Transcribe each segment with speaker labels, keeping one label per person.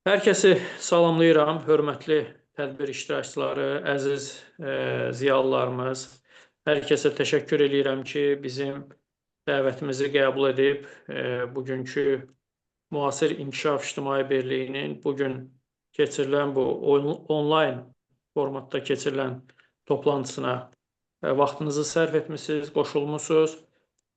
Speaker 1: Hər kəsi salamlayıram, hörmətli tədbir iştirakçıları, əziz ziyalılarımız. Hər kəsə təşəkkür edirəm ki, bizim dəvətimizi qəbul edib bugünkü Müasir İnkişaf İctimai Birliyinin bugün keçirilən bu onlayn formatda keçirilən toplantısına vaxtınızı sərf etmisiniz, qoşulmusunuz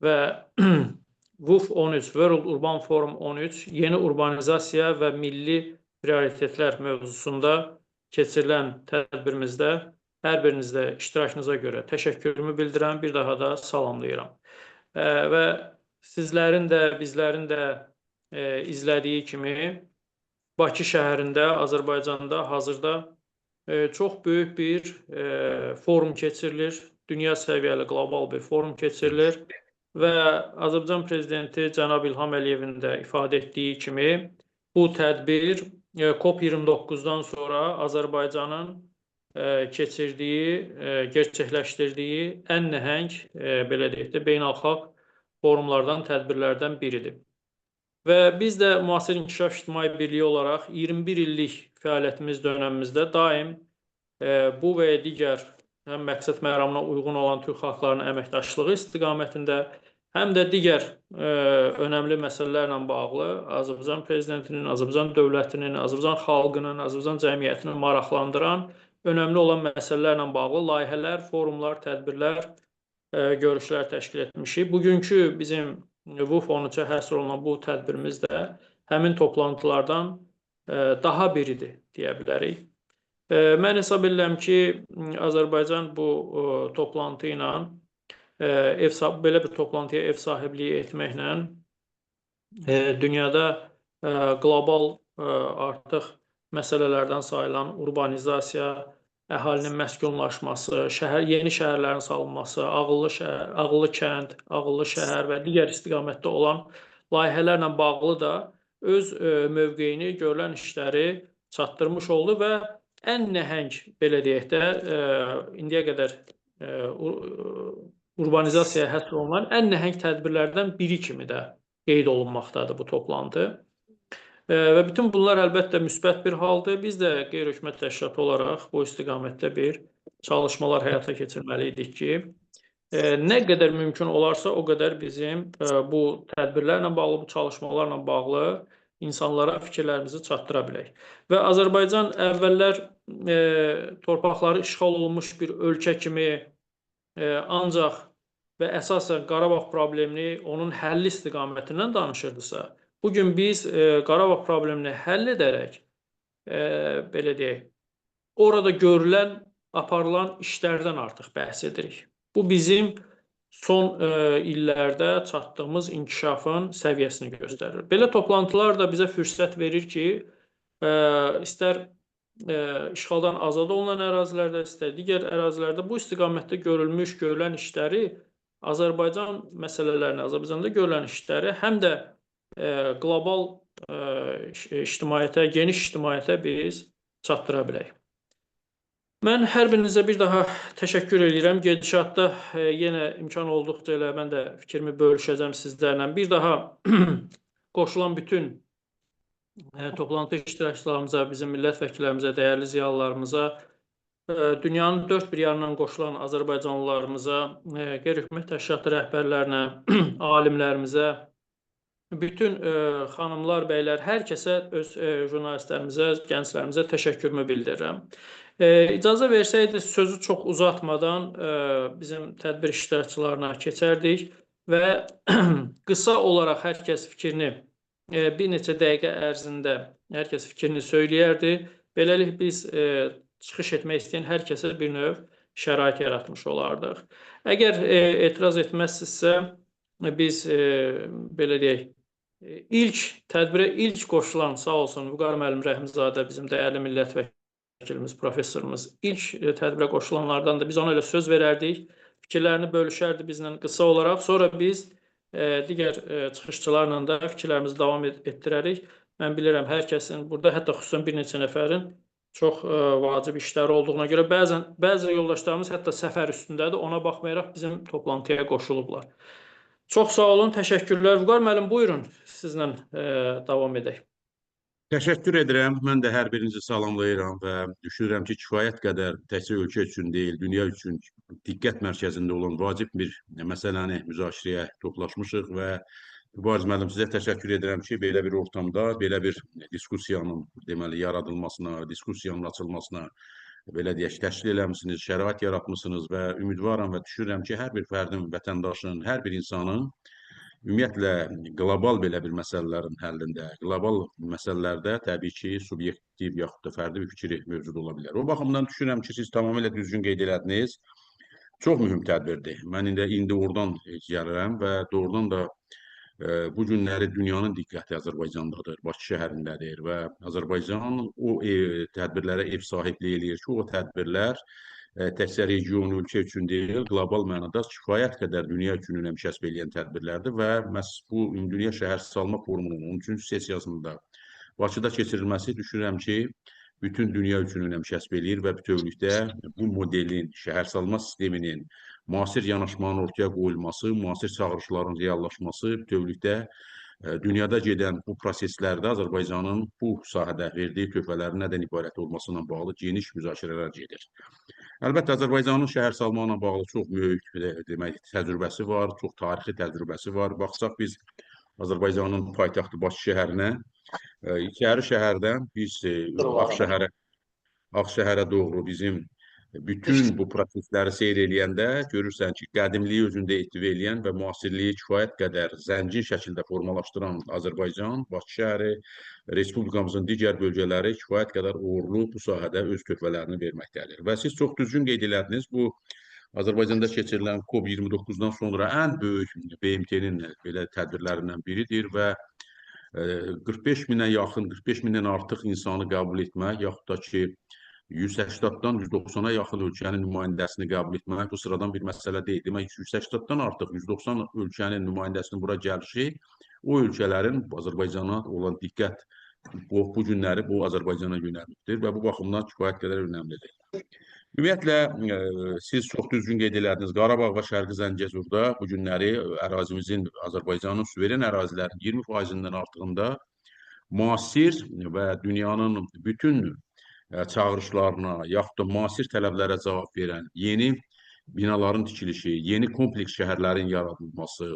Speaker 1: və WUF 13, World Urban Forum 13, yeni urbanizasiya və milli prioritetlər mövzusunda keçirilən tədbirimizdə hər birinizdə iştirakınıza görə təşəkkürümü bildirəm, bir daha da salamlayıram. Və sizlərin də, bizlərin də izlədiyi kimi Bakı şəhərində, Azərbaycanda hazırda çox böyük bir forum keçirilir, dünya səviyyəli qlobal bir forum keçirilir. Və Azərbaycan Prezidenti cənab İlham Əliyevin də ifadə etdiyi kimi, bu tədbir COP29-dan sonra Azərbaycanın keçirdiyi, gerçəkləşdirdiyi ən nəhəng, belə deyək də, beynəlxalq forumlardan, tədbirlərdən biridir. Və biz də Müasir İnkişaf İctimai Birliyi olaraq 21 illik fəaliyyətimiz dönəmimizdə daim bu və digər həm məqsəd məramına uyğun olan Türk xalqlarının əməkdaşlığı istiqamətində, həm də digər önəmli məsələlərlə bağlı Azərbaycan Prezidentinin, Azərbaycan dövlətinin, Azərbaycan xalqının, Azərbaycan cəmiyyətinin maraqlandıran, önəmli olan məsələlərlə bağlı layihələr, forumlar, tədbirlər, görüşlər təşkil etmişik. Bugünkü bizim WUF 13-ə həsr olunan bu tədbirimiz də həmin toplantılardan daha biridir, deyə bilərik. Mən hesab edirəm ki, Azərbaycan bu toplantı ilə, belə bir toplantıya ev sahibliyi etməklə dünyada qlobal artıq məsələlərdən sayılan urbanizasiya, əhalinin məskunlaşması, yeni şəhərlərin salınması, ağıllı kənd, ağıllı şəhər və digər istiqamətdə olan layihələrlə bağlı da öz mövqeyini, görülən işləri çatdırmış oldu və ən nəhəng, belə deyək də, indiyə qədər urbanizasiyaya həsr olunan ən nəhəng tədbirlərdən biri kimi də qeyd olunmaqdadır bu toplantı. Və bütün bunlar əlbəttə müsbət bir haldır. Biz də qeyri-hökumət təşkilatı olaraq bu istiqamətdə bir çalışmalar həyata keçirməliydik ki, nə qədər mümkün olarsa, o qədər bizim bu tədbirlərlə bağlı, bu çalışmalarla bağlı insanlara fikirlərimizi çatdıra bilək. Və Azərbaycan əvvəllər torpaqları işğal olunmuş bir ölkə kimi ancaq və əsasən Qarabağ problemini onun həlli istiqamətindən danışırdısa, bugün biz Qarabağ problemini həll edərək, belə deyək, orada görülən, aparılan işlərdən artıq bəhs edirik. Bu bizim son illərdə çatdığımız inkişafın səviyyəsini göstərir. Belə toplantılar da bizə fürsət verir ki, istər işğaldan azad olunan ərazilərdə, istər digər ərazilərdə bu istiqamətdə görülmüş, görülən işləri, Azərbaycan məsələlərini, Azərbaycanda görülən işləri həm də qlobal ictimaiyyətə, geniş ictimaiyyətə biz çatdıra bilək. Mən hər birinizə bir daha təşəkkür edirəm. Gedişatda yenə imkan olduqca elə mən də fikrimi bölüşəcəm sizlərlə. Bir daha qoşulan bütün toplantı iştirakçılarımıza, bizim millət vəkillərimizə, dəyərli ziyalılarımıza, dünyanın dörd bir yanından qoşulan Azərbaycanlılarımıza, qeyri-hökumət təşkilatı rəhbərlərinə, alimlərimizə, bütün xanımlar, bəylər, hər kəsə, öz jurnalistlərimizə, gənclərimizə təşəkkürümü bildirirəm. İcazə versəydiniz, sözü çox uzatmadan bizim tədbir iştirakçılarına keçərdik və qısa olaraq hər kəs fikrini bir neçə dəqiqə ərzində hər kəs fikrini söyləyərdi. Beləliklə biz çıxış etmək istəyən hər kəsə bir növ şərait yaratmış olardıq. Əgər etiraz etməzsinizsə, biz belə deyək, tədbirə ilk qoşulan, sağ olsun, Vüqar müəllim Rəhimzadə, bizim dəyərli millət vəkilimiz, professorumuz, ilk tədbirə qoşulanlardan da biz ona elə söz verərdik, fikirlərini bölüşərdi bizlə qısa olaraq, sonra biz digər çıxışçılarla da fikirlərimizi davam etdirərik. Mən bilirəm, hər kəsin burada, hətta xüsusən bir neçə nəfərin çox vacib işləri olduğuna görə bəzi yoldaşlarımız hətta səfər üstündədir, ona baxmayaraq bizim toplantıya qoşulublar. Çox sağ olun, təşəkkürlər. Vüqar müəllim, buyurun, sizlə davam edək.
Speaker 2: Təşəkkür edirəm. Mən də hər birinizi salamlayıram və düşünürəm ki, kifayət qədər təkcə ölkə üçün deyil, dünya üçün diqqət mərkəzində olan vacib bir məsələni müzakirəyə toplaşmışıq və Mübariz müəllim, sizə təşəkkür edirəm ki, belə bir ortamda, belə bir diskussiyanın deməli yaradılmasına, diskussiyanın açılmasına belə deyək, təşkil eləmisiniz, şərait yaratmısınız və ümidvaram və düşünürəm ki, hər bir fərdin, vətəndaşın, hər bir insanın ümumiyyətlə qlobal belə bir məsələlərin həllində, qlobal məsələlərdə təbii ki, subyektiv yaxud da fərdi bir fikri mövcud ola bilər. O baxımdan düşünürəm ki, siz tamamilə düzgün qeyd elədiniz. Çox mühüm tədbirdir. Mən indi oradan gəlirəm və doğrudan da bu günləri dünyanın diqqəti Azərbaycandadır, Bakı şəhərindədir və Azərbaycan o tədbirlərə ev sahibliyi eləyir ki, o tədbirlər təkcə region, ölkə üçün deyil, qlobal mənada kifayət qədər dünya üçün önəm kəsb edən tədbirlərdir və məhz bu Ümumdünya Şəhərsalma Forumunun 13-cü sessiyasında Bakıda keçirilməsi düşünürəm ki, bütün dünya üçün önəm kəsb eləyir və bütövlükdə bu modelin, şəhərsalma sisteminin müasir yanaşmanın ortaya qoyulması, müasir çağırışların reallaşması bütövlükdə dünyada gedən bu proseslərdə Azərbaycanın bu sahədə verdiyi töhfələrin nədən ibarət olmasına bağlı geniş müzakirələr gedir. Əlbəttə, Azərbaycanın şəhərsalma ilə bağlı çox böyük demək, təcrübəsi var, çox tarixi təcrübəsi var. Baxsaq biz Azərbaycanın paytaxtı Bakı şəhərinə, İçəri şəhərdən biz Ağşəhərə doğru bizim bütün bu prosesləri seyr eləyəndə görürsən ki, qədimliyi özündə ehtiva eləyən və müasirliyi kifayət qədər zəngin şəkildə formalaşdıran Azərbaycan, Bakı şəhəri, Respublikamızın digər bölgələri kifayət qədər uğurlu bu sahədə öz töhfələrini verməkdədir. Və siz çox düzgün qeyd elədiniz, bu Azərbaycanda keçirilən COP29-dan sonra ən böyük BMT-nin belə tədbirlərindən biridir və 45 minə yaxın, 45 mindən artıq insanı qəbul etmək, yaxud da ki, 180-dan 190-a yaxın ölkənin nümayəndəsini qəbul etmək bu sıradan bir məsələ deyil. Demək, 180-dan artıq 190 ölkənin nümayəndəsinin bura gəlişi o ölkələrin Azərbaycana olan diqqət bu günləri bu Azərbaycana yönəlmişdir və bu baxımdan kifayət qədər önəmlidir. Ümumiyyətlə, siz çox düzgün qeyd elədiniz, Qarabağ və Şərqi Zəngəzurda bu günləri ərazimizin, Azərbaycanın suveren ərazilərinin 20%-dən artığında müasir və dünyanın bütün çağırışlarına, yaxud da müasir tələblərə cavab verən yeni binaların tikilişi, yeni kompleks şəhərlərin yaradılması,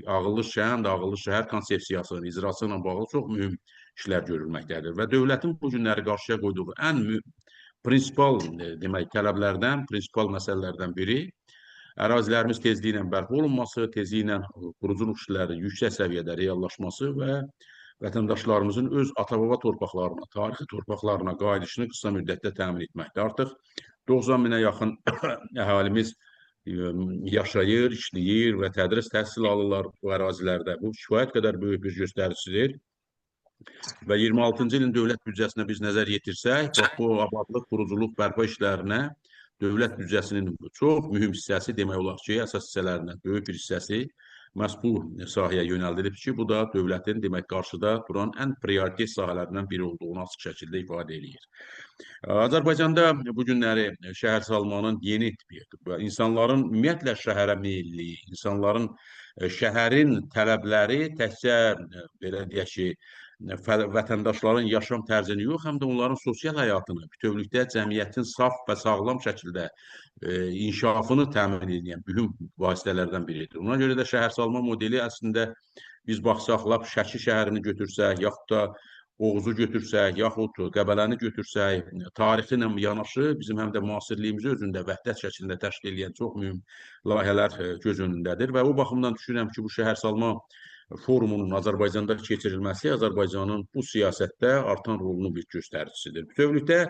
Speaker 2: ağıllı şəhər konsepsiyasının icrası ilə bağlı çox mühüm işlər görülməkdədir və dövlətin bu günləri qarşıya qoyduğu ən prinsipal demək tələblərdən, prinsipal məsələlərdən biri ərazilərimiz tezliklə bərpa olunması, tezliklə quruculuq işləri yüksək səviyyədə reallaşması və vətəndaşlarımızın öz ata-baba torpaqlarına, tarixi torpaqlarına qayıdışını qısa müddətdə təmin etməkdir. Artıq 90 minə yaxın əhalimiz yaşayır, işləyir və tədris təhsil alırlar bu ərazilərdə. Bu kifayət qədər böyük bir göstəricidir. Və 26-cı ilin dövlət büdcəsinə biz nəzər yetirsək, bax bu abadlıq, quruculuq, bərpa işlərinə dövlət büdcəsinin çox mühüm hissəsi demək olar ki, əsas hissələrindən böyük bir hissəsi məhz bu sahəyə yönəldilib ki, bu da dövlətin demək qarşıda duran ən prioritet sahələrindən biri olduğunu açıq şəkildə ifadə eləyir. Azərbaycanda bu günləri şəhərsalmanın yeni insanların ümumiyyətlə şəhərə meyilliyi, insanların şəhərin tələbləri təkcə belə deyək ki, vətəndaşların yaşam tərzini yox, həm də onların sosial həyatını, bütövlükdə cəmiyyətin saf və sağlam şəkildə inkişafını təmin edən mühüm vasitələrdən biridir. Ona görə də şəhərsalma modeli əslində biz baxsaq, lap Şəki şəhərini götürsək, yaxud da Oğuzu götürsək, yaxud Qəbələni götürsək, tarixi ilə yanaşı bizim həm də müasirliyimizi özündə vəhdət şəklində təşkil edən çox mühüm layihələr göz önündədir və o baxımdan düşünürəm ki, bu şəhərsalma forumunun Azərbaycanda keçirilməsi Azərbaycanın bu siyasətdə artan rolunun bir göstəricisidir. Bütövlükdə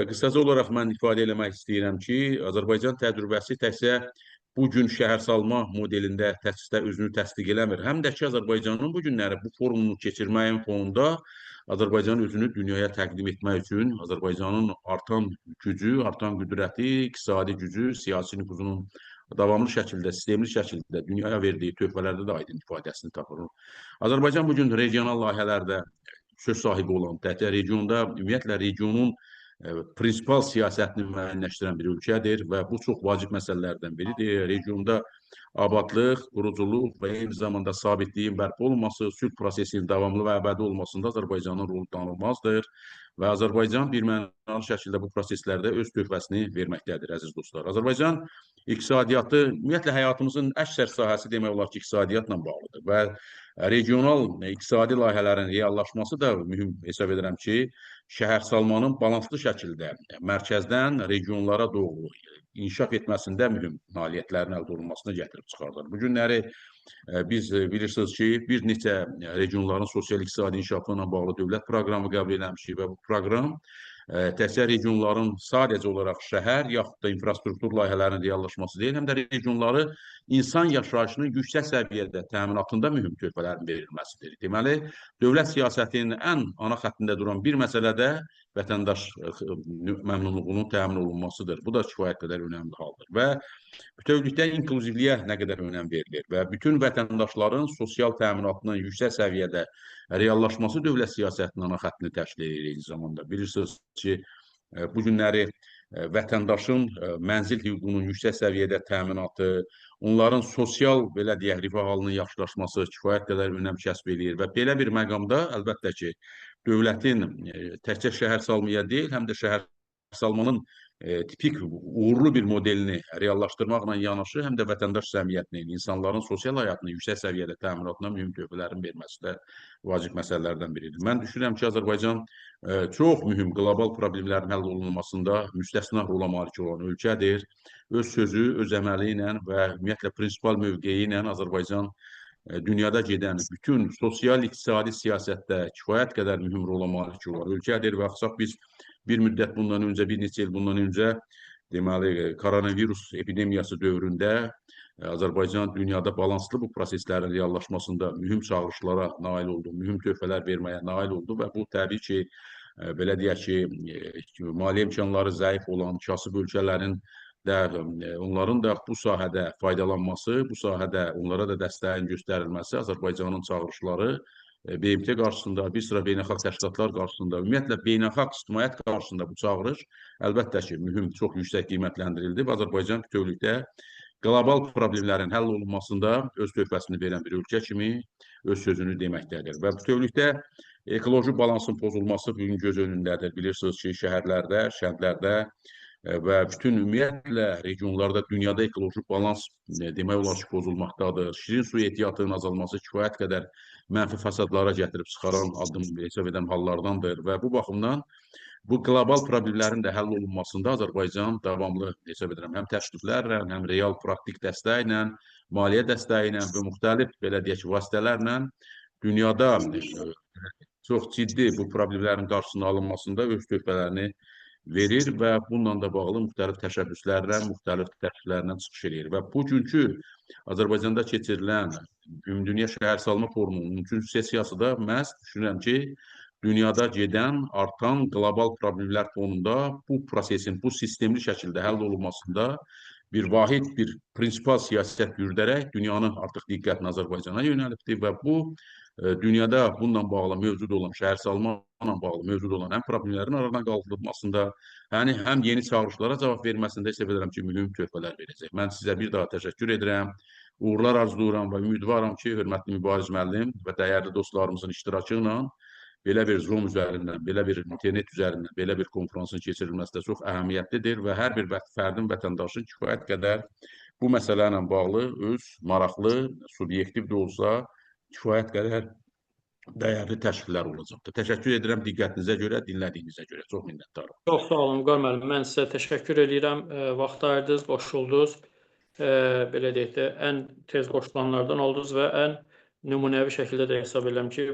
Speaker 2: qısaca olaraq mən ifadə eləmək istəyirəm ki, Azərbaycan təcrübəsi təkcə bu gün şəhərsalma modelində təkcə özünü təsdiq eləmir. Həm də ki, Azərbaycanın bu günləri bu forumunu keçirməyin fonunda Azərbaycan özünü dünyaya təqdim etmək üçün Azərbaycanın artan gücü, artan qüdrəti, iqtisadi gücü, siyasi nüfuzunun davamlı şəkildə, sistemli şəkildə dünyaya verdiyi töhfələrdə də aydın ifadəsini tapır. Azərbaycan bugün regional layihələrdə söz sahibi olan, təkcə regionda, ümumiyyətlə regionun prinsipal siyasətini müəyyənləşdirən bir ölkədir və bu çox vacib məsələlərdən biridir. Regionda abadlıq, quruculuq və eyni zamanda sabitliyin bərpa olunması, sülh prosesinin davamlı və əbədi olmasında Azərbaycanın rolu danılmazdır və Azərbaycan birmənalı şəkildə bu proseslərdə öz töhfəsini verməkdədir, əziz dostlar. Azərbaycan iqtisadiyyatı, ümumiyyətlə həyatımızın əksər sahəsi demək olar ki, iqtisadiyyatla bağlıdır və regional iqtisadi layihələrin reallaşması da mühüm hesab edirəm ki, şəhərsalmanın balanslı şəkildə mərkəzdən regionlara doğru inkişaf etməsində mühüm nailiyyətlərin əldə olunmasına gətirib çıxardır. Bu günləri biz bilirsiniz ki, bir neçə regionların sosial-iqtisadi inkişafı ilə bağlı dövlət proqramı qəbul edilmişik və bu proqram təkcə regionların sadəcə olaraq şəhər yaxud da infrastruktur layihələrinin reallaşması deyil, həm də regionları insan yaşayışının yüksək səviyyədə təminatında mühüm töhfələrin verilməsidir. Deməli, dövlət siyasətinin ən ana xəttində duran bir məsələ də vətəndaş məmnunluğunun təmin olunmasıdır. Bu da kifayət qədər önəmli haldır və bütövlükdə inklüzivliyə nə qədər önəm verilir və bütün vətəndaşların sosial təminatının yüksək səviyyədə reallaşması dövlət siyasətinin ana xəttini təşkil edir eyni zamanda. Bilirsiniz ki, bu günləri vətəndaşın mənzil hüququnun yüksək səviyyədə təminatı, onların sosial, belə deyək, rifah halının yaxşılaşması kifayət qədər önəm kəsb edir və belə bir məqamda əlbəttə ki, dövlətin təkcə şəhərsalmaya deyil, həm də şəhərsalmanın tipik uğurlu bir modelini reallaşdırmaqla yanaşı, həm də vətəndaş cəmiyyətinin, insanların sosial həyatının yüksək səviyyədə təminatına mühüm töhfələrin verməsi də vacib məsələlərdən biridir. Mən düşünürəm ki, Azərbaycan çox mühüm qlobal problemlərin həll olunmasında müstəsna rola malik olan ölkədir. Öz sözü, öz əməli ilə və ümumiyyətlə prinsipal mövqeyi ilə Azərbaycan dünyada gedən bütün sosial-iqtisadi siyasətdə kifayət qədər mühüm rola malik olan ölkədir və baxsaq biz bir müddət bundan öncə, bir neçə il bundan öncə deməli, koronavirus epidemiyası dövründə Azərbaycan dünyada balanslı bu proseslərin reallaşmasında mühüm çağırışlara nail oldu, mühüm töhfələr verməyə nail oldu və bu təbii ki, belə deyək ki, maliyyə imkanları zəif olan kasıb ölkələrin də onların da bu sahədə faydalanması, bu sahədə onlara da dəstəyin göstərilməsi Azərbaycanın çağırışları BMT qarşısında, bir sıra beynəlxalq təşkilatlar qarşısında, ümumiyyətlə beynəlxalq ictimaiyyət qarşısında bu çağırış əlbəttə ki, mühüm, çox yüksək qiymətləndirildi və Azərbaycan bütövlükdə qlobal problemlərin həll olunmasında öz töhfəsini verən bir ölkə kimi öz sözünü deməkdədir və bütövlükdə ekoloji balansın pozulması bugün göz önündədir. Bilirsiniz ki, şəhərlərdə, kəndlərdə və bütün ümumiyyətlə regionlarda dünyada ekoloji balans demək olar ki, pozulmaqdadır. Şirin su ehtiyatının azalması kifayət qədər mənfi fəsadlara gətirib çıxaran addım hesab edən hallardandır və bu baxımdan bu qlobal problemlərin də həll olunmasında Azərbaycan davamlı hesab edirəm, həm təkliflərlə, həm real praktik dəstəklə, maliyyə dəstəyi ilə və müxtəlif, belə deyək ki, vasitələrlə dünyada çox ciddi bu problemlərin qarşısının alınmasında öz töhfələrini verir və bununla da bağlı müxtəlif təşəbbüslərlə, müxtəlif təkliflərlə çıxış edir. Və bugünkü Azərbaycanda keçirilən Ümumdünya Şəhərsalma Forumunun 3-cü sessiyası da məhz düşünürəm ki, dünyada gedən, artan qlobal problemlər fonunda bu prosesin, bu sistemli şəkildə həll olunmasında bir vahid, bir prinsipal siyasət yürüdərək dünyanın artıq diqqətini Azərbaycana yönəlibdir və bu dünyada bununla bağlı mövcud olan, şəhərsalma ilə bağlı mövcud olan həm problemlərin aradan qaldırılmasında, həm yeni çağırışlara cavab verməsində hesab edirəm ki, mühüm töhfələr verəcək. Mən sizə bir daha təşəkkür edirəm, uğurlar arzulayıram və ümidvaram ki, hörmətli Mübariz müəllim və dəyərli dostlarımızın iştirakı ilə belə bir Zoom üzərindən, belə bir internet üzərindən, belə bir konferansın keçirilməsi də çox əhəmiyyətlidir və hər bir fərdin, vətəndaşın kifayət qədər bu məsələ ilə bağlı öz maraqlı, subyektiv də olsa, kifayət qədər dəyərli təşkillər olacaqdır. Təşəkkür edirəm diqqətinizə görə, dinlədiyinizə görə. Çox minnətdarım.
Speaker 1: Çox sağ olun, Vüqar müəllim. Mən sizə təşəkkür edirəm. Vaxt ayırdınız, qoşuldunuz. Belə deyək də, ən tez qoşulanlardan oldunuz və ən nümunəvi şəkildə də hesab edirəm ki,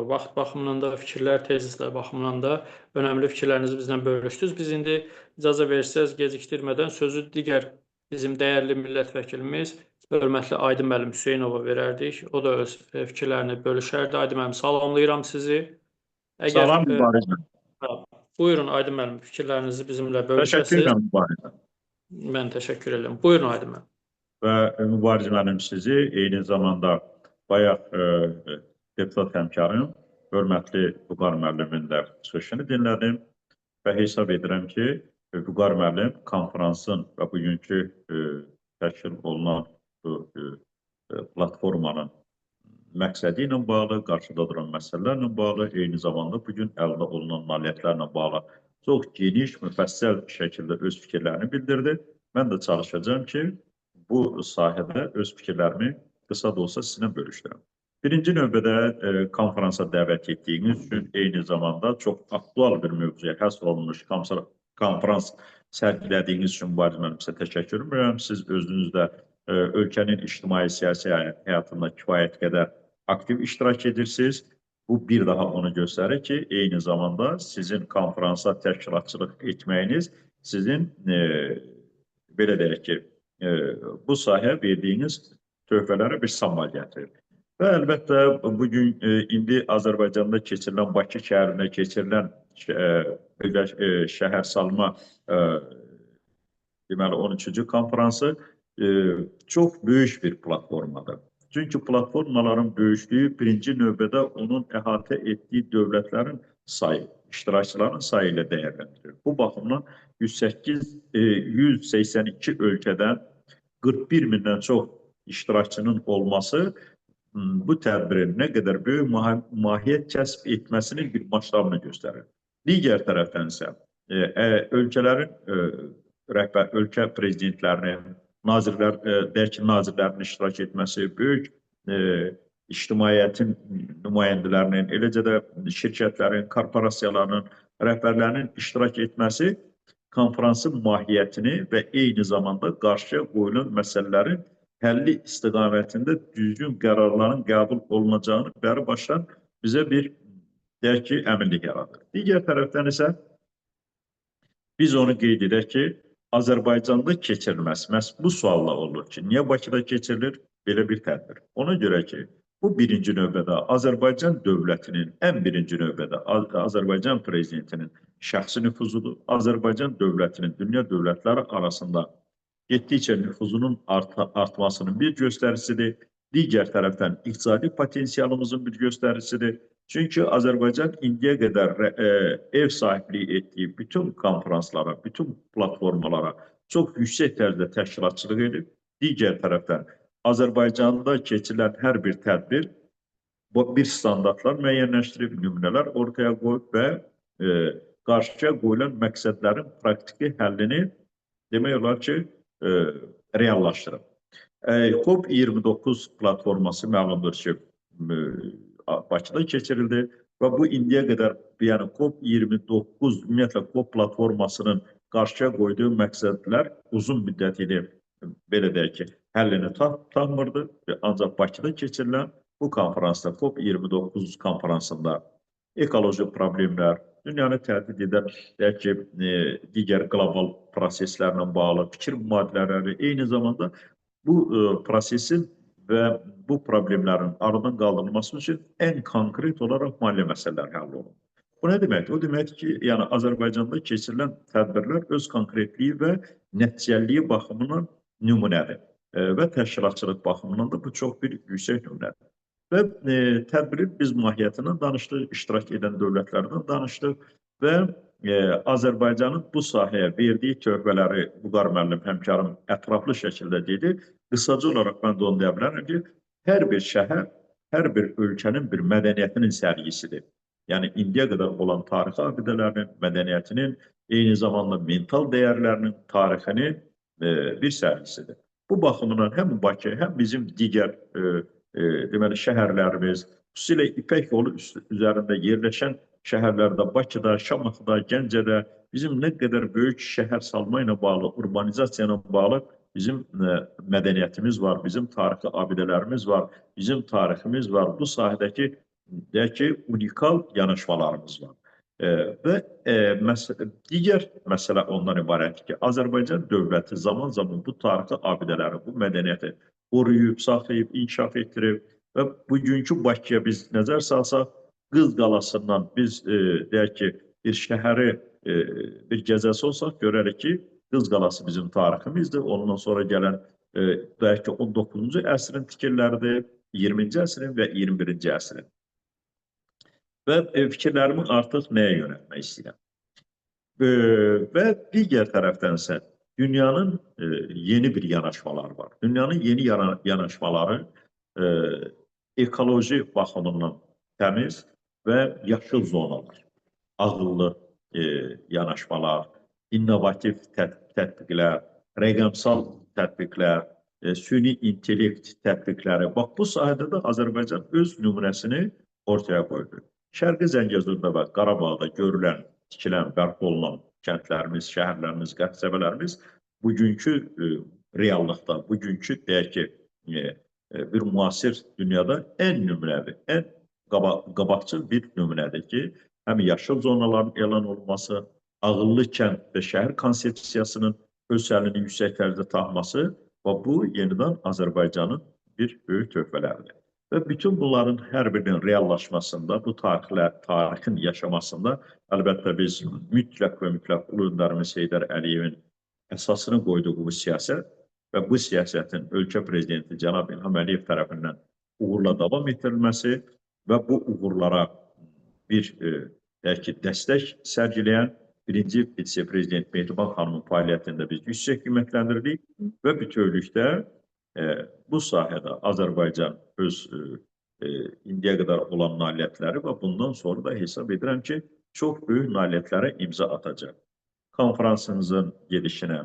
Speaker 1: vaxt baxımından da, fikirlər, tezislər baxımından da önəmli fikirlərinizi bizlə bölüşdünüz. Biz indi icazə verirsəz, gecikdirmədən sözü digər bizim dəyərli millət vəkilimiz, hörmətli Aydın müəllim Hüseynova verərdik. O da öz fikirlərini bölüşərdi. Aydın müəllim, salamlayıram sizi.
Speaker 3: Salam Mübariz müəllim.
Speaker 1: Buyurun Aydın müəllim, fikirlərinizi bizimlə bölüşəsiniz.
Speaker 3: Təşəkkür edirəm Mübariz müəllim.
Speaker 1: Mən təşəkkür edirəm. Buyurun Aydın müəllim.
Speaker 3: Və Mübariz müəllim sizi eyni zamanda bayaq deputat həmkarım, hörmətli Vüqar müəllimin də çıxışını dinlədim və hesab edirəm ki, Vüqar müəllim konferansın və bugünkü təşkil olunan bu platformanın məqsədi ilə bağlı, qarşıda duran məsələlərlə bağlı, eyni zamanda bugün əldə olunan nailiyyətlərlə bağlı çox geniş, müfəssəl şəkildə öz fikirlərini bildirdi. Mən də çalışacağım ki, bu sahədə öz fikirlərimi qısa da olsa sizinlə bölüşdürəm. Birinci növbədə konferansa dəvət etdiyiniz üçün eyni zamanda çox aktual bir mövzuya həsr olunmuş konferans sərgilədiyiniz üçün Mübariz müəllim sizə təşəkkür edirəm. Siz özünüz də ölkənin ictimai-siyasi həyatında kifayət qədər aktiv iştirak edirsiniz. Bu bir daha onu göstərir ki, eyni zamanda sizin konferansa təşkilatçılıq etməyiniz sizin belə deyək ki, bu sahəyə verdiyiniz töhfələrə bir sammal gətirir. Və əlbəttə bugün indi Azərbaycanda keçirilən, Bakı şəhərində keçirilən şəhər salma deməli 13-cü konferansı çox böyük bir platformadır. Çünki platformaların böyüklüyü birinci növbədə onun əhatə etdiyi dövlətlərin sayı, iştirakçıların sayı ilə dəyərləndirilir. Bu baxımdan 182 ölkədən 41 mindən çox iştirakçının olması bu tədbirin nə qədər böyük mahiyyət kəsb etməsinin bir maştabını göstərir. Digər tərəfdən isə ölkələrin ölkə prezidentlərinin, nazirlərinin iştirak etməsi, böyük ictimaiyyətin nümayəndələrinin, eləcə də şirkətlərin, korporasiyalarının, rəhbərlərinin iştirak etməsi konferansın mahiyyətini və eyni zamanda qarşıya qoyulan məsələlərin həlli istiqamətində düzgün qərarların qəbul olunacağını bəri başdan bizə bir deyək ki, əminlik yaradır. Digər tərəfdən isə biz onu qeyd edək ki, Azərbaycanda keçirilməsi, məhz bu sualla olur ki, niyə Bakıda keçirilir belə bir tədbir? Ona görə ki, bu birinci növbədə Azərbaycan dövlətinin, ən birinci növbədə Azərbaycan prezidentinin şəxsi nüfuzudur. Azərbaycan dövlətinin dünya dövlətləri arasında getdikcə nüfuzunun artmasının bir göstəricisidir. Digər tərəfdən iqtisadi potensialımızın bir göstəricisidir. Çünki Azərbaycan indiyə qədər ev sahibliyi etdiyi bütün konferanslara, bütün platformalara çox yüksək tərzdə təşkilatçılıq edib. Digər tərəfdən Azərbaycanda keçirilən hər bir tədbir bir standartlar müəyyənləşdirib, nümunələr ortaya qoyub və qarşıya qoyulan məqsədlərin praktiki həllini demək olar ki, reallaşdırıb. COP29 platforması məlumdur ki, Bakıda keçirildi və bu indiyə qədər, yəni COP29, ümumiyyətlə COP platformasının qarşıya qoyduğu məqsədlər uzun müddətini, belə deyək ki, həllini tapmırdı. Ancaq Bakıda keçirilən bu konferansda, COP29 konferansında ekoloji problemlər, dünyanı təhdid edən, deyək ki, digər qlobal proseslərlə bağlı fikir mübadilələri, eyni zamanda bu prosesin və bu problemlərin aradan qaldırılması üçün ən konkret olaraq maliyyə məsələləri həll olunur. Bu nə deməkdir? O deməkdir ki, yəni Azərbaycanda keçirilən tədbirlər öz konkretliyi və nəticəliyi baxımından nümunədir və təşkilatçılıq baxımından da bu çox bir yüksək nümunədir. Və tədbirin biz mahiyyətindən danışdıq, iştirak edən dövlətlərdən danışdıq və Azərbaycanın bu sahəyə verdiyi töhfələri Vüqar müəllim həmkarım ətraflı şəkildə dedi. Qısaca olaraq mən də onu deyə bilərəm ki, hər bir şəhər, hər bir ölkənin bir mədəniyyətinin sərgisidir. Yəni, indiyə qədər olan tarixi abidələrinin, mədəniyyətinin, eyni zamanda mental dəyərlərinin, tarixinin bir sərgisidir. Bu baxımdan həm Bakı, həm bizim digər deməli, şəhərlərimiz, xüsusilə İpək yolu üzərində yerləşən şəhərlərdə, Bakıda, Şamaxıda, Gəncədə bizim nə qədər böyük şəhər salma ilə bağlı, urbanizasiya ilə bağlı bizim mədəniyyətimiz var, bizim tarixi abidələrimiz var, bizim tariximiz var. Bu sahədəki, deyək ki, unikal yanaşmalarımız var. Və digər məsələ ondan ibarətdir ki, Azərbaycan dövləti zaman-zaman bu tarixi abidələri, bu mədəniyyəti qoruyub, saxlayıb, inkişaf etdirib və bugünkü Bakıya biz nəzər salsaq, Qız Qalasından biz, deyək ki, bir şəhəri bir gəzəsi olsaq, görərik ki, Qız Qalası bizim tariximizdir. Ondan sonra gələn, deyək ki, 19-cu əsrin tikirləridir, 20-ci əsrin və 21-ci əsrin. Və fikirlərimi artıq nəyə yönəltmək istəyirəm? Və digər tərəfdənsə dünyanın yeni bir yanaşmaları var. Dünyanın yeni yanaşmaları ekoloji baxımından təmiz və yaşıl zonalar, ağıllı yanaşmalar, innovativ tətbiqlər, rəqəmsal tətbiqlər, süni intellekt tətbiqləri. Bax, bu sahədə də Azərbaycan öz nümunəsini ortaya qoydu. Şərqi Zəngəzurda və Qarabağda görülən, tikilən, bərpa olunan kəndlərimiz, şəhərlərimiz, qəsəbələrimiz bugünkü reallıqda, bugünkü deyək ki, bir müasir dünyada ən nümunəvi, ən qabaqcıl bir nümunədir ki, həm yaşıl zonaların elan olunması, ağıllı kənd və şəhər konsepsiyasının öz sərliyini yüksək dərəcədə tapması və bu yenidən Azərbaycanın bir böyük töhfələridir. Və bütün bunların hər birinin reallaşmasında, bu tarixin yaşamasında əlbəttə biz mütləq və mütləq Ulu Önderimiz Heydər Əliyevin əsasını qoyduğu bu siyasət və bu siyasətin ölkə prezidenti cənab İlham Əliyev tərəfindən uğurla davam etdirilməsi və bu uğurlara bir dəstək sərgiləyən birinci vitse-prezident Mehriban xanımın fəaliyyətində biz yüksək qiymətləndiririk və bütövlükdə bu sahədə Azərbaycan öz indiyə qədər olan nailiyyətləri və bundan sonra da hesab edirəm ki, çox böyük nailiyyətlərə imza atacaq. Konferansımızın gedişinə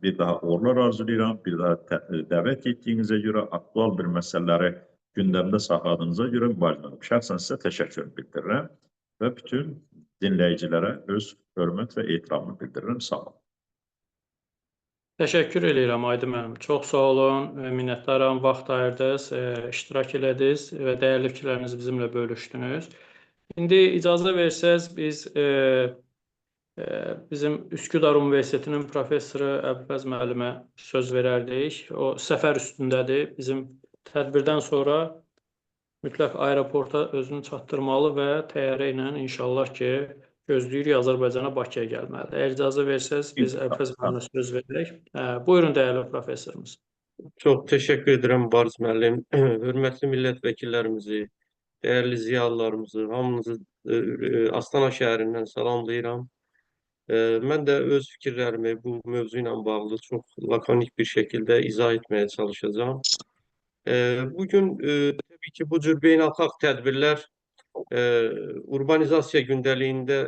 Speaker 3: bir daha uğurlar arzulayıram, bir daha dəvət etdiyinizə görə, aktual bir məsələləri gündəmdə saxladığınıza görə mübarizəm. Şəxsən sizə təşəkkür bildirirəm və bütün dinləyicilərə öz hörmət və etiramını bildirirəm. Sağ olun.
Speaker 1: Təşəkkür edirəm Aydın müəllim. Çox sağ olun, minnətdaram, vaxt ayırdınız, iştirak elədiniz və dəyərli fikirlərinizi bizimlə bölüşdünüz. İndi icazə versəz biz bizim Üsküdar Universitetinin professoru Əbülfəz müəllimə söz verərdik. O səfər üstündədir. Bizim tədbirdən sonra mütləq aeroporta özünü çatdırmalı və təyyarə ilə inşallah ki, gözləyirik Azərbaycana, Bakıya gəlməlidir. Əgər icazə versəz, biz Əbülfəz müəllimə söz verək. Buyurun, dəyərli professorumuz.
Speaker 4: Çox təşəkkür edirəm Bariz müəllim. Hörmətli millət vəkillərimizi, dəyərli ziyalılarımızı, hamınızı Astana şəhərindən salamlayıram. Mən də öz fikirlərimi bu mövzu ilə bağlı çox lakonik bir şəkildə izah etməyə çalışacağım. Bugün təbii ki, bu cür beynəlxalq tədbirlər urbanizasiya gündəliyində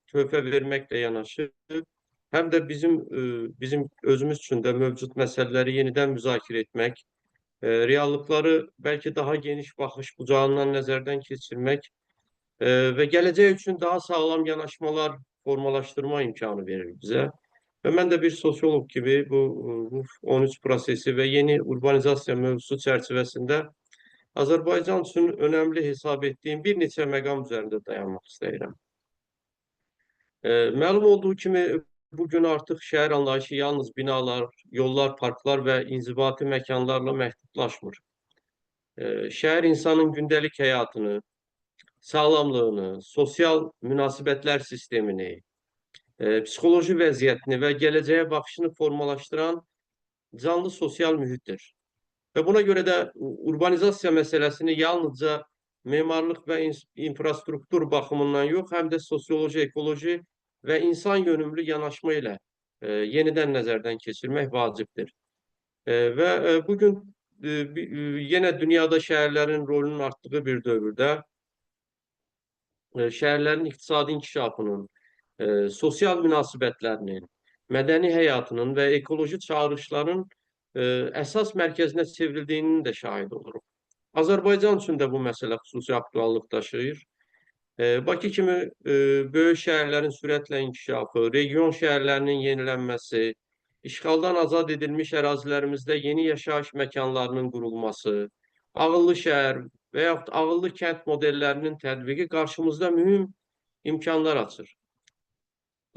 Speaker 4: töhfə verməklə yanaşı, həm də bizim özümüz üçün də mövcud məsələləri yenidən müzakirə etmək, reallıqları bəlkə daha geniş baxış bucağından nəzərdən keçirmək və gələcək üçün daha sağlam yanaşmalar formalaşdırma imkanı verir bizə. Və mən də bir sosioloq kimi bu 13 prosesi və yeni urbanizasiya mövzusu çərçivəsində Azərbaycan üçün önəmli hesab etdiyim bir neçə məqam üzərində dayanmaq istəyirəm. Məlum olduğu kimi, bugün artıq şəhər anlayışı yalnız binalar, yollar, parklar və inzibati məkanlarla məhdudlaşmır. Şəhər insanın gündəlik həyatını, sağlamlığını, sosial münasibətlər sistemini, psixoloji vəziyyətini və gələcəyə baxışını formalaşdıran canlı sosial mühitdir. Və buna görə də urbanizasiya məsələsini yalnızca memarlıq və infrastruktur baxımından yox, həm də sosioloji, ekoloji və insan yönümlü yanaşma ilə yenidən nəzərdən keçirmək vacibdir. Və bugün yenə dünyada şəhərlərin rolunun artdığı bir dövrdə şəhərlərin iqtisadi inkişafının, sosial münasibətlərinin, mədəni həyatının və ekoloji çağırışların əsas mərkəzinə çevrildiyinin də şahid oluruq. Azərbaycan üçün də bu məsələ xüsusi aktuallıq daşıyır. Bakı kimi böyük şəhərlərin sürətlə inkişafı, region şəhərlərinin yenilənməsi, işğaldan azad edilmiş ərazilərimizdə yeni yaşayış məkanlarının qurulması, ağıllı şəhər və yaxud ağıllı kənd modellərinin tətbiqi qarşımızda mühüm imkanlar açır.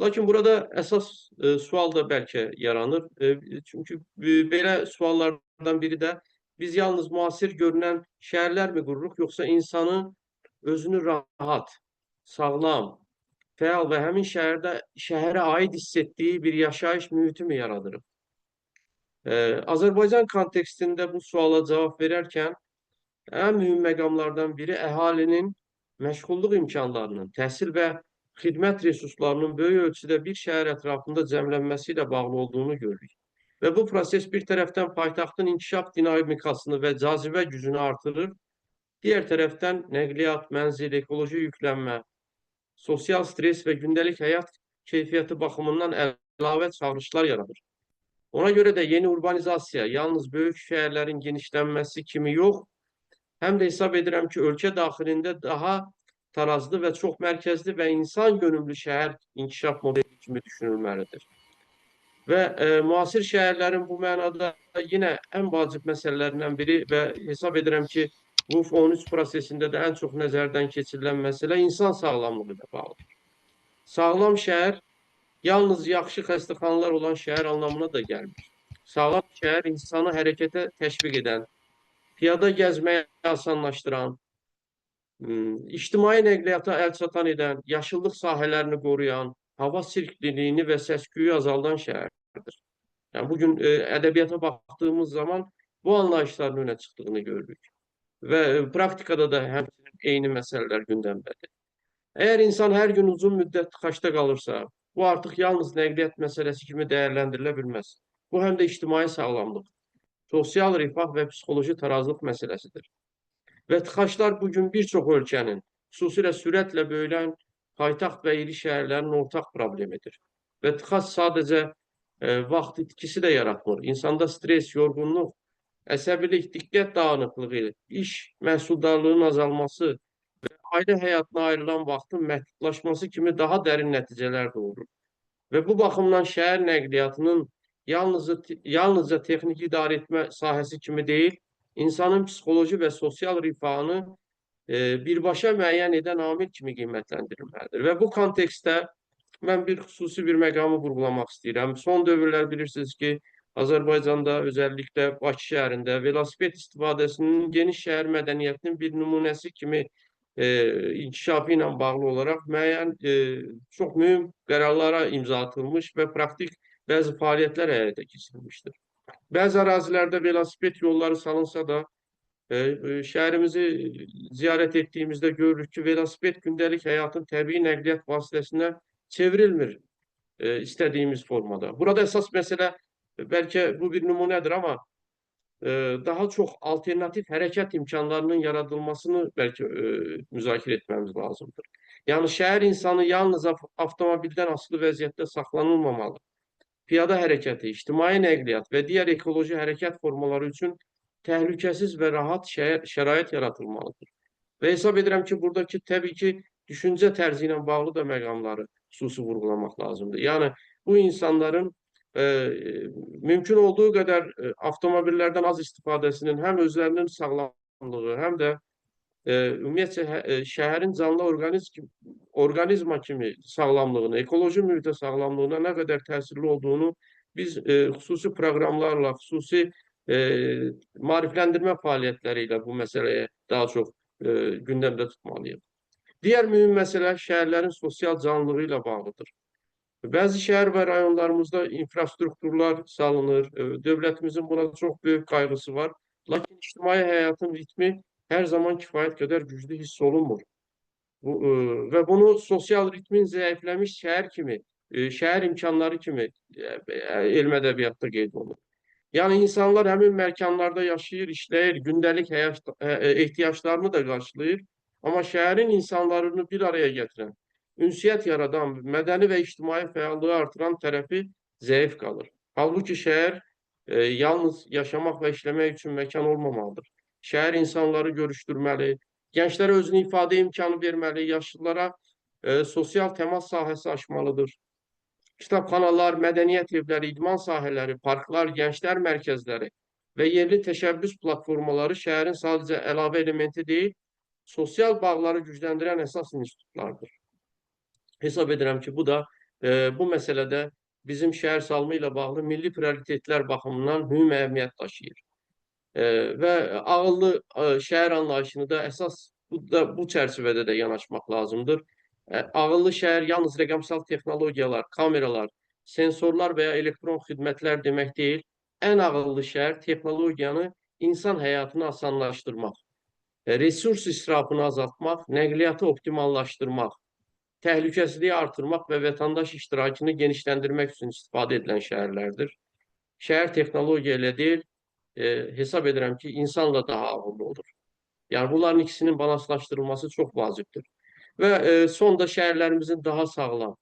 Speaker 4: Lakin burada əsas sual da bəlkə yaranır. Çünki belə suallardan biri də biz yalnız müasir görünən şəhərlər mi qururuq, yoxsa insanı özünü rahat, sağlam, fəal və həmin şəhərə aid hiss etdiyi bir yaşayış mühiti mi yaradırıq? Azərbaycan kontekstində bu suala cavab verərkən ən mühüm məqamlardan biri əhalinin məşğulluq imkanlarının, təhsil və xidmət resurslarının böyük ölçüdə bir şəhər ətrafında cəmlənməsi ilə bağlı olduğunu görürük. Və bu proses bir tərəfdən paytaxtın inkişaf dinamikasını və cazibə gücünü artırır, diğer tərəfdən nəqliyyat, mənzil, ekoloji yüklənmə, sosial stres və gündəlik həyat keyfiyyəti baxımından əlavə çağırışlar yaradır. Ona görə də yeni urbanizasiya yalnız böyük şəhərlərin genişlənməsi kimi yox, həm də hesab edirəm ki, ölkə daxilində daha tarazlı və çox mərkəzli və insan yönümlü şəhər inkişaf modeli kimi düşünülməlidir. Və müasir şəhərlərin bu mənada yine ən vacib məsələlərindən biri və hesab edirəm ki, WUF 13 prosesində də ən çox nəzərdən keçirilən məsələ insan sağlamlığı ilə bağlıdır. Sağlam şəhər yalnız yaxşı xəstəxanalar olan şəhər anlamına da gəlmir. Sağlam şəhər insanı hərəkətə təşviq edən, piyada gəzməyi asanlaşdıran, ictimai nəqliyyata əl çatan edən, yaşıllıq sahələrini qoruyan, hava sirkliliyini və səs-küyü azaldan şəhərdir. Yəni, bugün ədəbiyyata baxdığımız zaman bu anlayışların önə çıxdığını görürük. Və praktikada da həmçinin eyni məsələlər gündəmdədir. Əgər insan hər gün uzun müddət tıxacda qalırsa, bu artıq yalnız nəqliyyat məsələsi kimi dəyərləndirilə bilməz. Bu həm də ictimai sağlamlıq, sosial rifah və psixoloji tarazlıq məsələsidir. Və tıxaclar bugün bir çox ölkənin, xüsusilə sürətlə böyüyən paytaxt və iri şəhərlərin ortaq problemidir. Və tıxac sadəcə vaxt itkisi də yaratmır. İnsanda stres, yorğunluq, əsəbilik, diqqət dağınıqlığı, iş məhsuldarlığının azalması və ailə həyatına ayrılan vaxtın məhdudlaşması kimi daha dərin nəticələr doğurur. Və bu baxımdan şəhər nəqliyyatının yalnızca texnik idarə etmə sahəsi kimi deyil, insanın psixoloji və sosial rifahını birbaşa müəyyən edən amil kimi qiymətləndirilməlidir. Və bu kontekstdə mən xüsusi bir məqamı vurgulamaq istəyirəm. Son dövrlər bilirsiniz ki, Azərbaycanda, özəlliklə Bakı şəhərində velosiped istifadəsinin geniş şəhər mədəniyyətinin bir nümunəsi kimi inkişafı ilə bağlı olaraq müəyyən çox mühüm qərarlara imza atılmış və praktik bəzi fəaliyyətlər həyata keçirilmişdir. Bəzi ərazilərdə velosiped yolları salınsa da, şəhərimizi ziyarət etdiyimizdə görürük ki, velosiped gündəlik həyatın təbii nəqliyyat vasitəsinə çevrilmir istədiyimiz formada. Burada əsas məsələ, bəlkə bu bir nümunədir, amma daha çox alternatif hərəkət imkanlarının yaradılmasını bəlkə müzakirə etməmiz lazımdır. Yəni, şəhər insanı yalnız avtomobildən asılı vəziyyətdə saxlanılmamalı. Piyada hərəkəti, ictimai nəqliyyat və digər ekoloji hərəkət formaları üçün təhlükəsiz və rahat şərait yaratılmalıdır. Və hesab edirəm ki, buradakı təbii ki, düşüncə tərzi ilə bağlı da məqamları xüsusi vurgulamaq lazımdır. Yəni, bu insanların mümkün olduğu qədər avtomobillərdən az istifadəsinin həm özlərinin sağlamlığı, həm də ümumiyyətcə şəhərin canlı orqanizma kimi sağlamlığını, ekoloji mühitə sağlamlığına nə qədər təsirli olduğunu biz xüsusi proqramlarla, xüsusi maarifləndirmə fəaliyyətləri ilə bu məsələyə daha çox gündəmdə tutmalıyıq. Digər mühüm məsələ şəhərlərin sosial canlılığı ilə bağlıdır. Bəzi şəhər və rayonlarımızda infrastrukturlar salınır, dövlətimizin buna çox böyük qayğısı var. Lakin ictimai həyatın ritmi hər zaman kifayət qədər güclü hiss olunmur. Və bunu sosial ritmin zəifləmiş şəhər kimi, şəhər imkanları kimi elm ədəbiyyatda qeyd olunur. Yəni, insanlar həmin məkanlarda yaşayır, işləyir, gündəlik ehtiyaclarını da qarşılayır. Amma şəhərin insanlarını bir araya gətirən, ünsiyyət yaradan, mədəni və ictimai fəallığı artıran tərəfi zəif qalır. Halbuki şəhər yalnız yaşamaq və işləmək üçün məkan olmamalıdır. Şəhər insanları görüşdürməli, gənclərə özünü ifadə imkanı verməli, yaşlılara sosial təmas sahəsi açmalıdır. Kitabxanalar, mədəniyyət evləri, idman sahələri, parklar, gənclər mərkəzləri və yerli təşəbbüs platformaları şəhərin sadəcə əlavə elementi deyil, sosial bağları gücləndirən əsas institutlardır. Hesab edirəm ki, bu da bu məsələdə bizim şəhər salımı ilə bağlı milli prioritetlər baxımından mühüm əhəmiyyət daşıyır. Və ağıllı şəhər anlayışını da əsas bu çərçivədə də yanaşmaq lazımdır. Ağıllı şəhər yalnız rəqəmsal texnologiyalar, kameralar, sensorlar və ya elektron xidmətlər demək deyil. Ən ağıllı şəhər texnologiyanı insan həyatını asanlaşdırmaq, resurs israfını azaltmaq, nəqliyyatı optimallaşdırmaq, təhlükəsizliyi artırmaq və vətəndaş iştirakını genişləndirmək üçün istifadə edilən şəhərlərdir. Şəhər texnologiya ilə deyil, hesab edirəm ki, insanla daha ağırlı olur. Yəni bunların ikisinin balanslaşdırılması çox vacibdir. Və sonda şəhərlərimizin daha sağlam,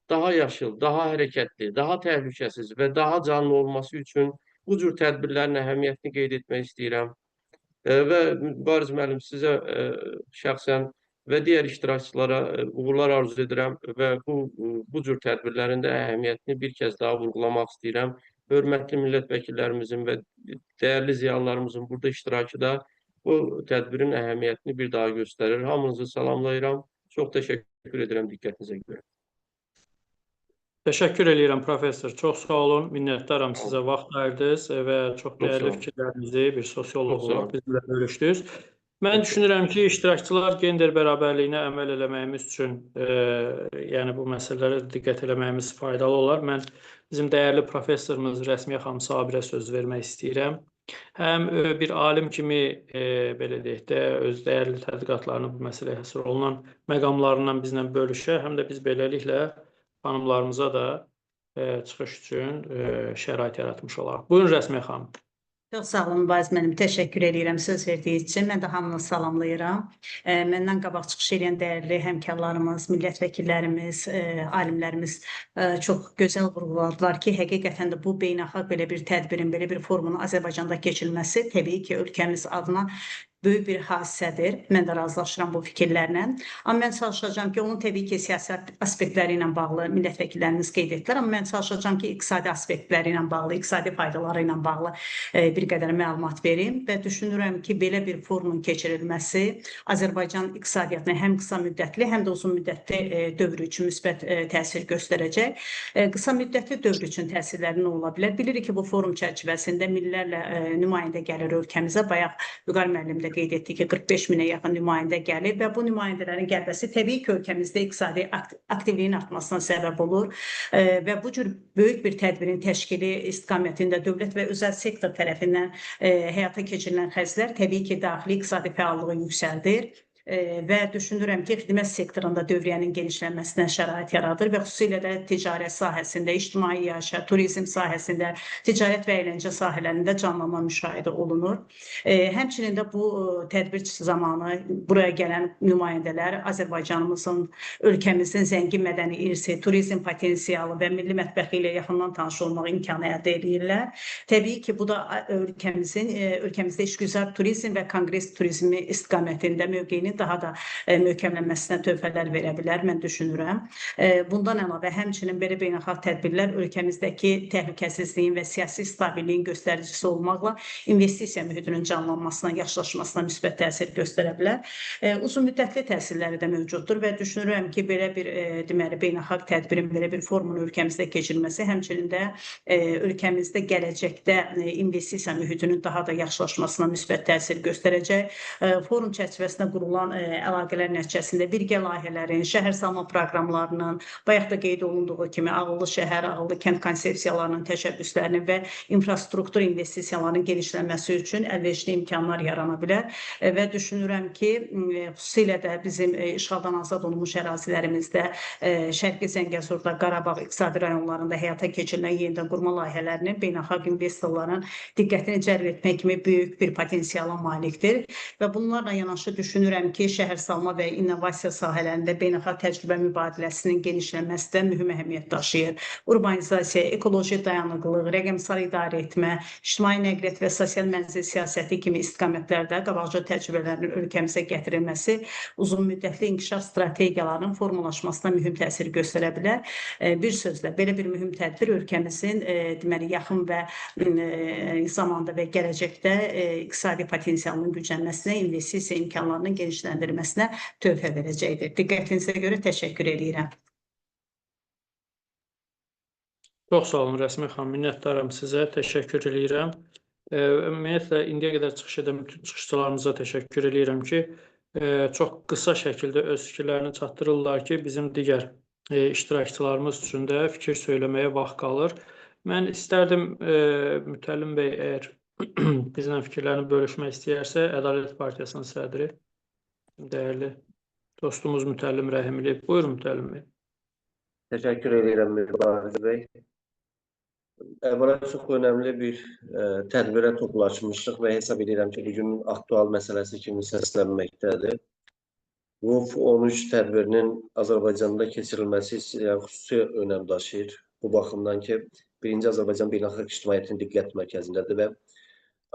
Speaker 4: daha yaşıl, daha hərəkətli, daha təhlükəsiz və daha canlı olması üçün bu cür tədbirlərin əhəmiyyətini qeyd etmək istəyirəm. Və Mübariz müəllim, sizə şəxsən və digər iştirakçılara uğurlar arzu edirəm və bu cür tədbirlərin də əhəmiyyətini bir kəz daha vurğulamaq istəyirəm. Hörmətli millət vəkillərimizin və dəyərli ziyanlarımızın burada iştirakı da bu tədbirin əhəmiyyətini bir daha göstərir. Hamınızı salamlayıram. Çox təşəkkür edirəm diqqətinizə görə.
Speaker 1: Təşəkkür edirəm professor. Çox sağ olun. Minnətdaram sizə vaxt ayırdınız və çox dəyərli fikirlərinizi bir sosioloq olaraq bizimlə bölüşdünüz. Mən düşünürəm ki, iştirakçılar gender bərabərliyinə əməl eləməyimiz üçün, yəni bu məsələlərə diqqət eləməyimiz faydalı olar. Mən bizim dəyərli professorumuz Rəsmiyə xanım Sabirə söz vermək istəyirəm. Həm bir alim kimi, belə deyək də, öz dəyərli tədqiqatlarını bu məsələyə həsr olunan məqamlarından bizlə bölüşə, həm də biz beləliklə xanımlarımıza da çıxış üçün şərait yaratmış olaraq. Buyurun Rəsmiyə xanım.
Speaker 5: Çox sağ olun Mübariz müəllim, təşəkkür edirəm söz verdiyiniz üçün. Mən də hamını salamlayıram. Məndən qabaq çıxış edən dəyərli həmkarlarımız, millət vəkillərimiz, alimlərimiz çox gözəl vurğuladılar ki, həqiqətən də bu beynəlxalq belə bir tədbirin, belə bir forumun Azərbaycanda keçirilməsi təbii ki, ölkəmiz adına böyük bir hadisədir. Mən də razılaşıram bu fikirlərlə. Amma mən çalışacağam ki, onun təbii ki, siyasi aspektləri ilə bağlı millət vəkillərimiz qeyd etdilər. Amma mən çalışacağam ki, iqtisadi aspektləri ilə bağlı, iqtisadi faydaları ilə bağlı bir qədər məlumat verim və düşünürəm ki, belə bir forumun keçirilməsi Azərbaycan iqtisadiyyatına həm qısa müddətli, həm də uzun müddətli dövr üçün müsbət təsir göstərəcək. Qısa müddətli dövr üçün təsirləri nə ola bilər? Bilirik ki, bu forum çərçivəsində millərlə nümayəndə gəlir ölkəmizə. Bayaq Vüqar müəllim də qeyd etdi ki, 45 minə yaxın nümayəndə gəlir və bu nümayəndələrin gəlməsi təbii ki, ölkəmizdə iqtisadi aktivliyin artmasına səbəb olur və bu cür böyük bir tədbirin təşkili istiqamətində dövlət və özəl sektor tərəfindən həyata keçirilən xərclər təbii ki, daxili iqtisadi fəallığı yüksəldir. Və düşünürəm ki, xidmət sektorunda dövriyyənin genişlənməsinə şərait yaradır və xüsusilə də ticarət sahəsində, ictimai yaşa, turizm sahəsində, ticarət və əyləncə sahələrində canlanma müşahidə olunur. Həmçinin də bu tədbir zamanı buraya gələn nümayəndələr Azərbaycanımızın, ölkəmizin zəngin mədəni irsi, turizm potensialı və milli mətbəxi ilə yaxından tanış olmaq imkanı əldə edirlər. Təbii ki, bu da ölkəmizdə işgüzar turizm və konqres turizmi istiqamətində mövqeyinin daha da möhkəmlənməsinə töhfələr verə bilər, mən düşünürəm. Bundan əlavə, həmçinin belə beynəlxalq tədbirlər ölkəmizdəki təhlükəsizliyin və siyasi stabilliyin göstəricisi olmaqla investisiya mühitinin canlanmasına, yaxşılaşmasına müsbət təsir göstərə bilər. Uzun müddətli təsirləri də mövcuddur və düşünürəm ki, belə bir deməli beynəlxalq tədbirin, belə bir forumun ölkəmizdə keçirilməsi, həmçinin də ölkəmizdə gələcəkdə investisiya mühitinin daha da yaxşılaşmasına müsbət təsir göstərəcək. Forum çərçivəsində qurulan əlaqələr nəticəsində birgə layihələrin, şəhər salma proqramlarının, bayaq da qeyd olunduğu kimi ağıllı şəhər, ağıllı kənd konsepsiyalarının təşəbbüslərinin və infrastruktur investisiyalarının genişlənməsi üçün əlverişli imkanlar yarana bilər və düşünürəm ki, xüsusilə də bizim işğaldan azad olunmuş ərazilərimizdə, Şərqi Zəngəzurda, Qarabağ iqtisadi rayonlarında həyata keçirilən yenidən qurma layihələrinin beynəlxalq investorların diqqətini cəlb etmək kimi böyük bir potensiala malikdir və bunlarla yanaşı düşünürəm ki, şəhərsalma və innovasiya sahələrində beynəlxalq təcrübə mübadiləsinin genişlənməsi də mühüm əhəmiyyət daşıyır. Urbanizasiya, ekoloji dayanıqlılıq, rəqəmsal idarə etmə, ictimai nəqliyyat və sosial mənzil siyasəti kimi istiqamətlərdə qabaqcıl təcrübələrin ölkəmizə gətirilməsi uzun müddətli inkişaf strategiyalarının formalaşmasına mühüm təsir göstərə bilər. Bir sözlə, belə bir mühüm tədbir ölkəmizin deməli yaxın və zamanda və gələcəkdə iqtisadi potensialının güclənməsinə, investisiya imkanlarının genişləndirməsinə töhfə verəcəkdir. Diqqətinizə görə təşəkkür edirəm.
Speaker 1: Çox sağ olun Rəsmiyə xanım, minnətdaram sizə, təşəkkür edirəm. Ümumiyyətlə, indiyə qədər çıxış edən bütün çıxışçılarımıza təşəkkür edirəm ki, çox qısa şəkildə öz fikirlərini çatdırırlar ki, bizim digər iştirakçılarımız üçün də fikir söyləməyə vaxt qalır. Mən istərdim, Mütəllim bəy, əgər bizlə fikirlərini bölüşmək istəyərsə, Ədalət Partiyasının sədri, dəyərli dostumuz Mütəllim Rəhimli. Buyurun Mütəllim bəy.
Speaker 6: Teşekkür ederim Mübarək Bey. Əvvəla çox önəmli bir tədbirə toplaşmışıq və hesab edirəm ki, bugünün aktual məsələsi kimi səslənməkdədir. WUF 13 tədbirinin Azərbaycanda keçirilməsi xüsusi önəm daşıyır. Bu baxımdan ki, birinci Azərbaycan beynəlxalq ictimaiyyətin diqqət mərkəzindədir və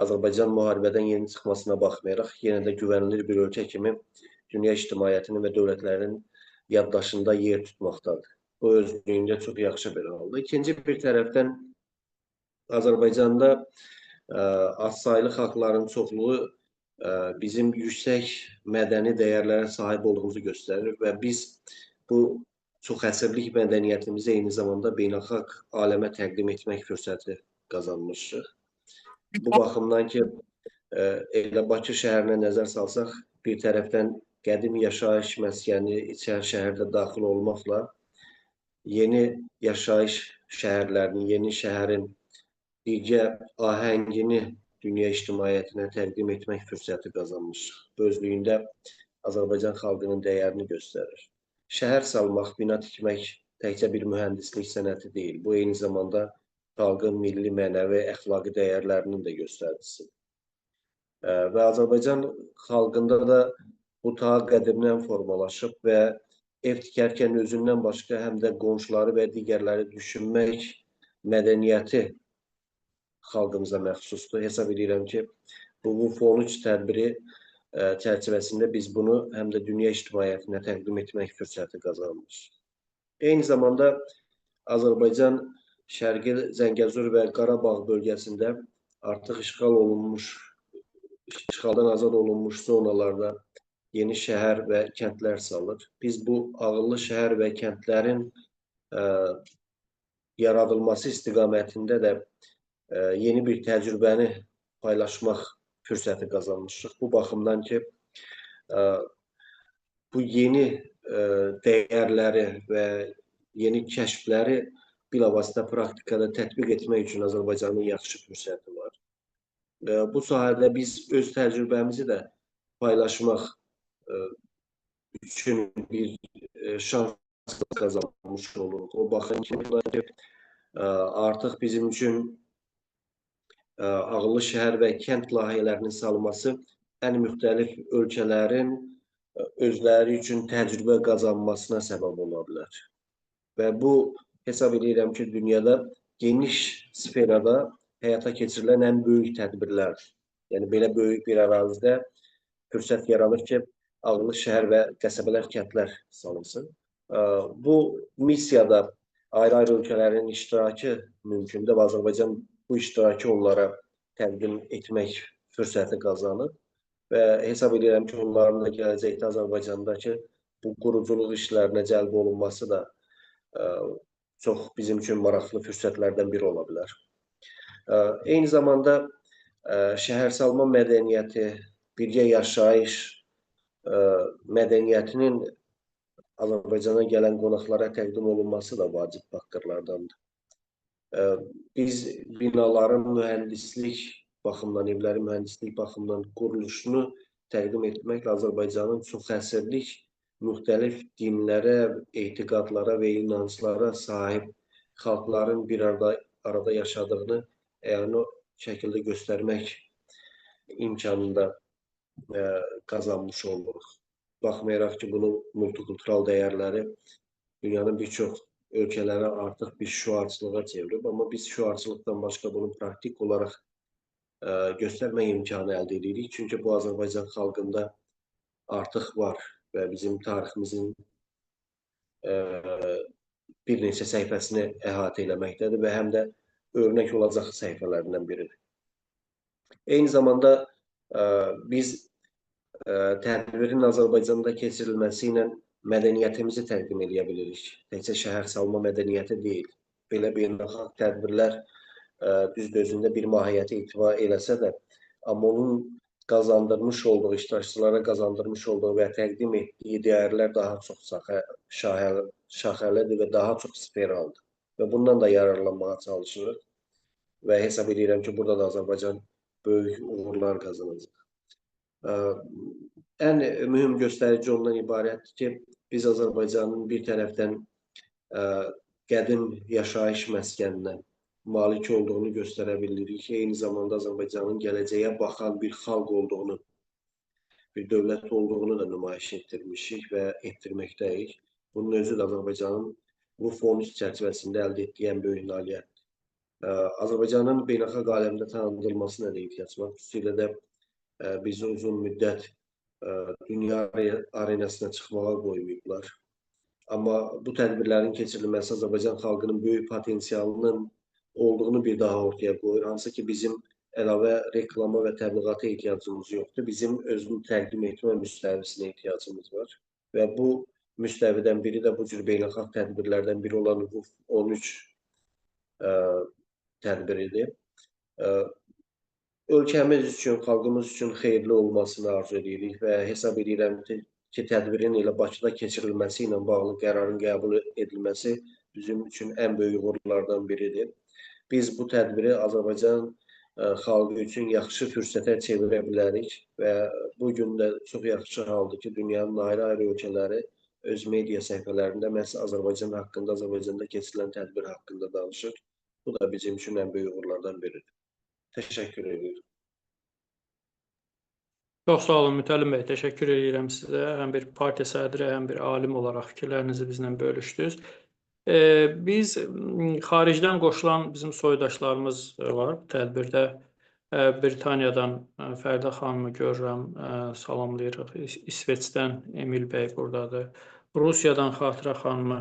Speaker 6: Azərbaycan müharibədən yeni çıxmasına baxmayaraq, yenə də güvənilir bir ölkə kimi dünya ictimaiyyətinin və dövlətlərin yaddaşında yer tutmaqdadır. Bu özlüyündə çox yaxşı bir haldır. İkinci bir tərəfdən Azərbaycanda azsaylı xalqların çoxluğu bizim yüksək mədəni dəyərlərə sahib olduğumuzu göstərir və biz bu çox əsrlik mədəniyyətimizi eyni zamanda beynəlxalq aləmə təqdim etmək fürsəti qazanmışıq. Bu baxımdan ki, elə Bakı şəhərinə nəzər salsaq, bir tərəfdən qədim yaşayış məskəni içər şəhərdə daxil olmaqla yeni yaşayış şəhərlərinin, yeni şəhərin birgə ahəngini dünya ictimaiyyətinə təqdim etmək fürsəti qazanmışıq. Bu özlüyündə Azərbaycan xalqının dəyərini göstərir. Şəhər salmaq, bina tikmək təkcə bir mühəndislik sənəti deyil. Bu eyni zamanda xalqın milli, mənəvi, əxlaqi dəyərlərinin də göstəricisidir. Və Azərbaycan xalqında da bu ta qədimdən formalaşıb və ev tikərkən özündən başqa həm də qonşuları və digərləri düşünmək mədəniyyəti xalqımıza məxsusdur. Hesab edirəm ki, bu WUF 13 tədbiri çərçivəsində biz bunu həm də dünya ictimaiyyətinə təqdim etmək fürsəti qazanmışıq. Eyni zamanda Azərbaycan Şərqi Zəngəzur və Qarabağ bölgəsində artıq işğaldan azad olunmuş zonalarda yeni şəhər və kəndlər salır. Biz bu ağıllı şəhər və kəndlərin yaradılması istiqamətində də yeni bir təcrübəni paylaşmaq fürsəti qazanmışıq. Bu baxımdan ki, bu yeni dəyərləri və yeni kəşfləri bilavasitə praktikada tətbiq etmək üçün Azərbaycanın yaxşı fürsəti var. Bu sahədə biz öz təcrübəmizi də paylaşmaq üçün bir şans qazanmış oluruq. O baxım ki, artıq bizim üçün ağıllı şəhər və kənd layihələrinin salınması ən müxtəlif ölkələrin özləri üçün təcrübə qazanmasına səbəb ola bilər. Və bu hesab edirəm ki, dünyada geniş sferada həyata keçirilən ən böyük tədbirlərdir. Yəni, belə böyük bir ərazidə fürsət yaranır ki, ağıllı şəhər və qəsəbələr, kəndlər salınsın. Bu missiyada ayrı-ayrı ölkələrin iştirakı mümkündür və Azərbaycan bu iştirakı onlara təqdim etmək fürsəti qazanır və hesab edirəm ki, onların da gələcəkdə Azərbaycandakı bu quruculuq işlərinə cəlb olunması da çox bizim üçün maraqlı fürsətlərdən biri ola bilər. Eyni zamanda şəhərsalma mədəniyyəti, birgə yaşayış mədəniyyətinin Azərbaycana gələn qonaqlara təqdim olunması da vacib faktorlardandır. Biz binaların mühəndislik baxımından, evlərin mühəndislik baxımından quruluşunu təqdim etməklə Azərbaycanın çox əsrlik müxtəlif dinlərə, etiqadlara və inanclara sahib xalqların bir arada yaşadığını əyani şəkildə göstərmək imkanında qazanmış oluruq. Baxmayaraq ki, bunu multikultural dəyərləri dünyanın bir çox ölkələri artıq bir şüarçılığa çevirib, amma biz şüarçılıqdan başqa bunu praktik olaraq göstərmək imkanı əldə edirik. Çünki bu Azərbaycan xalqında artıq var və bizim tariximizin bir neçə səhifəsini əhatə eləməkdədir və həm də örnək olacaq səhifələrindən biridir. Eyni zamanda biz tədbirin Azərbaycanda keçirilməsi ilə mədəniyyətimizi təqdim edə bilirik. Təkcə şəhərsalma mədəniyyəti deyil. Belə beynəlxalq tədbirlər düzdür özündə bir mahiyyəti itibar eləsə də, amma onun qazandırmış olduğu, iştirakçılara qazandırmış olduğu və təqdim etdiyi dəyərlər daha çox şaxəlidir və daha çox sferaldır. Və bundan da yararlanmağa çalışırıq və hesab edirəm ki, burada da Azərbaycan böyük uğurlar qazanacaq. ən mühüm göstərici ondan ibarətdir ki, biz Azərbaycanın bir tərəfdən qədim yaşayış məskəninə malik olduğunu göstərə bilirik. Eyni zamanda Azərbaycanın gələcəyə baxan bir xalq olduğunu, bir dövlət olduğunu da nümayiş etdirmişik və etdirməkdəyik. Bunun özü də Azərbaycanın bu fond çərçivəsində əldə etdiyi ən böyük nailiyyətdir. Azərbaycanın beynəlxalq aləmdə tanınılmasına da ehtiyac var. Xüsusilə də bizi uzun müddət dünya arenasına çıxmağa qoymayıblar. Amma bu tədbirlərin keçirilməsi Azərbaycan xalqının böyük potensialının olduğunu bir daha ortaya qoyur. Hansı ki, bizim əlavə reklama və təbliğata ehtiyacımız yoxdur. Bizim özünü təqdim etmə müstəvisinə ehtiyacımız var. Və bu müstəvidən biri də bu cür beynəlxalq tədbirlərdən biri olan WUF 13 tədbiridir. Ölkəmiz üçün, xalqımız üçün xeyirli olmasını arzu edirik və hesab edirəm ki, tədbirin elə Bakıda keçirilməsi ilə bağlı qərarın qəbul edilməsi bizim üçün ən böyük uğurlardan biridir. Biz bu tədbiri Azərbaycan xalqı üçün yaxşı fürsətə çevirə bilərik və bu gün də çox yaxşı haldır ki, dünyanın ayrı-ayrı ölkələri öz media səhifələrində məhz Azərbaycan haqqında, Azərbaycanda keçirilən tədbir haqqında danışır. Bu da bizim üçün ən böyük uğurlardan biridir. Təşəkkür edirəm.
Speaker 1: Çox sağ olun Mütəllim bəy, təşəkkür edirəm sizə. Həm bir partiya sədri, həm bir alim olaraq fikirlərinizi bizlə bölüşdünüz. Biz xaricdən qoşulan bizim soydaşlarımız var bu tədbirdə. Britaniyadan Fərdə xanımı görürəm, salamlayırıq. İsveçdən Emil bəy buradadır. Rusiyadan Xatirə xanımı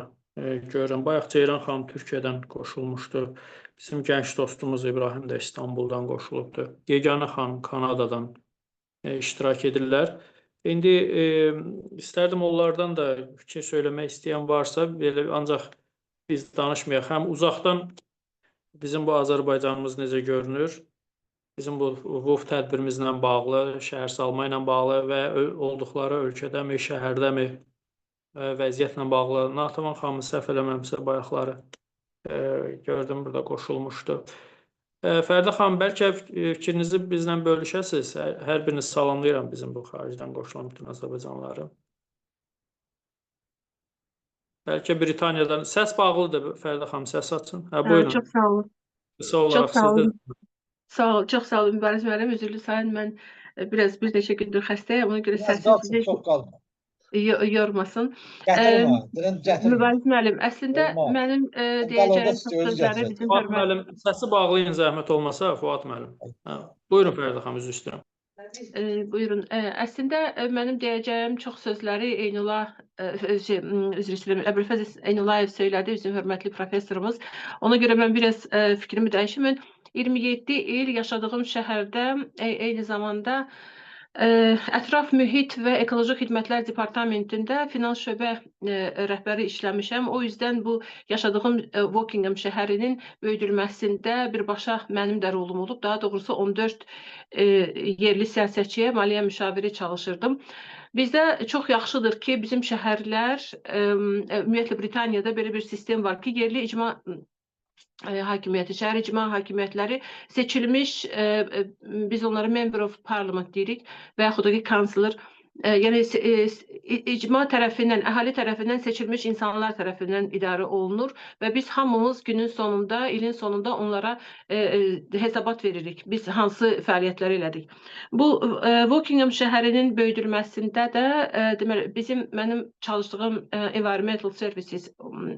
Speaker 1: görürəm. Bayaq Ceyran xanım Türkiyədən qoşulmuşdu. Bizim gənc dostumuz İbrahim də İstanbuldan qoşulubdur. Yeganə xanım Kanadadan iştirak edirlər. İndi istərdim onlardan da fikir söyləmək istəyən varsa, belə ancaq biz danışmayaq. Həm uzaqdan bizim bu Azərbaycanımız necə görünür, bizim bu WUF tədbirimizlə bağlı, şəhər salma ilə bağlı və olduqları ölkədəmi, şəhərdəmi vəziyyətlə bağlı. Natavan xanımı səhv eləməmsə bayaqları gördüm, burada qoşulmuşdu. Fərdə xanım, bəlkə fikrinizi bizlə bölüşəsiniz. Hər birini salamlayıram bizim bu xaricdən qoşulan bütün Azərbaycanlıları. Bəlkə Britaniyadan. Səs bağlıdır Fərdə xanım, səs açın. Buyurun.
Speaker 7: Çox sağ olun.
Speaker 1: Qısa olaraq
Speaker 7: Çox sağ
Speaker 1: sizdə.
Speaker 7: olun. Sağ ol, çox sağ olun Mübariz müəllim. Üzrlü sayın, mən bir neçə gündür xəstəyəm. Ona görə səsim sizi yormasın. Mübariz müəllim, əslində mənim deyəcəyim çox sözləri bizim
Speaker 1: Fuad müəllim, səsi bağlayın zəhmət olmasa, Fuad müəllim. Buyurun Fərdə xanım, üzr istəyirəm.
Speaker 7: Buyurun. Əslində mənim deyəcəyim çox sözləri Eynullah, üzr istəyirəm, Əbülfəz Eynulayev söylədi, bizim hörmətli professorumuz. Ona görə mən biraz fikrimi dəyişim. Mən 27 il yaşadığım şəhərdə eyni zamanda Ətraf Mühit və Ekoloji Xidmətlər Departamentində finans şöbə rəhbəri işləmişəm. O yüzden bu yaşadığım Wokingham şəhərinin böyüdülməsində birbaşa mənim də rolum olub. Daha doğrusu 14 yerli siyasətçiyə maliyyə müşaviri çalışırdım. Bizdə çox yaxşıdır ki, bizim şəhərlər, ümumiyyətlə Britaniyada belə bir sistem var ki, yerli icma hakimiyyəti, şəhər icma hakimiyyətləri seçilmiş, biz onlara Member of Parliament deyirik və yaxud da ki, Councillor, yəni icma tərəfindən, əhali tərəfindən seçilmiş insanlar tərəfindən idarə olunur və biz hamımız günün sonunda, ilin sonunda onlara hesabat veririk. Biz hansı fəaliyyətləri elədik. Bu, Wokingham şəhərinin böyüdülməsində də deməli, mənim çalışdığım Environmental Services,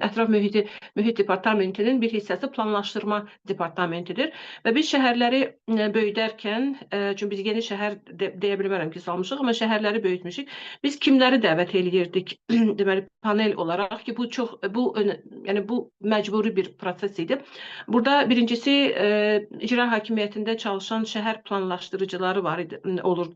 Speaker 7: ətraf mühit departamentinin bir hissəsi planlaşdırma departamentidir və biz şəhərləri böyüdərkən, çünki biz yeni şəhər deyə bilmərəm ki, salmışıq, amma şəhərləri böyütmüşük. Biz kimləri dəvət edirdik? Deməli, panel olaraq ki, yəni bu məcburi bir proses idi. Burada birincisi icra hakimiyyətində çalışan şəhər planlaşdırıcıları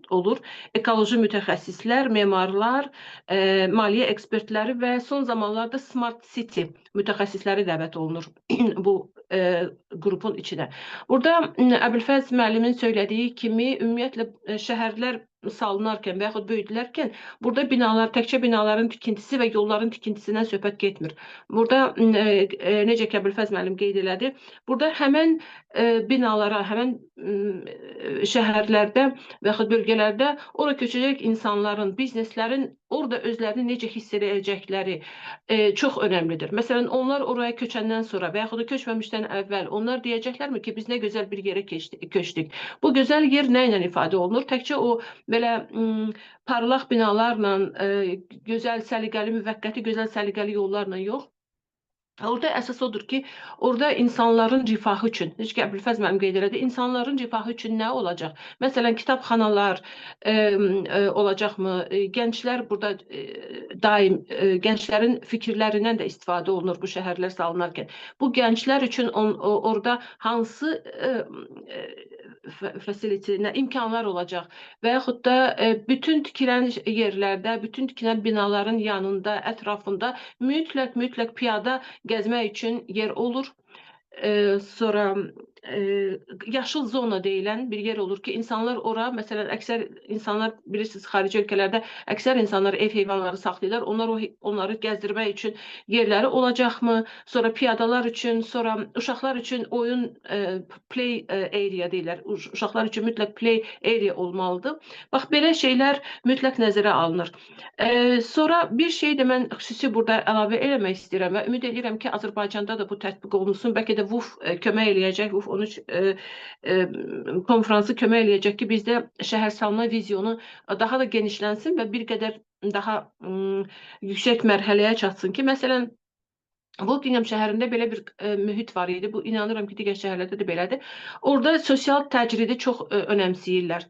Speaker 7: olur. Ekoloji mütəxəssislər, memarlar, maliyyə ekspertləri və son zamanlarda Smart City mütəxəssisləri dəvət olunur bu qrupun içinə. Burada Əbülfəz müəllimin söylədiyi kimi ümumiyyətlə şəhərlər salınarkən və yaxud böyüdülərkən burada binalar, təkcə binaların tikintisi və yolların tikintisindən söhbət getmir. Burada necə ki Əbülfəz müəllim qeyd elədi, burada həmən binalara, həmən şəhərlərdə və yaxud bölgələrdə ora köçəcək insanların, bizneslərin orada özlərini necə hiss edəcəkləri çox önəmlidir. Məsələn, onlar oraya köçəndən sonra və yaxud da köçməmişdən əvvəl onlar deyəcəklərmi ki, biz nə gözəl bir yerə köçdük. Bu gözəl yer nə ilə ifadə olunur? Təkcə o belə parlaq binalarla, gözəl səliqəli, müvəqqəti gözəl səliqəli yollarla yox. Orada əsas odur ki, orada insanların rifahı üçün, necə ki Əbülfəz müəllim qeyd elədi, insanların rifahı üçün nə olacaq? Məsələn, kitabxanalar olacaqmı? Gənclər burada daim gənclərin fikirlərindən də istifadə olunur bu şəhərlər salınarkən. Bu gənclər üçün orada hansı imkanlar olacaq və yaxud da bütün tikilən yerlərdə, bütün tikilən binaların yanında, ətrafında mütləq piyada gəzmək üçün yer olur. Sonra yaşıl zona deyilən bir yer olur ki, insanlar ora, məsələn, əksər insanlar, bilirsiniz, xarici ölkələrdə əksər insanlar ev heyvanları saxlayırlar, onları gəzdirmək üçün yerləri olacaqmı? Sonra piyadalar üçün, sonra uşaqlar üçün oyun play area deyirlər. Uşaqlar üçün mütləq play area olmalıdır. Bax, belə şeylər mütləq nəzərə alınır. Sonra bir şey də mən xüsusi burada əlavə eləmək istəyirəm və ümid edirəm ki, Azərbaycanda da bu tətbiq olunsun. Bəlkə də WUF kömək eləyəcək, WUF 13 konfransı kömək eləyəcək ki, bizdə şəhərsalma vizyonu daha da genişlənsin və bir qədər daha yüksək mərhələyə çatsın ki, məsələn, Wokingham şəhərində belə bir mühit var idi. Bu, inanıram ki, digər şəhərlərdə də belədir. Orada sosial təcridi çox önəmsəyirlər.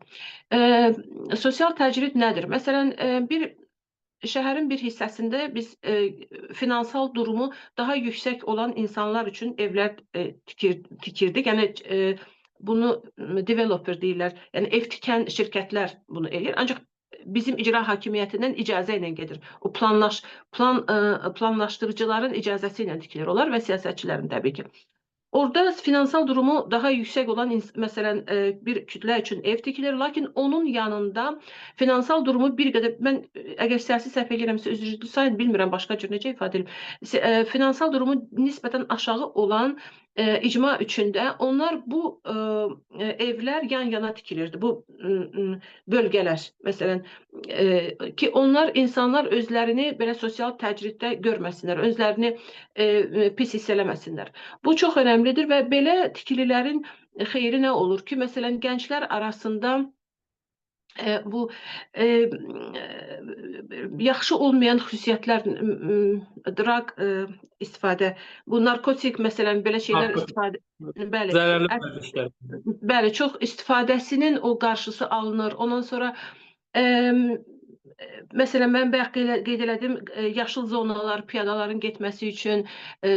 Speaker 7: Sosial təcrid nədir? Məsələn, şəhərin bir hissəsində biz finansal durumu daha yüksək olan insanlar üçün evlər tikirdik. Yəni, bunu developer deyirlər. Yəni, ev tikən şirkətlər bunu eləyir. Ancaq bizim icra hakimiyyətindən icazə ilə gedir. O planlaşdırıcıların icazəsi ilə tikilir. Onlar və siyasətçilərin təbii ki. Orada finansal durumu daha yüksək olan, məsələn, bir kütlə üçün ev tikilir, lakin onun yanında finansal durumu bir qədər, mən əgər siyasi səhv edirəmsə, üzrlü sayın, bilmirəm başqa cür necə ifadə edim, finansal durumu nisbətən aşağı olan icma üçündə onlar bu evlər yan-yana tikilirdi, bu bölgələr, məsələn, ki onlar, insanlar özlərini belə sosial təcriddə görməsinlər, özlərini pis hiss eləməsinlər. Bu çox önəmlidir və belə tikililərin xeyri nə olur ki, məsələn, gənclər arasında bu yaxşı olmayan xüsusiyyətlər, drag istifadə, bu narkotik, məsələn, belə şeylər istifadə,
Speaker 1: zərərli vərdişlər.
Speaker 7: Bəli, çox istifadəsinin o qarşısı alınır. Ondan sonra məsələn, mən bayaq qeyd elədim, yaşıl zonalar, piyadaların getməsi üçün,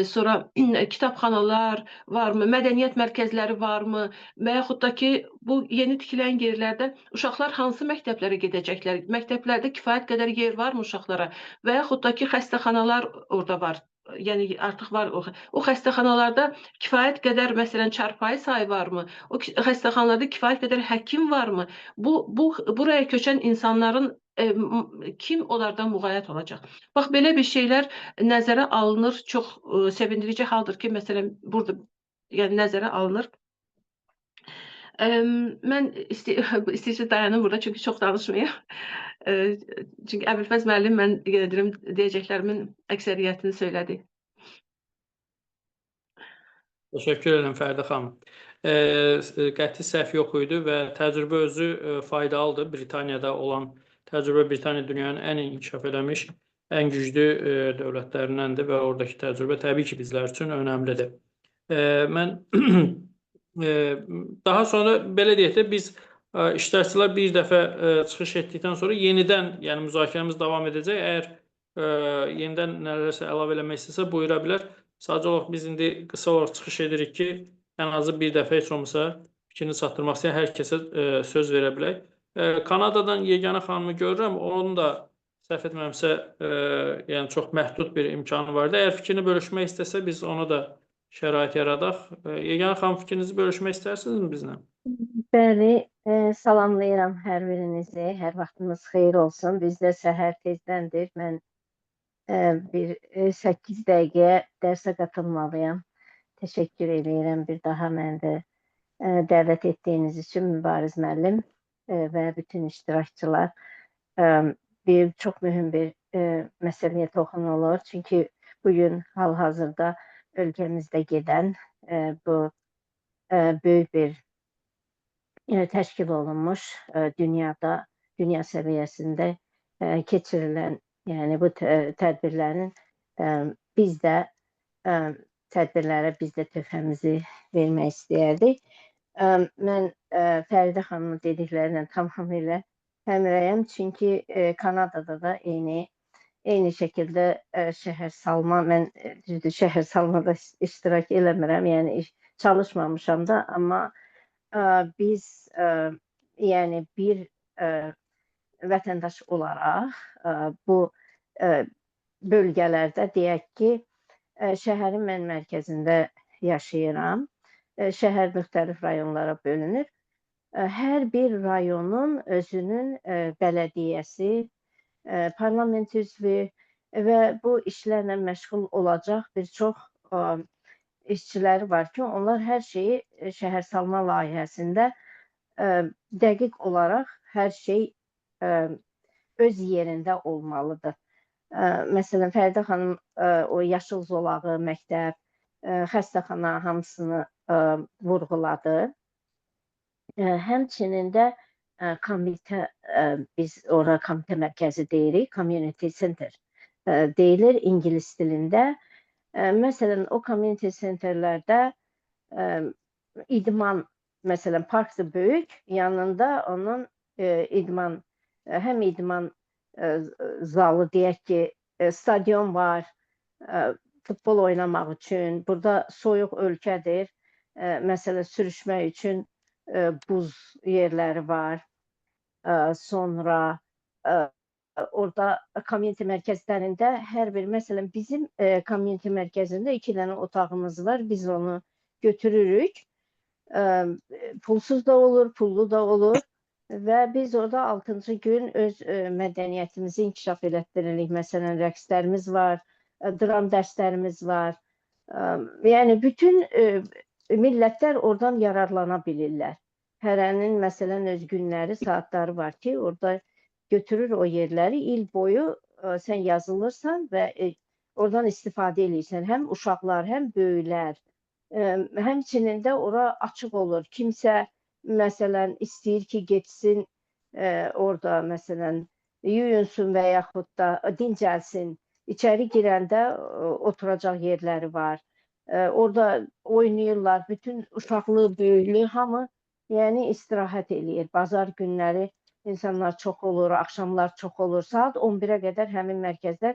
Speaker 7: sonra kitabxanalar varmı, mədəniyyət mərkəzləri varmı və yaxud da ki, bu yeni tikilən yerlərdə uşaqlar hansı məktəblərə gedəcəklər? Məktəblərdə kifayət qədər yer varmı uşaqlara? Və yaxud da ki, xəstəxanalar orada var. Yəni, artıq var. O xəstəxanalarda kifayət qədər, məsələn, çarpayı sayı varmı? O xəstəxanalarda kifayət qədər həkim varmı? Buraya köçən insanların kim onlardan müğayət olacaq? Bax, belə bir şeylər nəzərə alınır. Çox sevindirici haldır ki, məsələn, burada nəzərə alınır. Mən istəyirəm dayanım burada, çünki çox danışmayım. Çünki Əbülfəz müəllim, mən edirəm, deyəcəklərimin əksəriyyətini söylədi.
Speaker 1: Təşəkkür edirəm Fərdə xanım. Qəti səhv yox idi və təcrübə özü faydalıdır. Britaniyada olan təcrübə, Britaniya dünyanın ən inkişaf eləmiş, ən güclü dövlətlərindəndir və oradakı təcrübə təbii ki, bizlər üçün önəmlidir. Mən daha sonra belə deyək də, biz iştirakçılar bir dəfə çıxış etdikdən sonra yenidən, yəni müzakirəmiz davam edəcək. Əgər yenidən nələrsə əlavə eləmək istəsə, buyura bilər. Sadəcə olaraq biz indi qısa olaraq çıxış edirik ki, ən azı bir dəfə heç olmasa fikrini çatdırmaq istəyən hər kəsə söz verə bilək. Kanadadan Yeganə xanımı görürəm, onun da səhv etməmsə, yəni çox məhdud bir imkanı vardı. Əgər fikrini bölüşmək istəsə, biz ona da şərait yaradaq. Yeganə xanım, fikrinizi bölüşmək istərsinizmi bizlə?
Speaker 8: Bəli, salamlayıram hər birinizi. Hər vaxtınız xeyir olsun. Bizdə səhər tezdəndir. Mən bir 8 dəqiqəyə dərsə qatılmalıyam. Təşəkkür edirəm bir daha məni də dəvət etdiyiniz üçün Mübariz müəllim və bütün iştirakçılar. Çox mühüm bir məsələyə toxunulur. Çünki bugün hal-hazırda ölkəmizdə gedən bu böyük bir təşkil olunmuş dünya səviyyəsində keçirilən, yəni bu tədbirlərin biz də tədbirlərə biz də töhfəmizi vermək istəyərdik. Mən Fəridə xanımın dediklərinə tamamilə həmrəyəm, çünki Kanadada da eyni şəkildə şəhər salma, mən düzdür, şəhər salmada iştirak eləmirəm, yəni çalışmamışam da, amma biz yəni bir vətəndaş olaraq bu bölgələrdə deyək ki, şəhərin mən mərkəzində yaşayıram. Şəhər müxtəlif rayonlara bölünür. Hər bir rayonun özünün bələdiyyəsi, parlament üzvü və bu işlərlə məşğul olacaq bir çox işçiləri var ki, onlar hər şeyi şəhər salma layihəsində dəqiq olaraq hər şey öz yerində olmalıdır. Məsələn, Fəridə xanım o yaşıl zolağı, məktəb, xəstəxana hamısını vurğuladı. Həmçinin də komitə, biz ora komitə mərkəzi deyirik, community center deyilir ingilis dilində. Məsələn, o community centerlərdə idman, məsələn, parkdır böyük, yanında onun idman, həm idman zalı deyək ki, stadion var, futbol oynamaq üçün, burada soyuq ölkədir, məsələn, sürüşmək üçün buz yerləri var, sonra orada community mərkəzlərində hər bir, məsələn, bizim community mərkəzində 2 dənə otağımız var, biz onu götürürük, pulsuz da olur, pullu da olur və biz orada 6-cı gün öz mədəniyyətimizi inkişaf elətdiririk. Məsələn, rəqslərimiz var, dram dərslərimiz var. Yəni, bütün millətlər oradan yararlana bilirlər. Hərənin, məsələn, öz günləri, saatları var ki, orada götürür o yerləri, il boyu sən yazılırsan və oradan istifadə edirsən. Həm uşaqlar, həm böyüklər. Həmçinin də ora açıq olur. Kimsə, məsələn, istəyir ki, getsin orada, məsələn, yuyunsun və yaxud da dincəlsin. İçəri girəndə oturacaq yerləri var. Orada oynayırlar, bütün uşaqlı, böyüklü, hamı yəni istirahət eləyir. Bazar günləri insanlar çox olur, axşamlar çox olur. Saat 11-ə qədər həmin mərkəzlər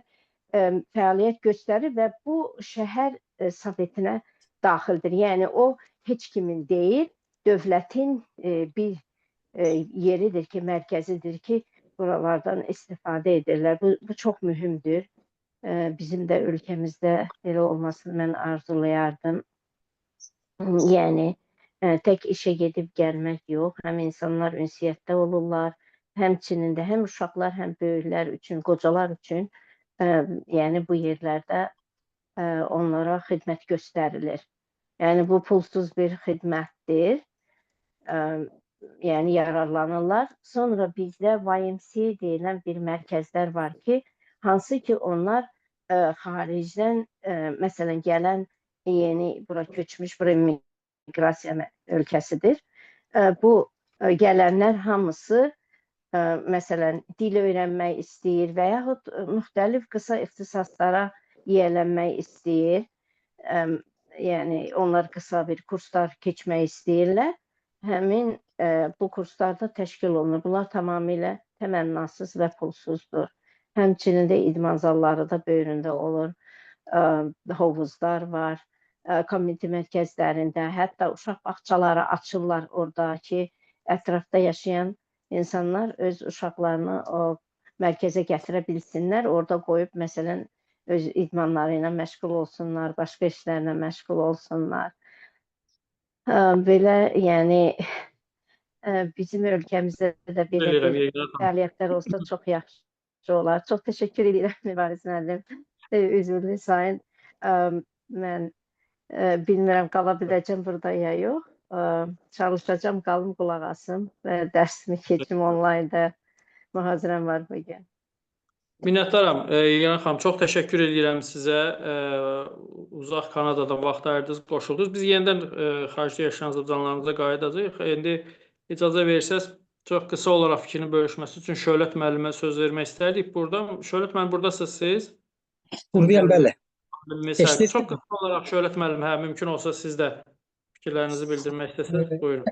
Speaker 8: fəaliyyət göstərir və bu şəhər sovetinə daxildir. Yəni, o heç kimin deyil, dövlətin bir yeridir ki, mərkəzidir ki, buralardan istifadə edirlər. Bu çox mühümdür. Bizim də ölkəmizdə belə olmasını mən arzulayardım. Yəni, tək işə gedib gəlmək yox, həm insanlar ünsiyyətdə olurlar, həmçinin də həm uşaqlar, həm böyüklər üçün, qocalar üçün, yəni bu yerlərdə onlara xidmət göstərilir. Yəni, bu pulsuz bir xidmətdir, yəni yararlanırlar. Sonra bizdə YMCA deyilən bir mərkəzlər var ki, hansı ki, onlar xaricdən, məsələn, gələn yeni bura köçmüş, bura miqrasiya ölkəsidir. Bu gələnlər hamısı, məsələn, dil öyrənmək istəyir və yaxud müxtəlif qısa ixtisaslara yiyələnmək istəyir. Yəni, onlar qısa bir kurslar keçmək istəyirlər. Həmin bu kurslarda təşkil olunur. Bunlar tamamilə təmənnasız və pulsuzdur. Həmçinin də idman zalları da böyründə olur. Hovuzlar var. Komitə mərkəzlərində, hətta uşaq bağçaları açırlar orada ki, ətrafda yaşayan insanlar öz uşaqlarını o mərkəzə gətirə bilsinlər. Orada qoyub, məsələn, öz idmanları ilə məşğul olsunlar, başqa işlərlə məşğul olsunlar. Belə, yəni, bizim ölkəmizdə də belə
Speaker 1: Eləyirəm,
Speaker 8: bir
Speaker 1: Yeganə xanım.
Speaker 8: fəaliyyətlər olsa çox yaxşı olar. Çox təşəkkür edirəm Mübariz müəllim. Üzürlü sayın. Mən bilmirəm qala biləcəm burada ya yox. Çalışacağım, qalım qulaq asım və dərsimi keçim onlaynda. Mühazirəm var bu gün.
Speaker 1: Minnətdaram. Yeganə xanım, çox təşəkkür edirəm sizə. Uzaq Kanadadan vaxt ayırdınız, qoşuldunuz. Biz yenidən xaricdə yaşayan azərbaycanlılarımıza qayıdacağıq. İndi icazə versəz, çox qısa olaraq fikrini bölüşməsi üçün Şöhrət müəllimə söz vermək istərdik burada. Şöhrət müəllim, buradasınız siz?
Speaker 9: Buradayım, bəli.
Speaker 1: Məsələn, çox qısa olaraq Şöhrət müəllim, mümkün olsa siz də fikirlərinizi bildirmək istəsəniz, buyurun.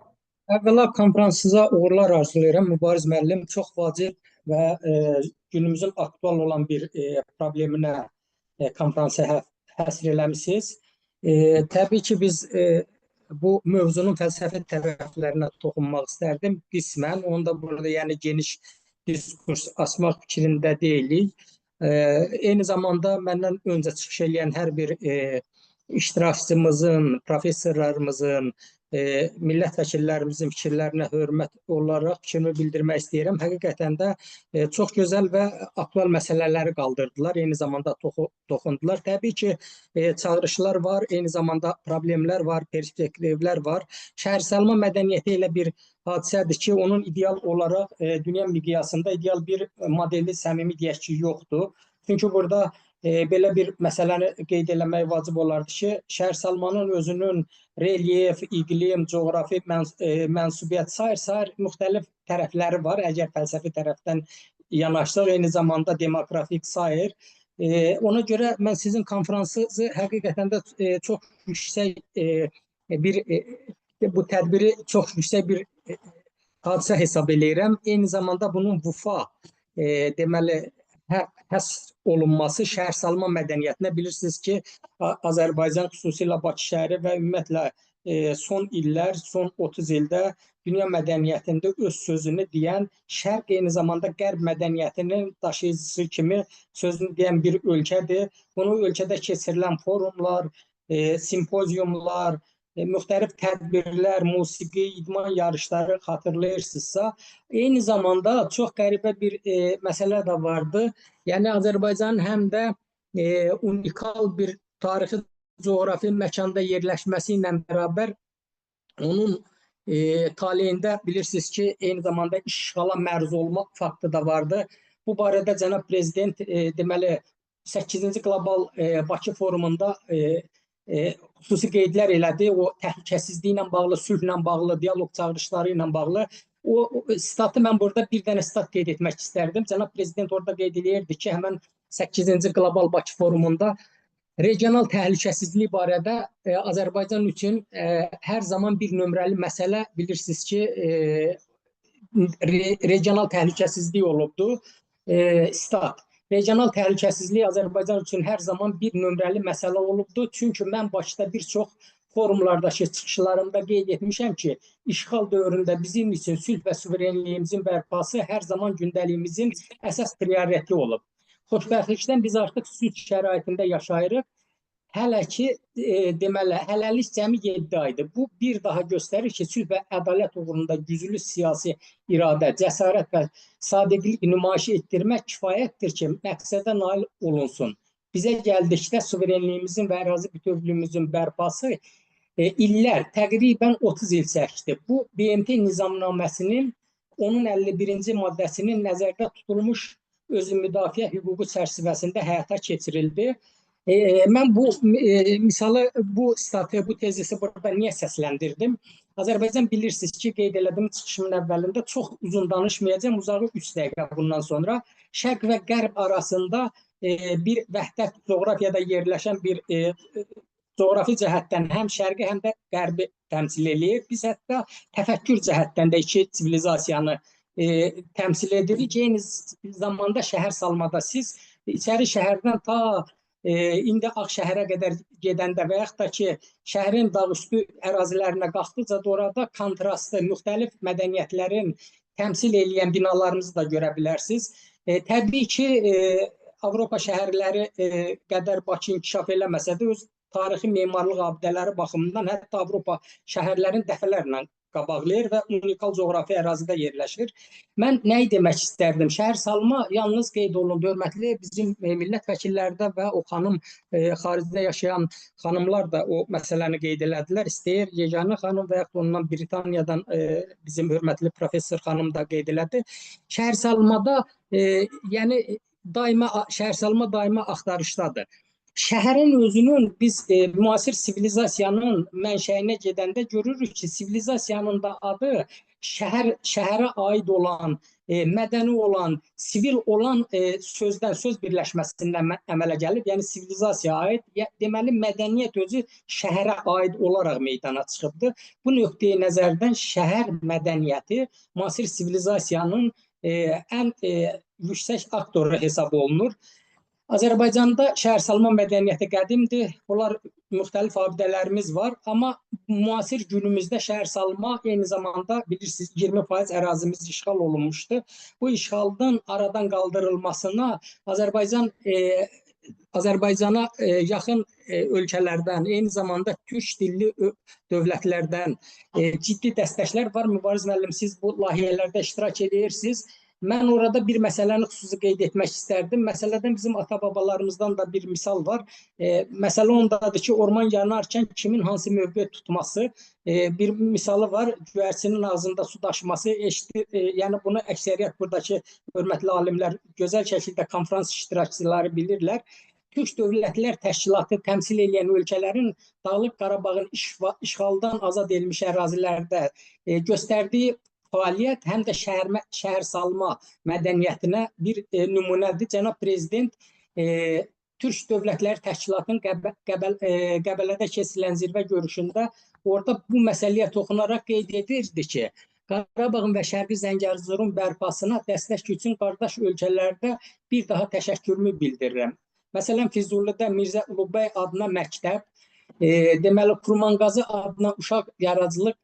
Speaker 9: Əvvəla konferansınıza uğurlar arzulayıram. Mübariz müəllim, çox vacib və günümüzün aktual olan bir probleminə konferansı həsr eləmişsiniz. Təbii ki, biz bu mövzunun fəlsəfi tərəflərinə toxunmaq istərdim qismən. Onu da burada yəni geniş diskurs açmaq fikrində deyilik. Eyni zamanda məndən öncə çıxış edən hər bir iştirakçımızın, professorlarımızın, millət vəkillərimizin fikirlərinə hörmət olaraq fikrimi bildirmək istəyirəm. Həqiqətən də çox gözəl və aktual məsələləri qaldırdılar, eyni zamanda toxundular. Təbii ki, çağırışlar var, eyni zamanda problemlər var, perspektivlər var. Şəhərsalma mədəniyyəti elə bir hadisədir ki, onun ideal olaraq dünya miqyasında ideal bir modeli, səmimi deyək ki, yoxdur. Çünki burada belə bir məsələni qeyd eləmək vacib olardı ki, şəhərsalmanın özünün relyef, iqlim, coğrafi mənsubiyyət, sair müxtəlif tərəfləri var. Əgər fəlsəfi tərəfdən yanaşsaq, eyni zamanda demografik sair. Ona görə mən sizin konferansınızı həqiqətən də çox yüksək bu tədbiri çox yüksək bir hadisə hesab edirəm. Eyni zamanda bunun VUFA deməli həsr olunması şəhərsalma mədəniyyətinə, bilirsiniz ki, Azərbaycan, xüsusilə Bakı şəhəri və ümumiyyətlə son illər, son 30 ildə dünya mədəniyyətində öz sözünü deyən, şərq eyni zamanda qərb mədəniyyətinin daşıyıcısı kimi sözünü deyən bir ölkədir. Bunu ölkədə keçirilən forumlar, simpoziumlar, müxtəlif tədbirlər, musiqi, idman yarışları xatırlayırsınızsa, eyni zamanda çox qəribə bir məsələ də vardı. Yəni Azərbaycanın həm də unikal bir tarixi coğrafi məkanda yerləşməsi ilə bərabər onun taleyində bilirsiniz ki, eyni zamanda işğala məruz olmaq faktı da vardı. Bu barədə cənab prezident deməli 8-ci qlobal Bakı forumunda xüsusi qeydlər elədi. O təhlükəsizliklə bağlı, sülhlə bağlı, dialoq çağırışları ilə bağlı. O statı mən burada bir dənə stat qeyd etmək istərdim. Cənab prezident orada qeyd edirdi ki, həmən 8-ci qlobal Bakı forumunda regional təhlükəsizlik barədə Azərbaycan üçün hər zaman bir nömrəli məsələ, bilirsiniz ki, regional təhlükəsizlik olubdu. Stat. Regional təhlükəsizlik Azərbaycan üçün hər zaman bir nömrəli məsələ olubdu. Çünki mən başda bir çox forumlardakı çıxışlarımda qeyd etmişəm ki, işğal dövründə bizim üçün sülh və suverenliyimizin bərpası hər zaman gündəliyimizin əsas prioritet olub. Xoşbəxtlikdən biz artıq sülh şəraitində yaşayırıq. Hələ ki, deməli, hələlik cəmi 7 aydır. Bu bir daha göstərir ki, sülh və ədalət uğrunda güclü siyasi iradə, cəsarət və sadiqlik nümayiş etdirmək kifayətdir ki, məqsədə nail olunsun. Bizə gəldikdə suverenliyimizin və ərazi bütövlüyümüzün bərpası illər, təqribən 30 il çəkdi. Bu, BMT nizamnaməsinin onun 51-ci maddəsinin nəzərdə tutulmuş özü müdafiə hüququ çərçivəsində həyata keçirildi. Mən bu misalı, bu statı, bu tezisi burada niyə səsləndirdim? Azərbaycan bilirsiniz ki, qeyd elədim çıxışımın əvvəlində, çox uzun danışmayacağım, uzağı 3 dəqiqə bundan sonra. Şərq və qərb arasında bir vəhdət coğrafiyada yerləşən bir coğrafi cəhətdən həm şərqi, həm də qərbi təmsil edir. Biz hətta təfəkkür cəhətdən də iki sivilizasiyanı təmsil edirik. Eyni zamanda şəhər salmada siz içəri şəhərdən ta indi Ağşəhərə qədər gedəndə və yaxud da ki, şəhərin dağüstü ərazilərinə qalxdıqca orada kontrastlı, müxtəlif mədəniyyətlərin təmsil edən binalarımızı da görə bilərsiniz. Təbii ki, Avropa şəhərləri qədər Bakı inkişaf eləməsə də öz tarixi memarlıq abidələri baxımından hətta Avropa şəhərlərin dəfələrlə qabaqlayır və unikal coğrafi ərazidə yerləşir. Mən nəyi demək istərdim? Şəhər salma yalnız qeyd olundu, hörmətli bizim millət vəkillərdə və o xanım xaricdə yaşayan xanımlar da o məsələni qeyd elədilər. İstəyir Yeganə xanım və yaxud ondan Britaniyadan bizim hörmətli professor xanım da qeyd elədi. Şəhər salmada yəni şəhər salma daima axtarışdadır. Şəhərin özünün biz müasir sivilizasiyanın mənşəyinə gedəndə görürük ki, sivilizasiyanın da adı şəhərə aid olan, mədəni olan, sivil olan sözdən, söz birləşməsindən əmələ gəlib. Yəni sivilizasiyaya aid, deməli mədəniyyət özü şəhərə aid olaraq meydana çıxıbdır. Bu nöqteyi nəzərdən şəhər mədəniyyəti müasir sivilizasiyanın ən yüksək aktoru hesab olunur. Azərbaycanda şəhərsalma mədəniyyəti qədimdir. Onlar müxtəlif abidələrimiz var. Amma müasir günümüzdə şəhərsalma eyni zamanda bilirsiniz 20% ərazimiz işğal olunmuşdu. Bu işğaldan aradan qaldırılmasına Azərbaycana yaxın ölkələrdən, eyni zamanda türk dilli dövlətlərdən ciddi dəstəklər var. Mübariz müəllim, siz bu layihələrdə iştirak edirsiniz. Mən orada bir məsələni xüsusi qeyd etmək istərdim. Məsələdən bizim ata-babalarımızdan da bir misal var. Məsələ ondadır ki, orman yanarkən kimin hansı mövqe tutması bir misalı var. Güvərçinin ağzında su daşıması. Yəni bunu əksəriyyət buradakı hörmətli alimlər, gözəl şəkildə konferans iştirakçıları bilirlər. Türk Dövlətlər Təşkilatı təmsil edən ölkələrin Dağlıq Qarabağın işğaldan azad edilmiş ərazilərdə göstərdiyi fəaliyyət həm də şəhərsalma mədəniyyətinə bir nümunədir. Cənab Prezident Türk Dövlətləri Təşkilatının Qəbələdə keçirilən zirvə görüşündə orada bu məsələyə toxunaraq qeyd edirdi ki, Qarabağın və Şərqi Zəngəzurun bərpasına dəstək üçün qardaş ölkələrdə bir daha təşəkkürümü bildirirəm. Məsələn, Füzulidə Mirzə Ulubəy adına məktəb, deməli Kurmanqazı adına uşaq yaradılıb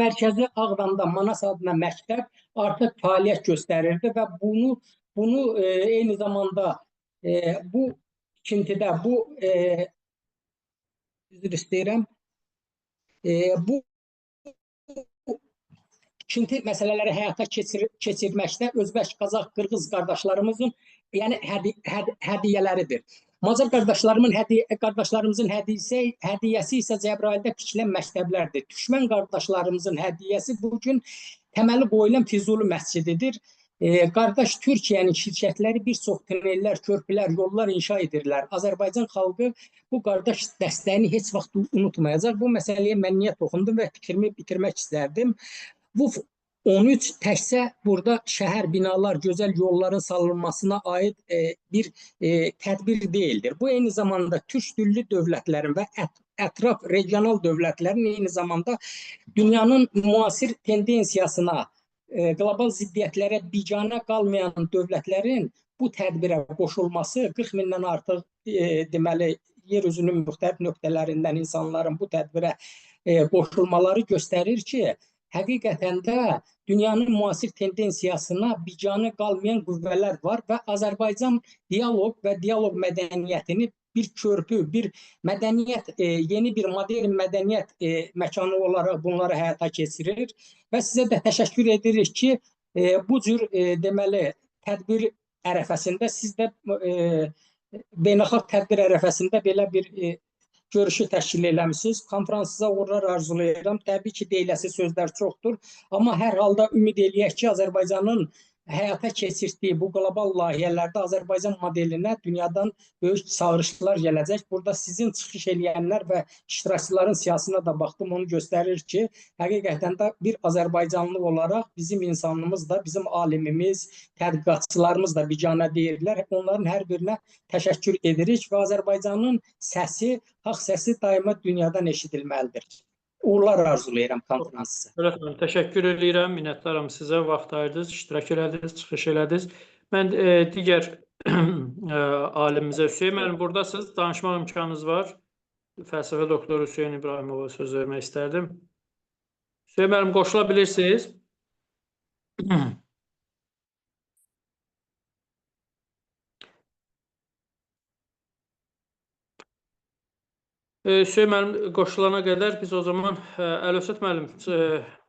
Speaker 9: mərkəzi, Ağdamda Manas adına məktəb artıq fəaliyyət göstərirdi və bunu eyni zamanda bu ikintidə, üzr istəyirəm, bu ikinti məsələləri həyata keçirməkdə Özbək, Qazax, Qırğız qardaşlarımızın yəni hədiyyələridir. Macar qardaşlarımızın hədiyyəsi isə Cəbrayılda tikilən məktəblərdir. Türkmən qardaşlarımızın hədiyyəsi bugün təməli qoyulan Füzuli məscididir. Qardaş Türkiyənin şirkətləri bir çox tunellər, körpülər, yollar inşa edirlər. Azərbaycan xalqı bu qardaş dəstəyini heç vaxt unutmayacaq. Bu məsələyə mən niyə toxundum və fikrimi bitirmək istərdim. Bu 13 təkcə burada şəhər, binalar, gözəl yolların salınmasına aid bir tədbir deyildir. Bu eyni zamanda türk dilli dövlətlərin və ətraf regional dövlətlərin eyni zamanda dünyanın müasir tendensiyasına, qlobal ziddiyyətlərə biganə qalmayan dövlətlərin bu tədbirə qoşulması 40 mindən artıq deməli yer üzünün müxtəlif nöqtələrindən insanların bu tədbirə qoşulmaları göstərir ki, həqiqətən də dünyanın müasir tendensiyasına biganə qalmayan qüvvələr var və Azərbaycan dialoq və dialoq mədəniyyətini bir körpü, bir mədəniyyət, yeni bir modern mədəniyyət məkanı olaraq bunları həyata keçirir və sizə də təşəkkür edirik ki, bu cür deməli tədbir ərəfəsində siz də beynəlxalq tədbir ərəfəsində belə bir görüşü təşkil eləmişsiniz. Konferansınıza uğurlar arzulayıram. Təbii ki, deyiləsi sözlər çoxdur. Amma hər halda ümid eləyək ki, Azərbaycanın həyata keçirdiyi bu qlobal layihələrdə Azərbaycan modelinə dünyadan böyük çağırışlar gələcək. Burada sizin çıxış eləyənlər və iştirakçıların siyasına da baxdım, onu göstərir ki, həqiqətən də bir Azərbaycanlı olaraq bizim insanımız da, bizim alimimiz, tədqiqatçılarımız da biganə deyirlər. Onların hər birinə təşəkkür edirik və Azərbaycanın səsi, haqq səsi daima dünyadan eşidilməlidir. Uğurlar arzulayıram konferansınıza.
Speaker 1: Öğretmenim, təşəkkür edirəm, minnətdaram sizə, vaxt ayırdınız, iştirak elədiniz, çıxış elədiniz. Mən digər alimimizə, Hüseyin müəllim, buradasınız, danışmaq imkanınız var. Fəlsəfə doktoru Hüseyin İbrahimova söz vermək istərdim. Hüseyin müəllim, qoşula bilirsiniz. Hüseyn müəllim qoşulana qədər biz o zaman Əlövsət müəllim,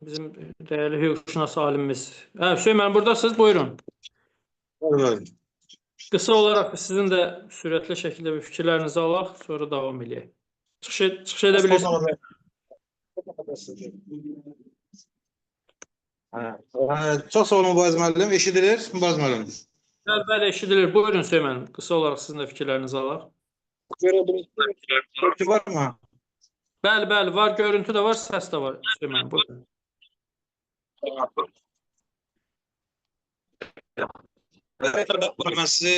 Speaker 1: bizim dəyərli hüquqşünas alimimiz. Hüseyn müəllim buradasınız, buyurun. Qısa olaraq sizin də sürətli şəkildə bir fikirlərinizi alaq, sonra davam edək. Çıxış edə bilirsiniz.
Speaker 10: Çox sağ olun Mübariz müəllim. Eşidilir Mübariz müəllim?
Speaker 1: Bəli, eşidilir. Buyurun Hüseyn müəllim. Qısa olaraq sizin də fikirlərinizi alaq.
Speaker 10: Görüntü var mı?
Speaker 1: Bəli, var. Görüntü də var, səs də var. Hüseyn müəllim, buyurun.
Speaker 10: Mən sizi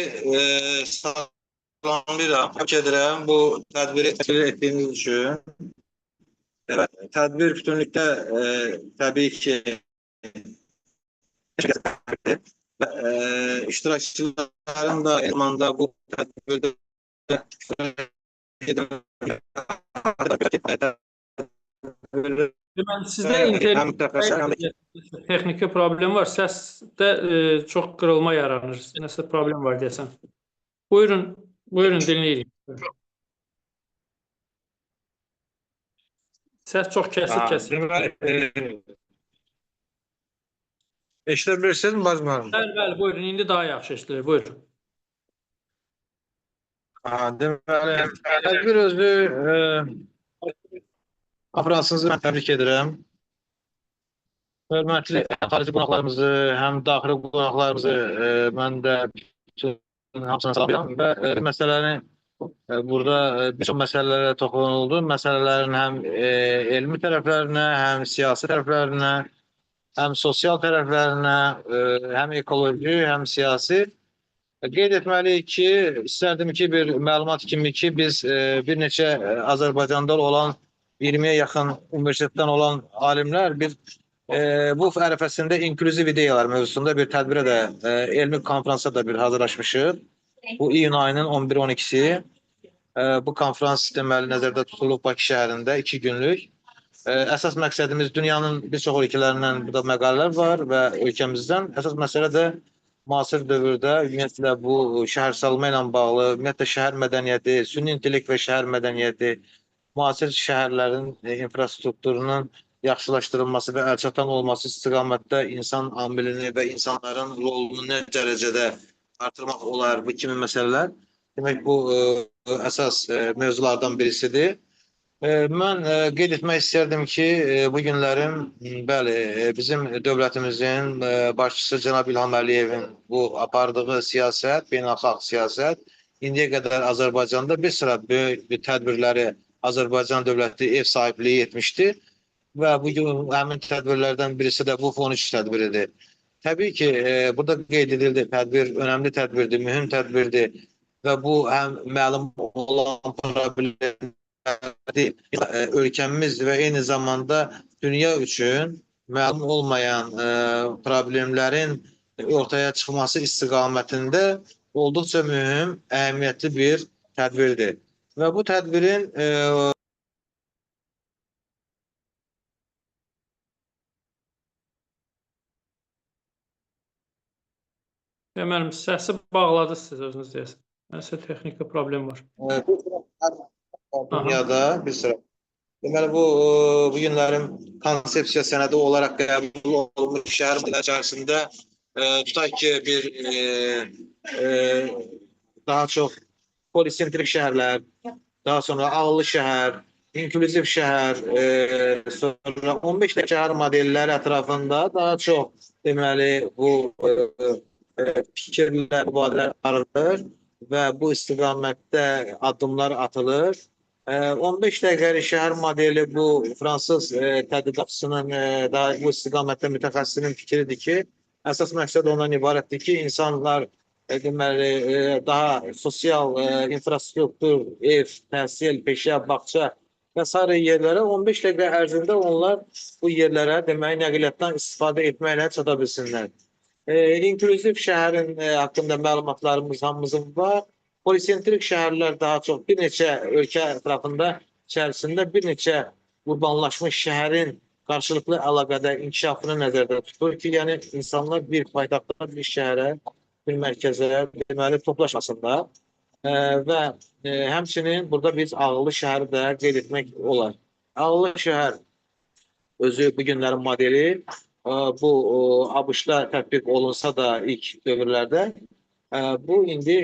Speaker 10: salamlayıram, təbrik edirəm bu tədbiri təşkil etdiyiniz üçün. Tədbir bütünlükdə təbii ki iştirakçıların da zamanda bu tədbirdə
Speaker 1: Deməli, sizdə internet texniki problem var. Səsdə çox qırılma yaranır. Nəsə problem var deyəsən. Buyurun dinləyirik. Səs çox kəsik.
Speaker 10: Eşidə bilirsiniz mi Mübariz müəllim?
Speaker 1: Bəli, buyurun. İndi daha yaxşı eşidilir. Buyurun.
Speaker 10: Deməli, tədbir özü konferansınızı mən təbrik edirəm. Hörmətli xarici qonaqlarımızı, həm daxili qonaqlarımızı mən də hamısına salamlayıram və məsələni burada bir çox məsələlərə toxunuldu. Məsələlərin həm elmi tərəflərinə, həm siyasi tərəflərinə, həm sosial tərəflərinə, həm ekoloji, həm siyasi. Qeyd etməliyik ki, istərdim ki, bir məlumat kimi ki, biz bir neçə Azərbaycanda olan 20-yə yaxın universitetdən olan alimlər bu ərəfəsində inklüziv ideyalar mövzusunda bir tədbirə də, elmi konferansa da bir hazırlaşmışıq. Bu iyun ayının 11-12-si. Bu konferans deməli nəzərdə tutulub Bakı şəhərində 2 günlük. Əsas məqsədimiz dünyanın bir çox ölkələrindən burada məqalələr var və ölkəmizdən. Əsas məsələ də müasir dövrdə ümumiyyətlə bu şəhərsalma ilə bağlı, ümumiyyətlə şəhər mədəniyyəti, süni intellekt və şəhər mədəniyyəti, müasir şəhərlərin infrastrukturunun yaxşılaşdırılması və əlçatan olması istiqamətdə insan amilini və insanların rolunu nə dərəcədə artırmaq olar bu kimi məsələlər. Demək, bu əsas mövzulardan birisidir. Mən qeyd etmək istərdim ki, bu günlərin bizim dövlətimizin başçısı cənab İlham Əliyevin bu apardığı siyasət, beynəlxalq siyasət, indiyə qədər Azərbaycanda bir sıra böyük tədbirləri Azərbaycan dövləti ev sahibliyi etmişdir və bu gün həmin tədbirlərdən birisi də bu fon 3 tədbiridir. Təbii ki, burada qeyd edildi, tədbir önəmli tədbirdir, mühüm tədbirdir və bu həm məlum olan problemdir, ölkəmiz və eyni zamanda dünya üçün məlum olmayan problemlərin ortaya çıxması istiqamətində olduqca mühüm, əhəmiyyətli bir tədbirdir. Və bu tədbirin
Speaker 1: Müəllim, səsi bağladınız siz özünüz deyəsən. Nəsə texniki problem var.
Speaker 10: Dünyada bir sıra. Deməli, bu günlərin konsepsiya sənədi olaraq qəbul olunmuş şəhər içərisində tutaq ki, daha çox polisentrik şəhərlər, daha sonra ağıllı şəhər, inklüziv şəhər, sonra 15 şəhər modelləri ətrafında daha çox deməli bu fikirlər, mübadilələr aparılır və bu istiqamətdə addımlar atılır. 15 dəqiqəlik şəhər modeli bu fransız tədqiqatçısının bu istiqamətdə mütəxəssisinin fikridir ki, əsas məqsəd ondan ibarətdir ki, insanlar deməli daha sosial infrastruktur, ev, təhsil, peşə, bağça və sair yerlərə 15 dəqiqə ərzində onlar bu yerlərə deməli nəqliyyatdan istifadə etməklə çata bilsinlər. İnklüziv şəhərin haqqında məlumatlarımız hamımızın var. Polisentrik şəhərlər daha çox bir neçə ölkə ətrafında içərisində bir neçə qurbanlaşmış şəhərin qarşılıqlı əlaqədə inkişafını nəzərdə tutur ki, yəni insanlar bir paytaxtdan bir şəhərə, bir mərkəzə deməli toplaşmasınlar. və həmçinin burada biz ağıllı şəhəri də qeyd etmək olar. Ağıllı şəhər özü bu günlərin modeli bu ABŞ-da tətbiq olunsa da ilk dövrlərdə bu indi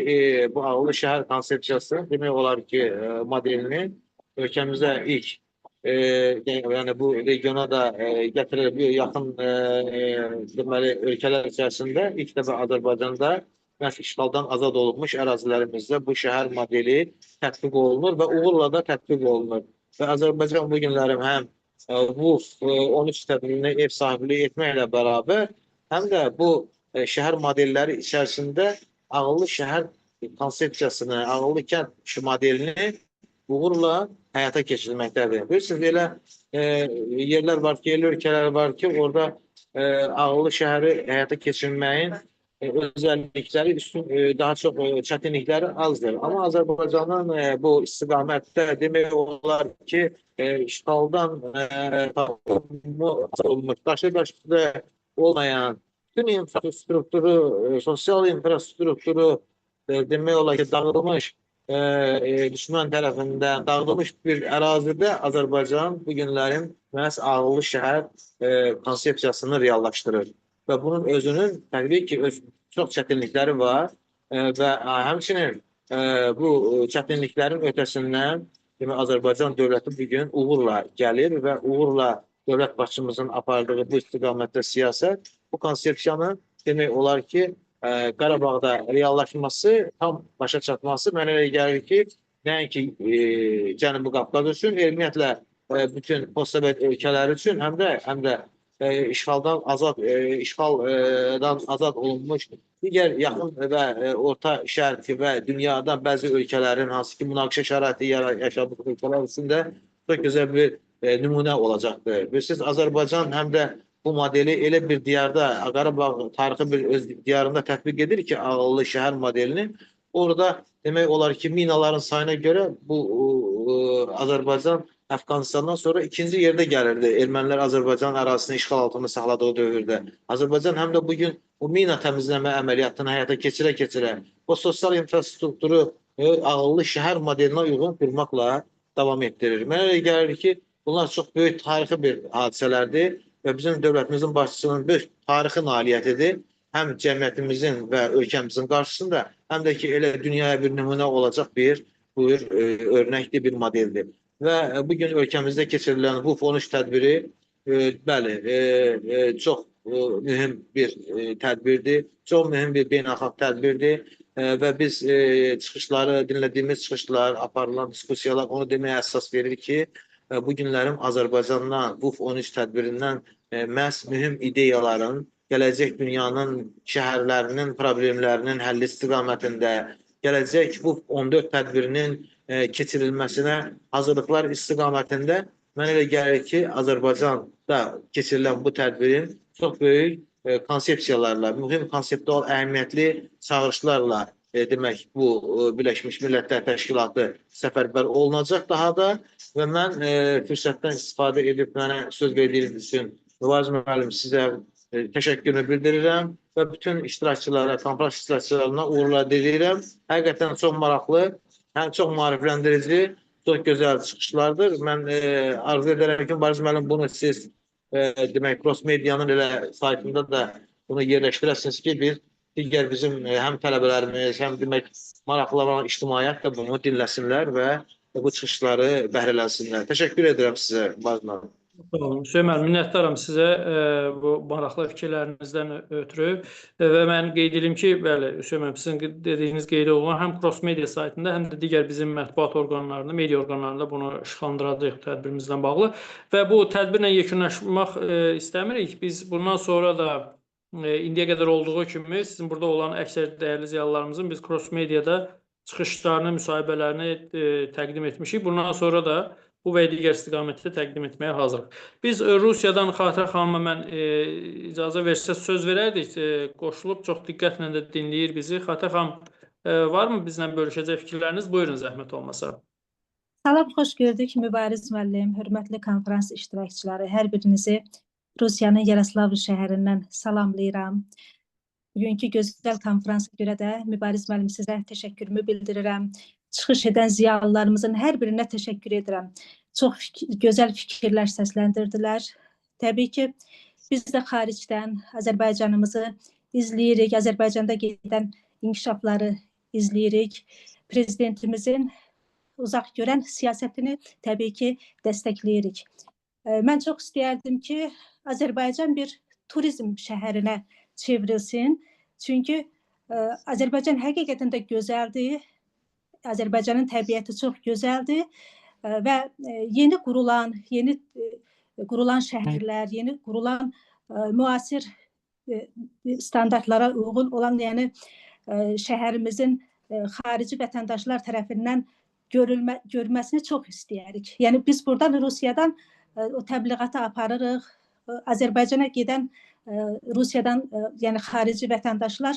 Speaker 10: bu ağıllı şəhər konsepsiyası demək olar ki modelini ölkəmizdə ilk yəni bu regiona da gətirilib yaxın deməli ölkələr içərisində ilk dəfə Azərbaycanda məhz işğaldan azad olunmuş ərazilərimizdə bu şəhər modeli tətbiq olunur və uğurla da tətbiq olunur. Və Azərbaycan bu günlərim həm bu 13 tədbirini ev sahibliği etməklə bərabər, həm də bu şəhər modelləri içərisində ağıllı şəhər konsepsiyasını, ağıllı kənd modelini uğurla həyata keçirilməkdədir. Bilirsiniz, elə yerlər var ki, elə ölkələr var ki, orada ağıllı şəhəri həyata keçirməyin özellikləri daha çox çətinlikləri azdır. Amma Azərbaycanın bu istiqamətdə demək olar ki, işğaldan olmuş, daşı olmayan bütün infrastrukturu, sosial infrastrukturu demək olar ki, dağılmış, düşmən tərəfindən dağılmış bir ərazidə Azərbaycan bu günlərin məhz ağıllı şəhər konsepsiyasını reallaşdırır. Və bunun özünün təbii ki, çox çətinlikləri var və həmçinin bu çətinliklərin ötəsindən Azərbaycan dövləti bugün uğurla gəlir və uğurla dövlət başçımızın apardığı bu istiqamətdə siyasət, bu konsepsiyanın demək olar ki, Qarabağda reallaşması, tam başa çatması mənə elə gəlir ki, nəinki Cənubi Qafqaz üçün, ümumiyyətlə bütün postsovet ölkələri üçün, həm də işğaldan azad olunmuş digər yaxın və orta şərq və dünyadan bəzi ölkələrin hansı ki münaqişə şəraiti yaşadığı ölkələr üçün də çox gözəl bir nümunə olacaqdır. Bilirsiniz, Azərbaycan həm də bu modeli elə bir diyarda, Qarabağ tarixi bir öz diyarında tətbiq edir ki, ağıllı şəhər modelini. Orada demək olar ki, minaların sayına görə bu Azərbaycan Əfqanistandan sonra ikinci yerdə gəlirdi. Ermənilər Azərbaycan ərazisini işğal altında saxladığı dövrdə. Azərbaycan həm də bugün bu mina təmizləmə əməliyyatını həyata keçirə-keçirə o sosial infrastrukturu ağıllı şəhər modelinə uyğun qurmaqla davam etdirir. Mənə elə gəlir ki, bunlar çox böyük tarixi bir hadisələrdir və bizim dövlətimizin başçısının böyük tarixi nailiyyətidir. Həm cəmiyyətimizin və ölkəmizin qarşısında, həm də ki, elə dünyaya bir nümunə olacaq bir örnəkli bir modeldir. Və bugün ölkəmizdə keçirilən bu 13 tədbiri bəli, çox mühüm bir tədbirdir, çox mühüm bir beynəlxalq tədbirdir və biz çıxışları, dinlədiyimiz çıxışlar, aparılan diskusiyalar onu deməyə əsas verir ki, bu günlərim Azərbaycandan, bu 13 tədbirindən məhz mühüm ideyaların, gələcək dünyanın şəhərlərinin problemlərinin həlli istiqamətində, gələcək bu 14 tədbirinin keçirilməsinə hazırlıqlar istiqamətində mənə elə gəlir ki, Azərbaycanda keçirilən bu tədbirin çox böyük konsepsiyalarla, mühüm konseptual əhəmiyyətli çağırışlarla demək bu Birləşmiş Millətlər Təşkilatı səfərbər olunacaq daha da və mən fürsətdən istifadə edib mənə söz verdiyiniz üçün Mübariz müəllim sizə təşəkkürümü bildirirəm və bütün iştirakçılara, konfrans iştirakçılarına uğurlar diləyirəm. Həqiqətən çox maraqlı, həm çox maarifləndirici, çox gözəl çıxışlardır. Mən arzu edərəm ki, Mübariz müəllim bunu siz demək Cross Medianın elə saytında da bunu yerləşdirəsiniz ki, biz digər bizim həm tələbələrimiz, həm demək maraqlanan ictimaiyyət də bunu dinləsinlər və bu çıxışları bəhrələnsinlər. Təşəkkür edirəm sizə, Mübariz müəllim.
Speaker 1: Hüseyn müəllim, minnətdaram sizə bu maraqlı fikirlərinizdən ötürü və mən qeyd edim ki, bəli, Hüseyn müəllim, sizin dediyiniz qeyd olunan həm Cross Media saytında, həm də digər bizim mətbuat orqanlarında, media orqanlarında bunu işıqlandıracaq tədbirimizlə bağlı və bu tədbirlə yekunlaşmaq istəmirik. Biz bundan sonra da indiyə qədər olduğu kimi sizin burada olan əksər dəyərli ziyalılarımızın biz Cross Mediada çıxışlarını, müsahibələrini təqdim etmişik. Bundan sonra da bu və digər istiqamətdə təqdim etməyə hazırıq. Biz Rusiyadan Xatirə xanıma mən icazə versə söz verərdik, qoşulub çox diqqətlə də dinləyir bizi. Xatirə xanım, varmı bizlə bölüşəcək fikirləriniz? Buyurun, zəhmət olmasa.
Speaker 11: Salam, xoş gördük Mübariz müəllim, hörmətli konferans iştirakçıları, hər birinizi Rusiyanın Yaroslavl şəhərindən salamlayıram. bugünkü gözəl konfransa görə də Mübariz müəllim sizə təşəkkürümü bildirirəm. Çıxış edən ziyalılarımızın hər birinə təşəkkür edirəm. Çox gözəl fikirlər səsləndirdilər. Təbii ki, biz də xaricdən Azərbaycanımızı izləyirik, Azərbaycanda gedən inkişafları izləyirik. Prezidentimizin uzaq görən siyasətini təbii ki, dəstəkləyirik. Mən çox istəyərdim ki, Azərbaycan bir turizm şəhərinə çevrilsin. Çünki Azərbaycan həqiqətən də gözəldir. Azərbaycanın təbiəti çox gözəldir və yeni qurulan şəhərlər, yeni qurulan müasir standartlara uyğun olan, yəni şəhərimizin xarici vətəndaşlar tərəfindən görülməsini çox istəyirik. Yəni biz buradan Rusiyadan o təbliğatı aparırıq. Azərbaycana gedən Rusiyadan, yəni xarici vətəndaşlar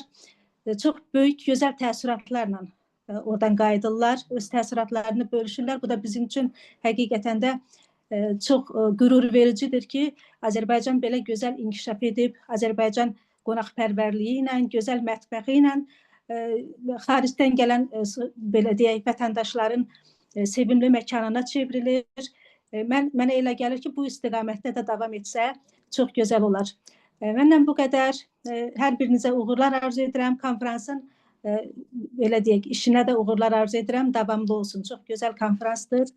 Speaker 11: çox böyük, gözəl təəssüratlarla oradan qayıdırlar, öz təəssüratlarını bölüşürlər. Bu da bizim üçün həqiqətən də çox qürur vericidir ki, Azərbaycan belə gözəl inkişaf edib, Azərbaycan qonaqpərvərliyi ilə, gözəl mətbəxi ilə xaricdən gələn belə deyək vətəndaşların sevimli məkanına çevrilir. Mənə elə gəlir ki, bu istiqamətdə də davam etsə çox gözəl olar. Məndən bu qədər. Hər birinizə uğurlar arzu edirəm. Konfransın belə deyək, işinə də uğurlar arzu edirəm. Davamlı olsun. Çox gözəl konfransdır.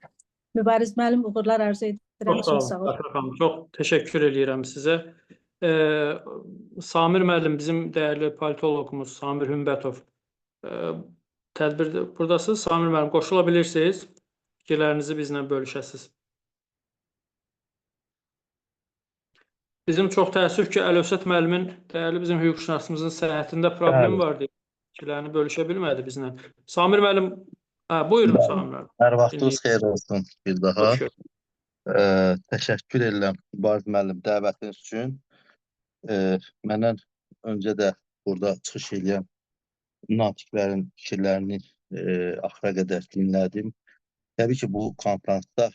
Speaker 11: Mübariz müəllim, uğurlar arzu edirəm. Çox sağ olun.
Speaker 1: Çox təşəkkür edirəm sizə. Samir müəllim, bizim dəyərli politoloqumuz Samir Hümbətov tədbirdə buradasınız. Samir müəllim, qoşula bilirsiniz. Fikirlərinizi bizlə bölüşəsiniz. Bizim çox təəssüf ki, Əlövsət müəllimin, dəyərli bizim hüquqşünasımızın səhhətində problem var deyə fikirlərini bölüşə bilmədi bizlə. Samir müəllim, buyurun Samir müəllim.
Speaker 12: Hər vaxtınız xeyir olsun bir daha. Təşəkkür edirəm Mübariz müəllim dəvətiniz üçün. Məndən öncə də burada çıxış edən natiqlərin fikirlərini axıra qədər dinlədim. Təbii ki, bu konfransda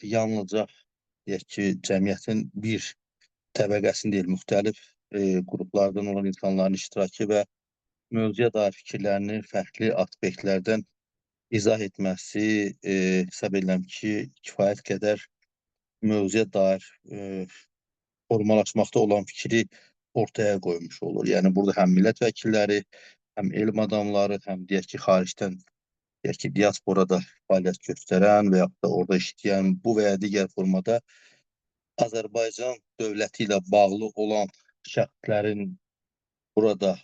Speaker 12: yalnızca deyək ki, cəmiyyətin bir təbəqəsini deyil, müxtəlif qruplardan olan insanların iştirakı və mövzuya dair fikirlərini fərqli aspektlərdən izah etməsi hesab edirəm ki, kifayət qədər mövzuya dair formalaşmaqda olan fikri ortaya qoymuş olur. Yəni, burada həm millət vəkilləri, həm elm adamları, həm deyək ki, xaricdən deyək ki, diasporada fəaliyyət göstərən və yaxud da orada işləyən bu və ya digər formada Azərbaycan dövləti ilə bağlı olan şəxslərin burada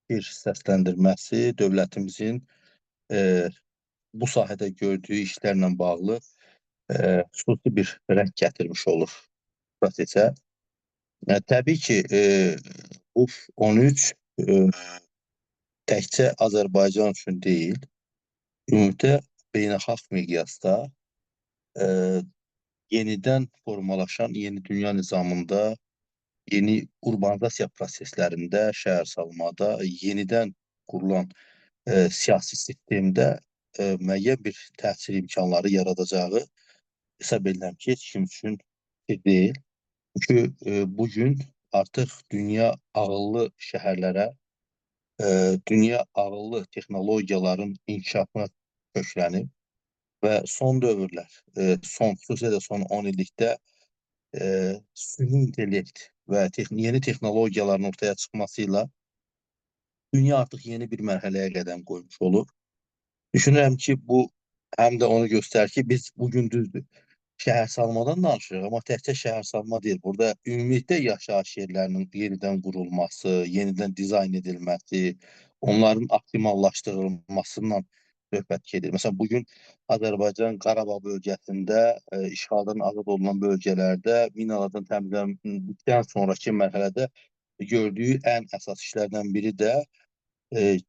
Speaker 12: bir səsləndirməsi dövlətimizin bu sahədə gördüyü işlərlə bağlı xüsusi bir rəng gətirmiş olur prosesə. Təbii ki, UF 13 təkcə Azərbaycan üçün deyil, ümumiyyətlə beynəlxalq miqyasda yenidən formalaşan yeni dünya nizamında, yeni urbanizasiya proseslərində, şəhərsalmada, yenidən qurulan siyasi sistemdə müəyyən bir təsir imkanları yaradacağı hesab edirəm ki, heç kim üçün deyil. Çünki bugün artıq dünya ağıllı şəhərlərə, dünya ağıllı texnologiyaların inkişafına köklənib və son dövrlər, xüsusilə də son 10 illikdə süni intellekt və yeni texnologiyaların ortaya çıxmasıyla dünya artıq yeni bir mərhələyə qədəm qoymuş olur. Düşünürəm ki, bu həm də onu göstərir ki, biz bugün düzdür şəhərsalmadan danışırıq, amma təkcə şəhərsalma deyil. Burada ümumilikdə yaşayış yerlərinin yenidən qurulması, yenidən dizayn edilməsi, onların optimallaşdırılmasından söhbət gedir. Məsələn, bugün Azərbaycan Qarabağ bölgəsində işğaldan azad olunan bölgələrdə minalardan təmizləndıqdan sonraki mərhələdə gördüyü ən əsas işlərdən biri də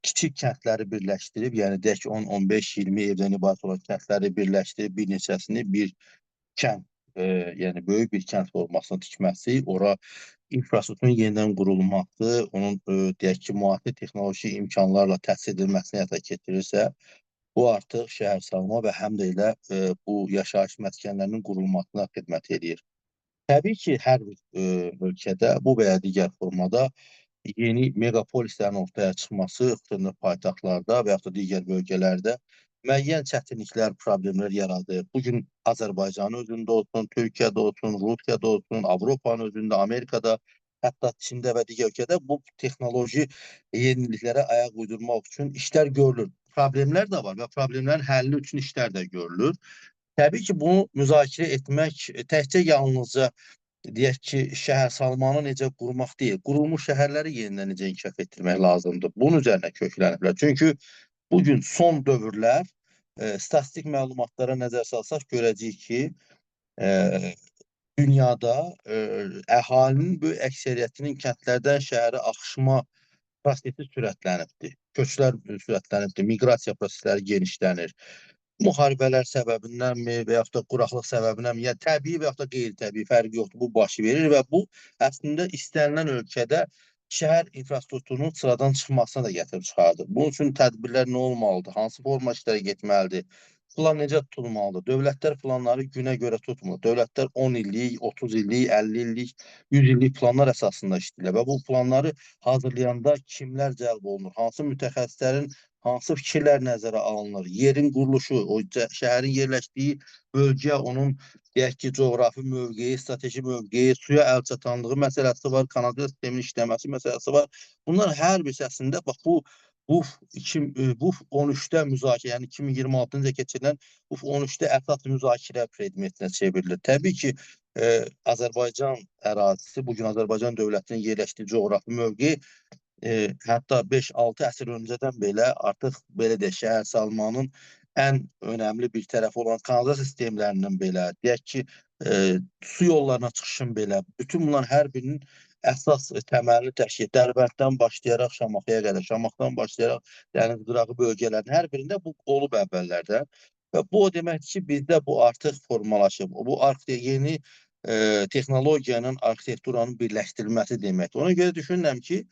Speaker 12: kiçik kəndləri birləşdirib, yəni deyək ki, 10, 15, 20 evdən ibarət olan kəndləri birləşdirib bir neçəsini bir kənd, yəni böyük bir kənd formasına tikməsi, ora infrastrukturun yenidən qurulması, onun deyək ki, müasir texnoloji imkanlarla təsis edilməsini həyata keçirirsə, bu artıq şəhərsalma və həm də elə bu yaşayış məskənlərinin qurulmasına xidmət edir. Təbii ki, hər bir ölkədə bu və ya digər formada yeni megapolislərin ortaya çıxması, xüsusən də paytaxtlarda və yaxud da digər bölgələrdə müəyyən çətinliklər, problemlər yaradır. Bugün Azərbaycanın özündə olsun, Türkiyədə olsun, Rusiyada olsun, Avropanın özündə, Amerikada, hətta Çində və digər ölkədə bu texnoloji yeniliklərə ayaq uydurmaq üçün işlər görülür. Problemlər də var və problemlərin həlli üçün işlər də görülür. Təbii ki, bunu müzakirə etmək təkcə yalnızca deyək ki, şəhərsalmanı necə qurmaq deyil, qurulmuş şəhərləri yenidən necə inkişaf etdirmək lazımdır. Bunun üzərinə kökləniblər. Çünki bugün son dövrlər statistik məlumatlara nəzər salsaq görəcəyik ki, dünyada əhalinin böyük əksəriyyətinin kəndlərdən şəhərə axışma prosesi sürətlənibdir. Köçlər sürətlənibdir, miqrasiya prosesləri genişlənir. Müharibələr səbəbindenmi və yaxud da quraqlıq səbəbindenmi, yəni təbii və yaxud da qeyri-təbii fərqi yoxdur, bu baş verir və bu əslində istənilən ölkədə şəhər infrastrukturunun sıradan çıxmasına da gətirib çıxardır. Bunun üçün tədbirlər nə olmalıdır? Hansı forma işlərə getməlidir? Plan necə tutulmalıdır? Dövlətlər planları günə görə tutmur. Dövlətlər 10 illik, 30 illik, 50 illik, 100 illik planlar əsasında işləyirlər və bu planları hazırlayanda kimlər cəlb olunur? Hansı mütəxəssislərin hansı fikirlər nəzərə alınır? Yerin quruluşu, o şəhərin yerləşdiyi bölgə, onun deyək ki, coğrafi mövqeyi, strateji mövqeyi, suya əl çatanlığı məsələsi var, kanalizasiya sisteminin işləməsi məsələsi var. Bunlar hər bir səsində bax bu 13-də müzakirə, yəni 2026-cı ildə keçirilən bu 13-də əsas müzakirə predmetinə çevrilir. Təbii ki, Azərbaycan ərazisi, bugün Azərbaycan dövlətinin yerləşdiyi coğrafi mövqeyi hətta 5-6 əsr öncədən belə artıq belə də şəhərsalmanın ən önəmli bir tərəfi olan kanalizasiya sistemlərindən belə, deyək ki, su yollarına çıxışın belə, bütün bunların hər birinin əsas təməlini təşkil edir. Dərbənddən başlayaraq Şamaxıya qədər, Şamaxıdan başlayaraq dəniz qırağı bölgələrin hər birində bu olub əvvəllərdən. Və bu o deməkdir ki, bizdə bu artıq formalaşıb. Bu yeni texnologiyanın, arxitekturanın birləşdirilməsi deməkdir. Ona görə düşünürəm ki,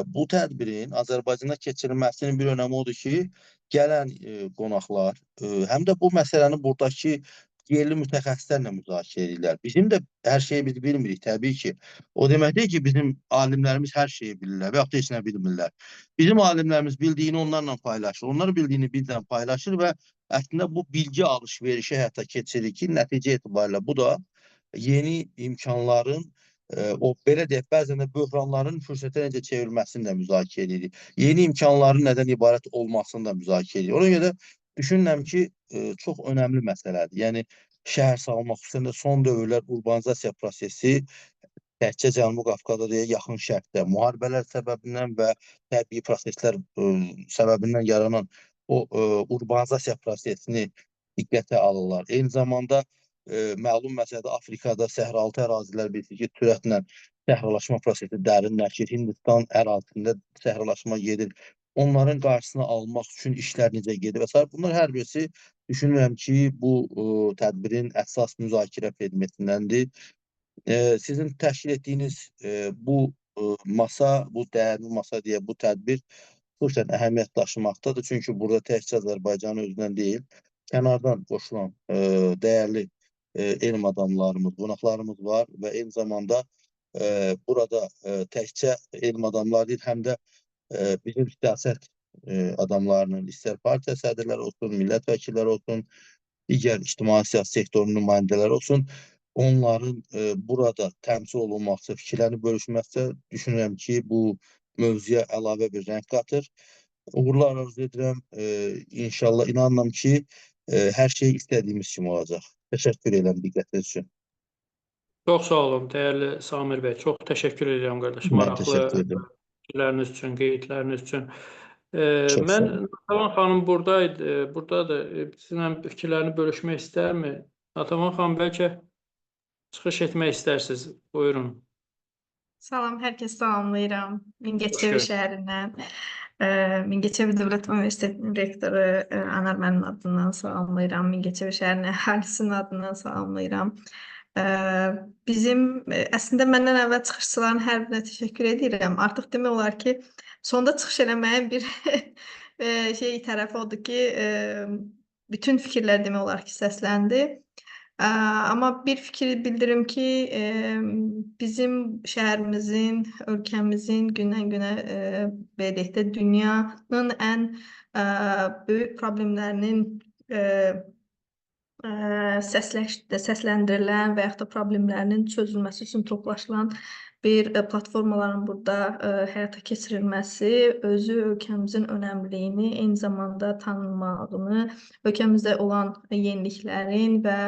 Speaker 12: bu tədbirin Azərbaycanda keçirilməsinin bir önəmi odur ki, gələn qonaqlar, həm də bu məsələni buradakı yerli mütəxəssislərlə müzakirə edirlər. Bizim də hər şeyi biz bilmirik, təbii ki. O demək deyil ki, bizim alimlərimiz hər şeyi bilirlər və yaxud da heç nə bilmirlər. Bizim alimlərimiz bildiyini onlarla paylaşır, onlar bildiyini bizlə paylaşır və əslində bu bilgi alış-verişi həyata keçirir ki, nəticə etibarilə bu da yeni imkanların, o belə deyək, bəzən də böhranların fürsətə necə çevrilməsini də müzakirə edirik. Yeni imkanların nədən ibarət olmasını da müzakirə edirik. Ona görə düşünürəm ki, çox önəmli məsələdir. Yəni, şəhər salmaq, xüsusən də son dövrlər urbanizasiya prosesi təkcə Cənubi Qafqazda deyə yaxın şərqdə müharibələr səbəbindən və təbii proseslər səbəbindən yaranan o urbanizasiya prosesini diqqətə alırlar. Eyni zamanda məlum məsələdə Afrikada səhraaltı ərazilər bilirsiniz ki, sürətlə səhralaşma prosesi dərinləşir. Hindistan ərazisində səhralaşma gedir. Onların qarşısını almaq üçün işlər necə gedir və s. Bunlar hər birisi düşünürəm ki, bu tədbirin əsas müzakirə predmetindəndir. Sizin təşkil etdiyiniz bu masa, bu dəyərli masa deyə bu tədbir xüsusən əhəmiyyət daşımaqdadır. Çünki burada təkcə Azərbaycanın özündən deyil, kənardan qoşulan dəyərli elm adamlarımız, qonaqlarımız var və eyni zamanda burada təkcə elm adamları deyil, həm də bizim siyasət adamlarının, istər partiya sədrləri olsun, millət vəkilləri olsun, digər ictimai siyasi sektorun nümayəndələri olsun, onların burada təmsil olunması, fikirlərini bölüşməsi düşünürəm ki, bu mövzuya əlavə bir rəng qatır. Uğurlar arzu edirəm. İnşallah inanıram ki, hər şey istədiyimiz kimi olacaq. Təşəkkür edirəm diqqətiniz üçün.
Speaker 1: Çox sağ olun, dəyərli Samir bəy. Çox təşəkkür edirəm qardaşım.
Speaker 12: Mən
Speaker 1: Maraqlı
Speaker 12: təşəkkür edirəm.
Speaker 1: fikirləriniz üçün, qeydləriniz üçün.
Speaker 12: Çox sağ
Speaker 1: Mən
Speaker 12: olun.
Speaker 1: Natavan xanım buradaydı. Buradadır. Sizinlə fikirlərini bölüşmək istərmi? Natavan xanım, bəlkə çıxış etmək istərsiniz. Buyurun.
Speaker 13: Salam, hər kəsi salamlayıram.
Speaker 1: Xoş
Speaker 13: Mingəçevir
Speaker 1: gəldiniz.
Speaker 13: şəhərindən. Mingəçevir Dövlət Universitetinin rektoru Anar mənim adından salamlayıram. Mingəçevir şəhərinin əhalisinin adından salamlayıram. Bizim əslində məndən əvvəl çıxışçıların hər birinə təşəkkür edirəm. Artıq demək olar ki, sonda çıxış eləməyin bir tərəfi odur ki, bütün fikirlər demək olar ki, səsləndi. Amma bir fikir bildirim ki, bizim şəhərimizin, ölkəmizin gündən-günə belə deyək də dünyanın ən böyük problemlərinin səsləndirilən və yaxud da problemlərinin çözülməsi üçün toplaşılan bir platformaların burada həyata keçirilməsi özü ölkəmizin önəmliyini, eyni zamanda tanınmağını, ölkəmizdə olan yeniliklərin və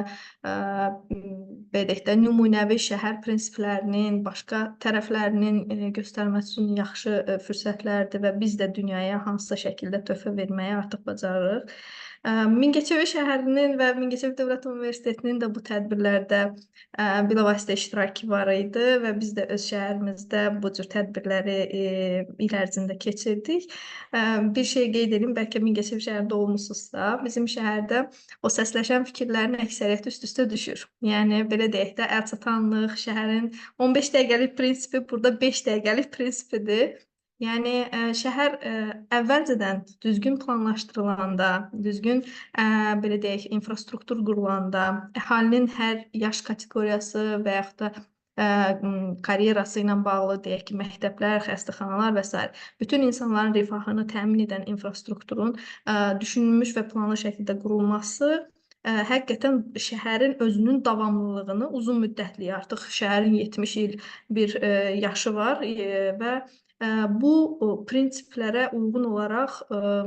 Speaker 13: belə deyək də nümunəvi şəhər prinsiplərinin başqa tərəflərinin göstərməsi üçün yaxşı fürsətlərdir və biz də dünyaya hansısa şəkildə töhfə verməyi artıq bacarırıq. Mingəçevir şəhərinin və Mingəçevir Dövlət Universitetinin də bu tədbirlərdə bilavasitə iştirakı var idi və biz də öz şəhərimizdə bu cür tədbirləri il ərzində keçirdik. Bir şey qeyd edeyim, bəlkə Mingəçevir şəhərində olmusunuzsa, bizim şəhərdə o səsləşən fikirlərin əksəriyyəti üst-üstə düşür. Yəni, belə deyək də, əlçatanlıq, şəhərin 15 dəqiqəlik prinsipi burada 5 dəqiqəlik prinsipidir. Yəni, şəhər əvvəlcədən düzgün planlaşdırılanda, düzgün, belə deyək, infrastruktur qurulanda, əhalinin hər yaş kateqoriyası və yaxud da karyerası ilə bağlı, deyək ki, məktəblər, xəstəxanalar və s. bütün insanların rifahını təmin edən infrastrukturun düşünülmüş və planlı şəkildə qurulması həqiqətən şəhərin özünün davamlılığını uzun müddətli, artıq şəhərin 70 il bir yaşı var və bu prinsiplərə uyğun olaraq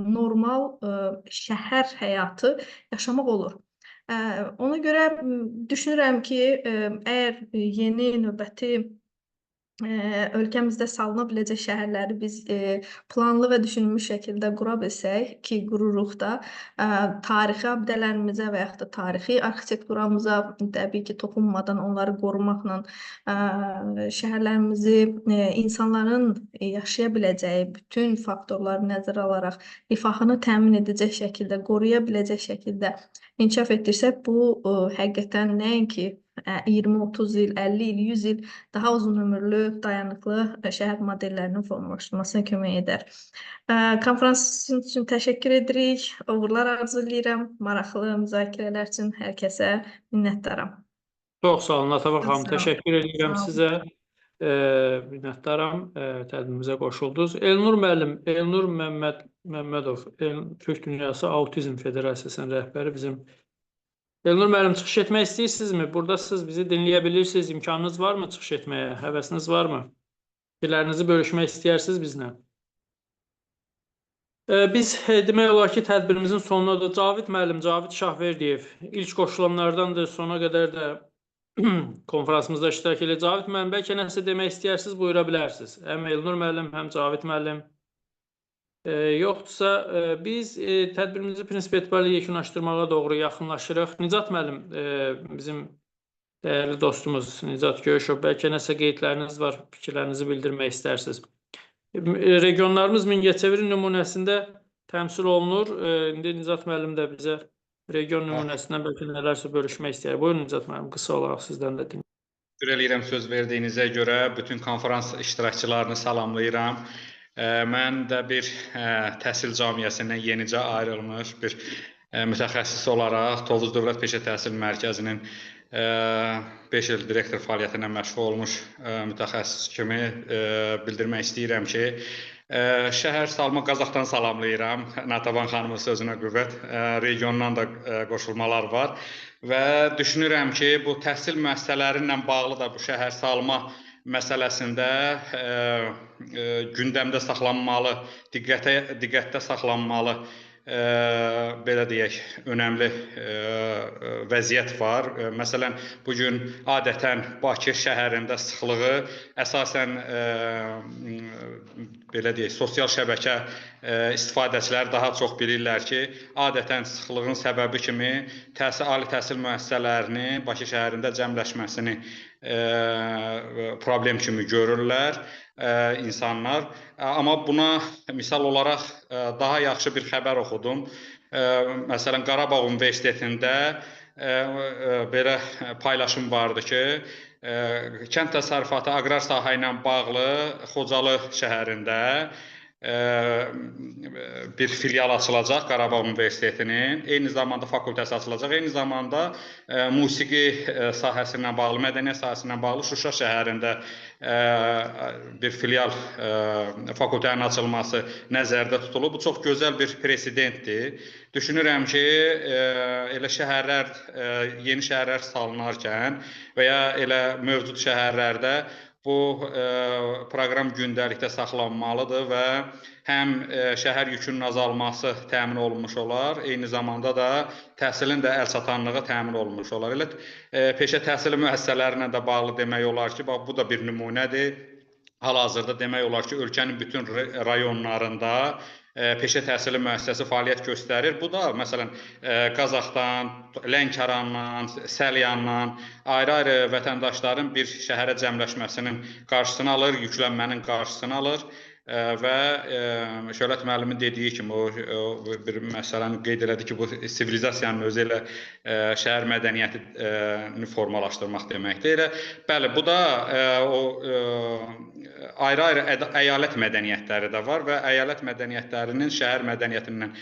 Speaker 13: normal şəhər həyatı yaşamaq olur. Ona görə düşünürəm ki, əgər yeni növbəti ölkəmizdə salına biləcək şəhərləri biz planlı və düşünülmüş şəkildə qura bilsək ki, qururuq da, tarixi abidələrimizə və yaxud da tarixi arxitekturamıza təbii ki, toxunmadan onları qorumaqla şəhərlərimizi insanların yaşaya biləcəyi bütün faktorları nəzərə alaraq rifahını təmin edəcək şəkildə, qoruya biləcək şəkildə inkişaf etdirsək, bu həqiqətən nəinki 20-30 il, 50 il, 100 il daha uzun ömürlü, dayanıqlı şəhər modellərinin formalaşdırmasına kömək edər. Konferans üçün təşəkkür edirik, uğurlar arzulayıram, maraqlı müzakirələr üçün hər kəsə minnətdaram.
Speaker 1: Çox sağ olun, Atabaq xanım,
Speaker 13: Sağ olun.
Speaker 1: təşəkkür edirəm
Speaker 13: Sağ olun.
Speaker 1: sizə. Minnətdaram, tədbirimizə qoşuldunuz. Elnur müəllim, Elnur Məmmədov, Türk Dünyası Autizm Federasiyasının rəhbəri bizim. Elnur müəllim, çıxış etmək istəyirsinizmi? Burada siz bizi dinləyə bilirsiniz, imkanınız varmı çıxış etməyə, həvəsiniz varmı? Fikirlərinizi bölüşmək istəyirsiniz bizlə? Biz demək olar ki, tədbirimizin sonundadır. Cavid müəllim, Cavid Şahverdiyev ilk qoşulanlardandır, sona qədər də konferansımızda iştirak edir. Cavid müəllim, bəlkə nəsə demək istəyirsiniz, buyura bilərsiniz. Həm Elnur müəllim, həm Cavid müəllim. Yoxdursa, biz tədbirimizi prinsip etibarilə yekunlaşdırmağa doğru yaxınlaşırıq. Nicat müəllim, bizim dəyərli dostumuz Nicat Göyüşov, bəlkə nəsə qeydləriniz var, fikirlərinizi bildirmək istərsiniz. Regionlarımız Mingəçevirin nümunəsində təmsil olunur. İndi Nicat müəllim də bizə region nümunəsindən bəlkə nələrsə bölüşmək istəyir. Buyurun Nicat müəllim, qısa olaraq sizdən də dinləyək.
Speaker 14: Təşəkkür edirəm söz verdiyinizə görə. Bütün konferans iştirakçılarını salamlayıram. Mən də bir təhsil camiyyəsindən yenicə ayrılmış bir mütəxəssis olaraq Tovuz Dövlət Peşə Təhsil Mərkəzinin 5 il direktor fəaliyyətinə məşğul olmuş mütəxəssis kimi bildirmək istəyirəm ki, şəhər salma Qazaxdan salamlayıram. Natavan xanımın sözünə qüvvət, regiondan da qoşulmalar var və düşünürəm ki, bu təhsil müəssisələri ilə bağlı da bu şəhər salma məsələsində gündəmdə saxlanmalı, diqqətdə saxlanmalı, belə deyək, önəmli vəziyyət var. Məsələn, bugün adətən Bakı şəhərində sıxlığı əsasən belə deyək, sosial şəbəkə istifadəçiləri daha çox bilirlər ki, adətən sıxlığın səbəbi kimi ali təhsil müəssisələrinin Bakı şəhərində cəmləşməsini problem kimi görürlər insanlar. Amma buna misal olaraq daha yaxşı bir xəbər oxudum. Məsələn, Qarabağ Universitetində belə paylaşım vardı ki, kənd təsərrüfatı, aqrar sahə ilə bağlı Xocalı şəhərində bir filial açılacaq Qarabağ Universitetinin. Eyni zamanda fakültəsi açılacaq. Eyni zamanda musiqi sahəsindən bağlı, mədəniyyət sahəsindən bağlı Şuşa şəhərində bir filial fakültənin açılması nəzərdə tutulub. Bu çox gözəl bir presedentdir. Düşünürəm ki, elə şəhərlər, yeni şəhərlər salınarkən və ya elə mövcud şəhərlərdə bu proqram gündəlikdə saxlanmalıdır və həm şəhər yükünün azalması təmin olunmuş olar, eyni zamanda da təhsilin də əlçatanlığı təmin olunmuş olar. Elə peşə təhsili müəssisələrinə də bağlı demək olar ki, bax, bu da bir nümunədir. Hal-hazırda demək olar ki, ölkənin bütün rayonlarında peşə təhsili müəssisəsi fəaliyyət göstərir. Bu da, məsələn, Qazaxdan, Lənkərandan, Səlyandan ayrı-ayrı vətəndaşların bir şəhərə cəmləşməsinin qarşısını alır, yüklənmənin qarşısını alır və Şöhrət müəllimin dediyi kimi o bir məsələni qeyd elədi ki, bu sivilizasiyanın özü ilə şəhər mədəniyyətini formalaşdırmaq deməkdir. Bəli, bu da ayrı-ayrı əyalət mədəniyyətləri də var və əyalət mədəniyyətlərinin şəhər mədəniyyətindən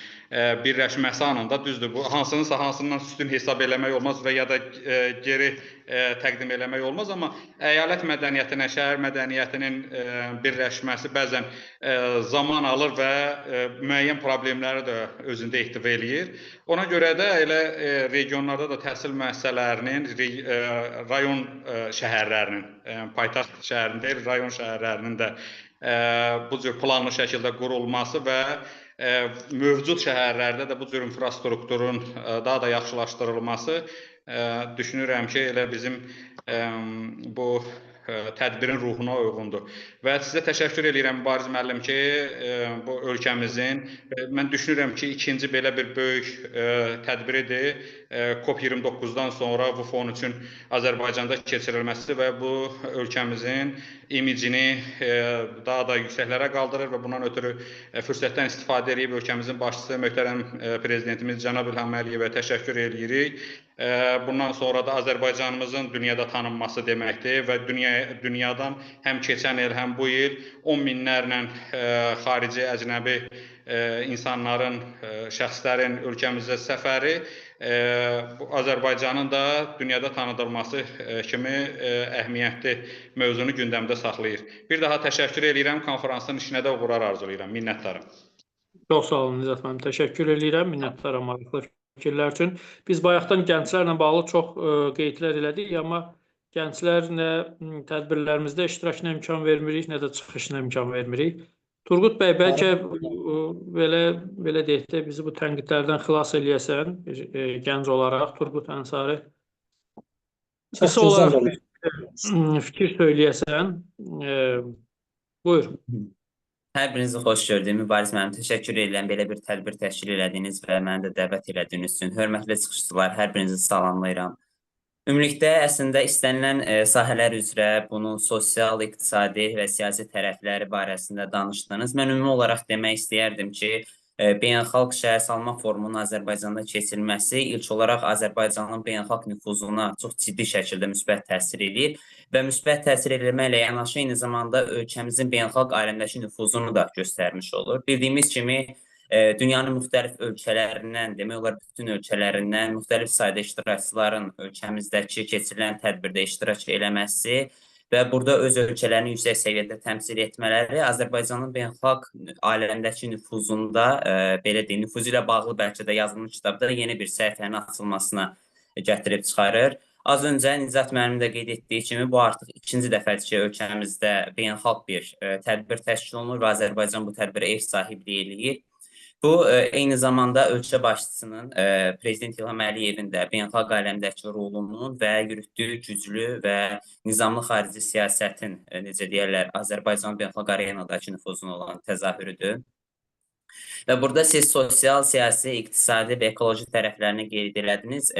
Speaker 14: birləşməsi anında düzdür, bu hansınınsa hansından üstün hesab eləmək olmaz və ya da geri təqdim eləmək olmaz, amma əyalət mədəniyyətinə, şəhər mədəniyyətinin birləşməsi bəzən zaman alır və müəyyən problemləri də özündə ehtiva eləyir. Ona görə də elə regionlarda da təhsil müəssisələrinin, rayon şəhərlərinin, paytaxt şəhərinin deyil, rayon şəhərlərinin də bu cür planlı şəkildə qurulması və mövcud şəhərlərdə də bu cür infrastrukturun daha da yaxşılaşdırılması düşünürəm ki, elə bizim bu tədbirin ruhuna uyğundur. Və sizə təşəkkür edirəm Mübariz müəllim ki, bu ölkəmizin, mən düşünürəm ki, ikinci belə bir böyük tədbiridir. COP29-dan sonra bu fon üçün Azərbaycanda keçirilməsi və bu ölkəmizin imicini daha da yüksəklərə qaldırır və bundan ötürü fürsətdən istifadə edib ölkəmizin başçısı möhtərəm prezidentimiz Cənab İlham Əliyevə təşəkkür edirik. Bundan sonra da Azərbaycanımızın dünyada tanınması deməkdir və dünyadan həm keçən il, həm bu il 10 minlərlə xarici, əcnəbi insanların, şəxslərin ölkəmizə səfəri Azərbaycanın da dünyada tanıdılması kimi əhəmiyyətli mövzunu gündəmdə saxlayır. Bir daha təşəkkür edirəm, konferansın işinə də uğurlar arzulayıram. Minnətdarım.
Speaker 1: Çox sağ olun Nizat müəllim. Təşəkkür edirəm. Minnətdaram maraqlı fikirlər üçün. Biz bayaqdan gənclərlə bağlı çox qeydlər elədik, amma gənclər nə tədbirlərimizdə iştirakına imkan vermirik, nə də çıxışına imkan vermirik. Turqut bəy, bəlkə belə deyək də bizi bu tənqidlərdən xilas eləyəsən, gənc olaraq Turqut Ənsari. Qısa olaraq fikir söyləyəsən. Buyur.
Speaker 15: Hər birinizi xoş gördüm. Mübariz müəllim, təşəkkür edirəm belə bir tədbir təşkil elədiyiniz və məni də dəvət elədiyiniz üçün. Hörmətli çıxışçılar, hər birinizi salamlayıram. Ümumilikdə əslində istənilən sahələr üzrə bunun sosial, iqtisadi və siyasi tərəfləri barəsində danışdınız. Mən ümumi olaraq demək istəyərdim ki, Beynəlxalq Şəhərsalma Forumunun Azərbaycanda keçirilməsi ilk olaraq Azərbaycanın beynəlxalq nüfuzuna çox ciddi şəkildə müsbət təsir edir və müsbət təsir etməklə yanaşı eyni zamanda ölkəmizin beynəlxalq aləmdəki nüfuzunu da göstərmiş olur. Bildiyimiz kimi dünyanın müxtəlif ölkələrindən, demək olar bütün ölkələrindən müxtəlif sayda iştirakçıların ölkəmizdəki keçirilən tədbirdə iştirak eləməsi və burada öz ölkələrini yüksək səviyyədə təmsil etmələri Azərbaycanın beynəlxalq aləmdəki nüfuzunda, belə deyim, nüfuzu ilə bağlı bəlkə də yazılmış kitabda yeni bir səhifənin açılmasına gətirib çıxarır. Az öncə Nizat müəllim də qeyd etdiyi kimi bu artıq ikinci dəfədir ki, ölkəmizdə beynəlxalq bir tədbir təşkil olunur və Azərbaycan bu tədbirə ev sahibliyi eləyir. Bu, eyni zamanda ölkə başçısının, Prezident İlham Əliyevin də beynəlxalq aləmdəki rolunun və yürütdüyü güclü və nizamlı xarici siyasətin, necə deyərlər, Azərbaycan beynəlxalq arenadakı nüfuzuna olan təzahürüdür. Və burada siz sosial, siyasi, iqtisadi və ekoloji tərəflərini qeyd elədiniz.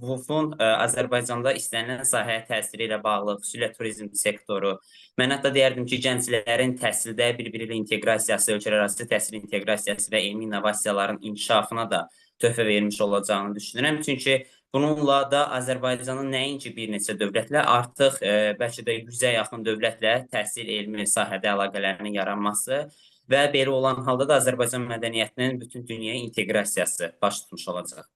Speaker 15: VUF-un Azərbaycanda istənilən sahəyə təsiri ilə bağlı, xüsusilə turizm sektoru. Mən hətta deyərdim ki, gənclərin təhsildə bir-biri ilə inteqrasiyası, ölkələrarası təhsil inteqrasiyası və elmi innovasiyaların inkişafına da töhfə vermiş olacağını düşünürəm. Çünki bununla da Azərbaycanın nəinki bir neçə dövlətlə, artıq bəlkə də 100-ə yaxın dövlətlə təhsil elmi sahədə əlaqələrinin yaranması və belə olan halda da Azərbaycan mədəniyyətinin bütün dünyaya inteqrasiyası baş tutmuş olacaq.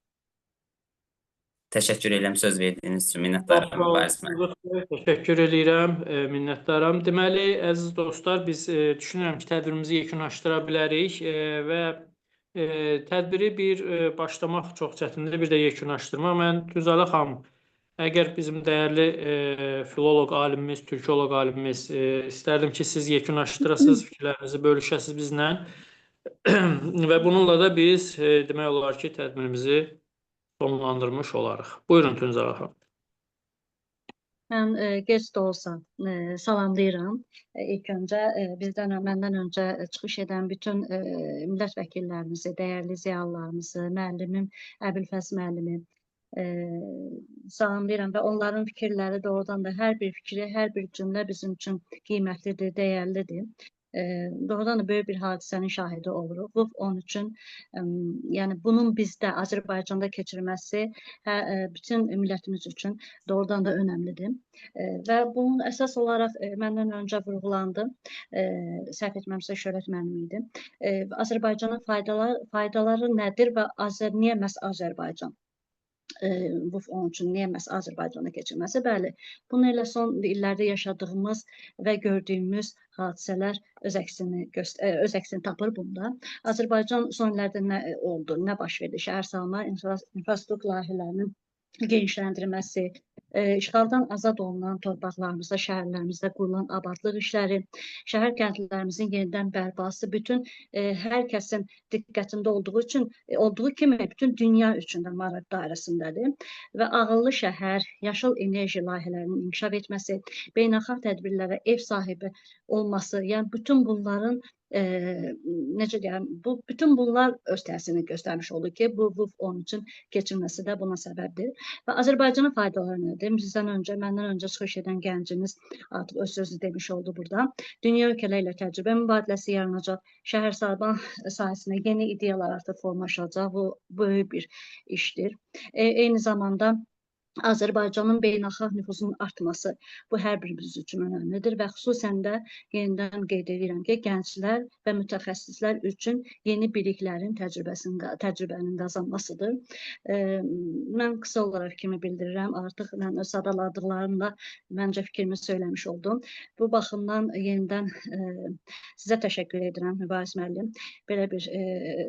Speaker 15: Təşəkkür edirəm söz verdiyiniz üçün, minnətdaram Mübariz müəllim.
Speaker 1: Təşəkkür edirəm, minnətdaram. Deməli, əziz dostlar, biz düşünürəm ki, tədbirimizi yekunlaşdıra bilərik və tədbiri bir başlamaq çox çətindir, bir də yekunlaşdırmaq. Mən Tünzalə xanım, əgər bizim dəyərli filoloq alimimiz, türkoloq alimimiz, istərdim ki, siz yekunlaşdırasınız, fikirlərinizi bölüşəsiniz bizlə və bununla da biz demək olar ki, tədbirimizi sonlandırmış olarıq. Buyurun Tünzalə xanım.
Speaker 16: Mən gec də olsa salamlayıram. İlk öncə məndən öncə çıxış edən bütün millət vəkillərimizi, dəyərli ziyalılarımızı, müəllimim Əbülfəz müəllimi salamlayıram və onların fikirləri doğrudan da hər bir fikri, hər bir cümlə bizim üçün qiymətlidir, dəyərlidir. Doğrudan da böyük bir hadisənin şahidi oluruq. Bu onun üçün, yəni bunun bizdə Azərbaycanda keçirilməsi bütün millətimiz üçün doğrudan da önəmlidir. Və bunun əsas olaraq məndən öncə vurğulandı, səhv etməmsə Şöhrət müəllim idi. Azərbaycanın faydaları nədir və niyə məhz Azərbaycan? Bu onun üçün niyə məhz Azərbaycana keçirməsi? Bəli, bunu elə son illərdə yaşadığımız və gördüyümüz hadisələr öz əksini tapır bunda. Azərbaycan son illərdə nə oldu, nə baş verdi? Şəhər salma, infrastruktur layihələrinin genişləndirilməsi, işğaldan azad olunan torpaqlarımızda, şəhərlərimizdə qurulan abadlıq işləri, şəhər kəndlilərimizin yenidən bərpası bütün hər kəsin diqqətində olduğu kimi bütün dünya üçün də maraq dairəsindədir və ağıllı şəhər, yaşıl enerji layihələrinin inkişaf etməsi, beynəlxalq tədbirlərə ev sahibi olması, yəni bütün bunların necə deyəm, bütün bunlar öz təsirini göstərmiş oldu ki, bu onun üçün keçirməsi də buna səbəbdir. Və Azərbaycanın faydaları nədir? Məndən öncə çıxış edən gəncimiz artıq öz sözü demiş oldu burada. Dünya ölkələrlə təcrübə mübadiləsi yaranacaq, şəhər salma sahəsində yeni ideyalar artıq formalaşacaq. Bu böyük bir işdir. Eyni zamanda Azərbaycanın beynəlxalq nüfusunun artması bu hər birimiz üçün önəmlidir və xüsusən də yenidən qeyd edirəm ki, gənclər və mütəxəssislər üçün yeni biliklərin təcrübənin qazanmasıdır. Mən qısa olaraq kimi bildirirəm, artıq mən öz sadaladıqlarımla məncə fikrimi söyləmiş oldum. Bu baxımdan yenidən sizə təşəkkür edirəm Mübariz müəllim. Belə bir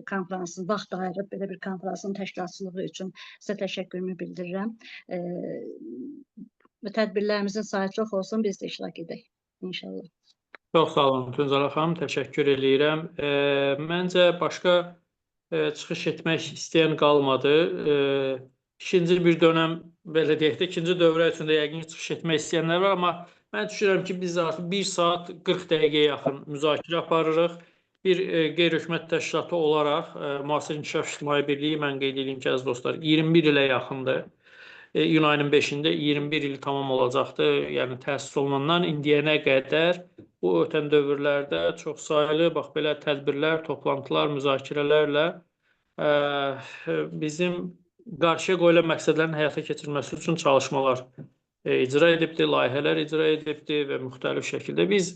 Speaker 16: konferansın, vaxt ayırıb belə bir konferansın təşkilatçılığı üçün sizə təşəkkürümü bildirirəm. Tədbirlərimizin sayı çox olsun, biz də iştirak edək inşallah.
Speaker 1: Çox sağ olun Tünzalə xanım, təşəkkür eləyirəm. Məncə başqa çıxış etmək istəyən qalmadı. İkinci bir dönəm, belə deyək də, ikinci dövrə üçün də yəqin çıxış etmək istəyənlər var, amma mən düşünürəm ki, biz artıq 1 saat 40 dəqiqəyə yaxın müzakirə aparırıq. Bir qeyri-hökumət təşkilatı olaraq Müasir İnkişaf İctimai Birliyi, mən qeyd edeyim ki, əziz dostlar, 21 ilə yaxındır. İyun ayının 5-də 21 il tamam olacaqdır. Yəni təsis olunandan indiyənə qədər bu ötən dövrlərdə çoxsaylı bax belə tədbirlər, toplantılar, müzakirələrlə bizim qarşıya qoyulan məqsədlərin həyata keçirilməsi üçün çalışmalar icra edibdir, layihələr icra edibdir və müxtəlif şəkildə. Biz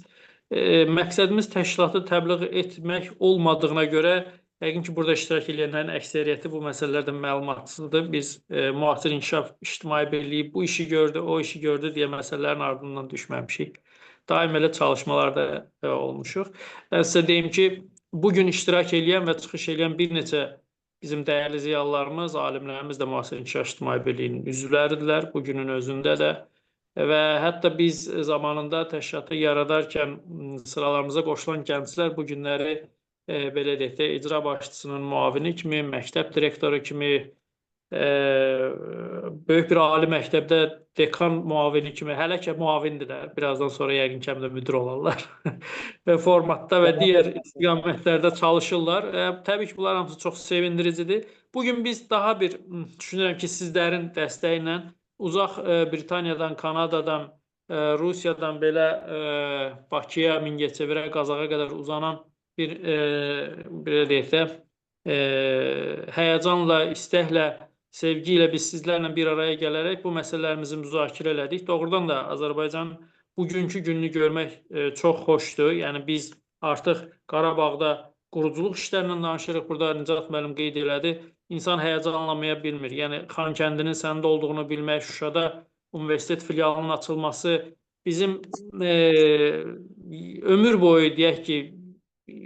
Speaker 1: məqsədimiz təşkilatı təbliğ etmək olmadığına görə yəqin ki, burada iştirak edənlərin əksəriyyəti bu məsələlərdən məlumatsızdır. Biz Müasir İnkişaf İctimai Birliyi bu işi gördü, o işi gördü deyə məsələlərin ardından düşməmişik. Daim elə çalışmalarda olmuşuq. Mən sizə deyim ki, bugün iştirak edən və çıxış edən bir neçə bizim dəyərli ziyalılarımız, alimlərimiz də Müasir İnkişaf İctimai Birliyinin üzvləridirlər bugünün özündə də. Və hətta biz zamanında təşkilatı yaradarkən sıralarımıza qoşulan gənclər bu günləri belə deyək də, icra başçısının müavini kimi, məktəb direktoru kimi, böyük bir ali məktəbdə dekan müavini kimi, hələ ki müavindilər, birazdan sonra yəqin ki, müdir olarlar və formatda və digər istiqamətlərdə çalışırlar. Təbii ki, bunlar hamısı çox sevindiricidir. Bugün biz daha bir, düşünürəm ki, sizlərin dəstəyi ilə uzaq Britaniyadan, Kanadadan, Rusiyadan belə Bakıya, Mingəçevirə, Qazaxa qədər uzanan bir belə deyək də həyəcanla, istəklə, sevgi ilə biz sizlərlə bir araya gələrək bu məsələlərimizi müzakirə elədik. Doğrudan da Azərbaycan bugünkü gününü görmək çox xoşdur. Yəni biz artıq Qarabağda quruculuq işlərindən danışırıq. Burada Nicat müəllim qeyd elədi. İnsan həyəcanlanmaya bilmir. Yəni Xankəndinin səndə olduğunu bilmək, Şuşada universitet filialının açılması bizim ömür boyu deyək ki,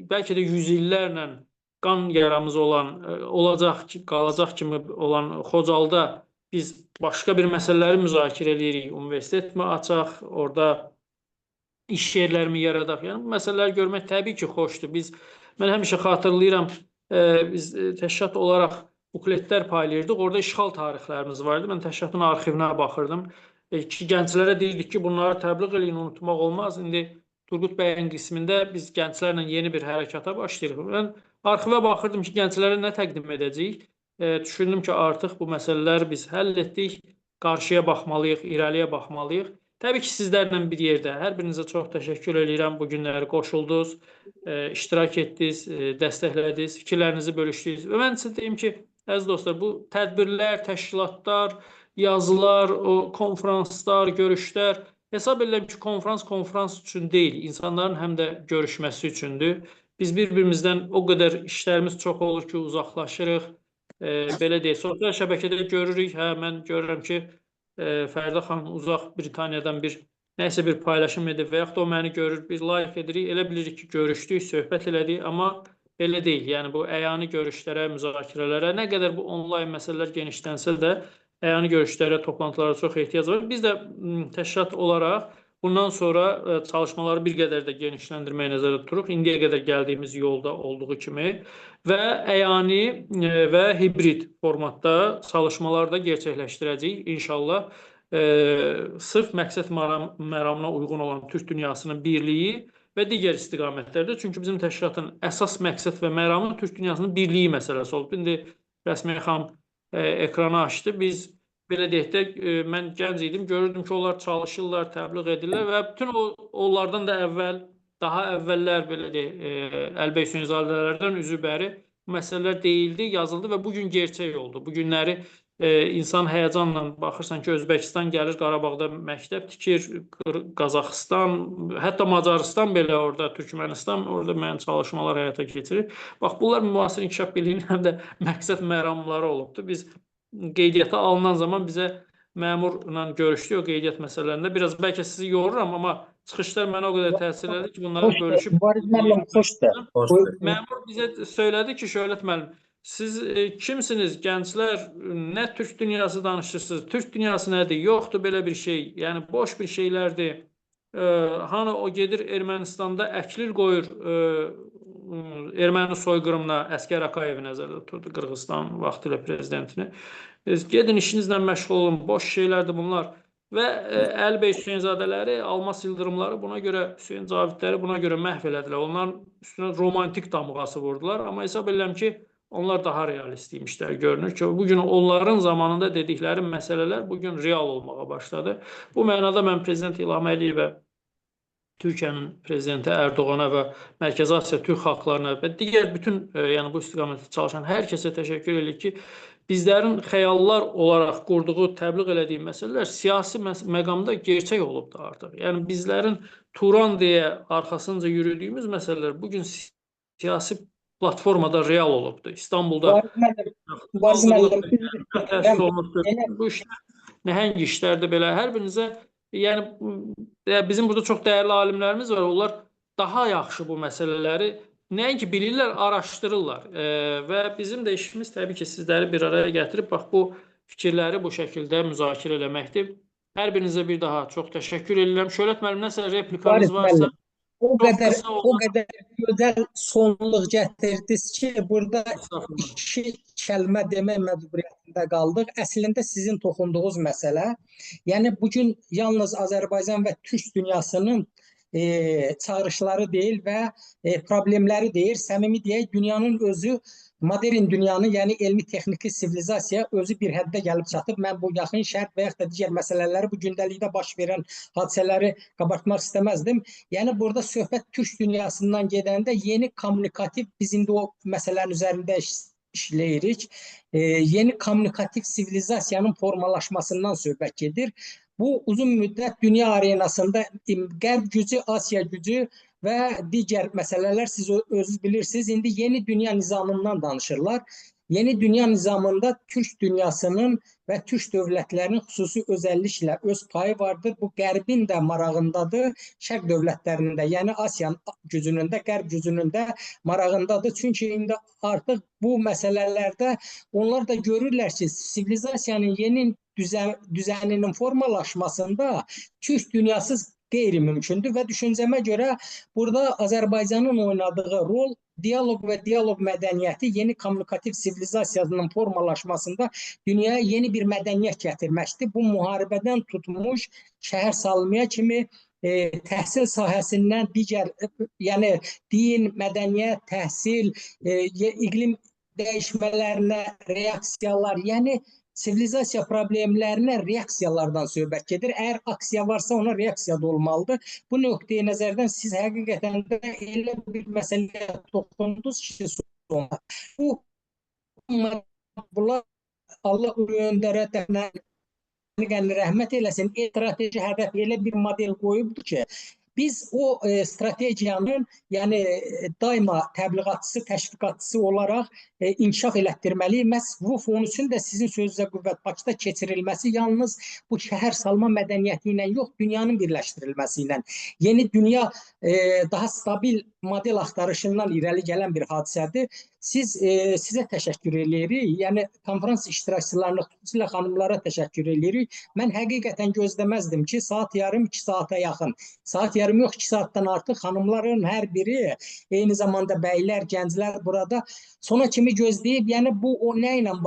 Speaker 1: bəlkə də yüz illərlə qan yaramız olan, olacaq, qalacaq kimi olan Xocalda biz başqa bir məsələləri müzakirə edirik. Universitet mi açaq, orada iş yerlərimi yaradaq. Yəni bu məsələləri görmək təbii ki, xoşdur. Mən həmişə xatırlayıram, biz təşkilat olaraq bukletlər paylayırdıq. Orada işğal tarixlərimiz vardı. Mən təşkilatın arxivinə baxırdım. Ki, gənclərə deyirdik ki, bunları təbliğ eləyin, unutmaq olmaz. İndi Turqut bəyin qismində biz gənclərlə yeni bir hərəkata başlayırıq. Mən arxivə baxırdım ki, gənclərə nə təqdim edəcəyik. Düşündüm ki, artıq bu məsələləri biz həll etdik. Qarşıya baxmalıyıq, irəliyə baxmalıyıq. Təbii ki, sizlərlə bir yerdə. Hər birinizə çox təşəkkür edirəm. Bu günləri qoşuldunuz, iştirak etdiniz, dəstəklədiniz, fikirlərinizi bölüşdünüz. Və mən sizə deyim ki, əziz dostlar, bu tədbirlər, təşkilatlar, yazılar, konferanslar, görüşlər, hesab edirəm ki, konferans üçün deyil, insanların həm də görüşməsi üçündür. Biz bir-birimizdən o qədər işlərimiz çox olur ki, uzaqlaşırıq. Belə deyək, sosial şəbəkədə görürük. Mən görürəm ki, Fərdə xanım uzaq Britaniyadan nəsə bir paylaşım edib və yaxud da o məni görür, biz like edirik, elə bilirik ki, görüşdük, söhbət elədik, amma elə deyil. Yəni bu əyani görüşlərə, müzakirələrə, nə qədər bu onlayn məsələlər genişlənsə də əyani görüşlərə, toplantılara çox ehtiyac var. Biz də təşkilat olaraq bundan sonra çalışmaları bir qədər də genişləndirməyə nəzərdə tuturuq. İndiyə qədər gəldiyimiz yolda olduğu kimi və əyani və hibrid formatda çalışmalar da gerçəkləşdirəcəyik. İnşallah sırf məqsəd məramına uyğun olan Türk dünyasının birliyi və digər istiqamətlərdə. Çünki bizim təşkilatın əsas məqsəd və məramı Türk dünyasının birliyi məsələsi olub. İndi Rəsmiyə xanım ekranı açdı. Biz belə deyək də, mən gənc idim, görürdüm ki, onlar çalışırlar, təbliğ edirlər və bütün onlardan da daha əvvəllər belə deyək, Əlbəy Hüseynzadələrdən üzü bəri bu məsələlər deyildi, yazıldı və bugün gerçək oldu. Bu günləri insan həyəcanla baxırsan ki, Özbəkistan gəlir, Qarabağda məktəb tikir, Qazaxıstan, hətta Macarıstan belə orada, Türkmənistan orada müəyyən çalışmalar həyata keçirir. Bax, bunlar müasir inkişaf birliyinin həm də məqsəd məramları olubdur. Biz qeydiyyata alınan zaman bizə məmurla görüşdük o qeydiyyat məsələlərində. Biraz bəlkə sizi yoruram, amma çıxışlar mənə o qədər təsir elədi ki, bunları bölüşüb. Məmur bizə söylədi ki, Şöhrət müəllim, siz kimsiniz, gənclər, nə Türk dünyası danışırsınız? Türk dünyası nədir? Yoxdur belə bir şey. Yəni, boş bir şeylərdir. Hani o gedir Ermənistanda əklir qoyur erməni soyqırımına Əskər Akayevi nəzərdə tuturdu, Qırğızstan vaxtilə prezidentini. Gedin işinizlə məşğul olun, boş şeylərdir bunlar. Və Əlbəy Hüseynzadələri, Almas Yıldırımları buna görə, Hüseyn Cavidləri buna görə məhv elədilər. Onların üstünə romantik damğası vurdular. Amma hesab edirəm ki, onlar daha realist imişlər, görünür ki, bugün onların zamanında dedikləri məsələlər bugün real olmağa başladı. Bu mənada mən Prezident İlham Əliyevə, Türkiyənin prezidenti Ərdoğana və Mərkəzi Asiya türk xalqlarına və digər bütün yəni bu istiqamətdə çalışan hər kəsə təşəkkür edirik ki, bizlərin xəyallar olaraq qurduğu, təbliğ elədiyi məsələlər siyasi məqamda gerçək olubdur artıq. Yəni bizlərin Turan deyə arxasınca yürüdüyümüz məsələlər bugün siyasi platformada real olubdur. İstanbulda bu işlər nəhəng işlərdir belə. Hər birinizə yəni bizim burada çox dəyərli alimlərimiz var. Onlar daha yaxşı bu məsələləri nəinki bilirlər, araşdırırlar. Və bizim də işimiz təbii ki, sizləri bir araya gətirib bax bu fikirləri bu şəkildə müzakirə eləməkdir. Hər birinizə bir daha çox təşəkkür edirəm. Şöhrət müəllim, nəsə replikanız varsa?
Speaker 9: O qədər gözəl sonluq gətirdiniz ki, burada 2 kəlmə demək məcburiyyətində qaldıq. Əslində sizin toxunduğunuz məsələ, yəni bugün yalnız Azərbaycan və Türk dünyasının çağırışları deyil və problemləri deyil, səmimi deyək, dünyanın özü, modern dünyanın, yəni elmi-texniki sivilizasiya özü bir həddə gəlib çatıb. Mən bu yaxın şərq və yaxud da digər məsələləri, bu gündəlikdə baş verən hadisələri qabartmaq istəməzdim. Yəni burada söhbət Türk dünyasından gedəndə yeni kommunikativ, biz indi o məsələlərin üzərində işləyirik, yeni kommunikativ sivilizasiyanın formalaşmasından söhbət gedir. Bu uzun müddət dünya arenasında Qərb gücü, Asiya gücü və digər məsələlər siz özünüz bilirsiniz. İndi yeni dünya nizamından danışırlar. Yeni dünya nizamında Türk dünyasının və Türk dövlətlərinin xüsusi özəlliklə öz payı vardır. Bu Qərbin də marağındadır, Şərq dövlətlərinin də, yəni Asiya gücünün də, Qərb gücünün də marağındadır. Çünki indi artıq bu məsələlərdə onlar da görürlər ki, sivilizasiyanın yeni düzəninin formalaşmasında Türk dünyasız qeyri-mümkündür və düşüncəmə görə burada Azərbaycanın oynadığı rol diyaloq və diyaloq mədəniyyəti yeni kommunikativ sivilizasiyanın formalaşmasında dünyaya yeni bir mədəniyyət gətirməkdir. Bu müharibədən tutmuş şəhər salmaya kimi təhsil sahəsindən digər, yəni din, mədəniyyət, təhsil, iqlim dəyişmələrinə reaksiyalar, yəni sivilizasiya problemlərinə reaksiyalardan söhbət gedir. Əgər aksiya varsa ona reaksiya da olmalıdır. Bu nöqteyi nəzərdən siz həqiqətən də elə bir məsələyə toxundunuz ki, sonra. Bunlar Allah öndərə tərəfindən rəhmət eləsin, strateji hədəf elə bir model qoyubdur ki, biz o stratejiyanın yəni daima təbliğatçısı, təşviqatçısı olaraq inkişaf elətdirməliyik. Məhz bu fon üçün də sizin sözünüzə qüvvət Bakıda keçirilməsi yalnız bu şəhər salma mədəniyyəti ilə yox, dünyanın birləşdirilməsi ilə, yeni dünya daha stabil model axtarışından irəli gələn bir hadisədir. Sizə təşəkkür edirik. Yəni konferans iştirakçılarına, xüsusilə xanımlara təşəkkür edirik. Mən həqiqətən gözləməzdim ki, saat yarım 2 saata yaxın, saat yarım yox 2 saatdan artıq xanımların hər biri, eyni zamanda bəylər, gənclər burada sona kimi gözləyib. Yəni bu o nə ilə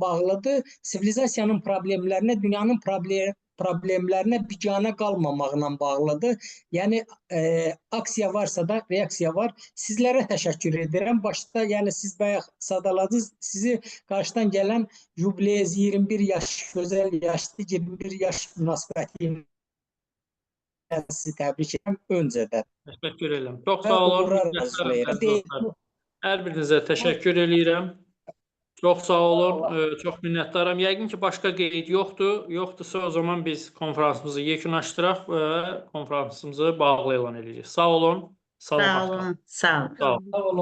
Speaker 9: bağlıdır? Sivilizasiyanın problemlərinə, dünyanın problemlərinə biganə qalmamaqla bağlıdır. Yəni aksiya varsa da reaksiya var. Sizlərə təşəkkür edirəm. Başda yəni siz bayaq sadaladınız, sizi qarşıdan gələn jubileyz 21 yaş, gözəl yaşlı 21 yaş münasibəti ilə sizi təbrik edirəm öncədən.
Speaker 1: Təşəkkür edirəm. Çox sağ olun. Hər birinizə təşəkkür edirəm. Çox sağ olun, çox minnətdaram. Yəqin ki, başqa qeyd yoxdur. Yoxdursa o zaman biz konferansımızı yekunlaşdıraq və konferansımızı bağlı elan edirik. Sağ olun.
Speaker 17: Sağ olun. Sağ olun.
Speaker 9: Sağ olun.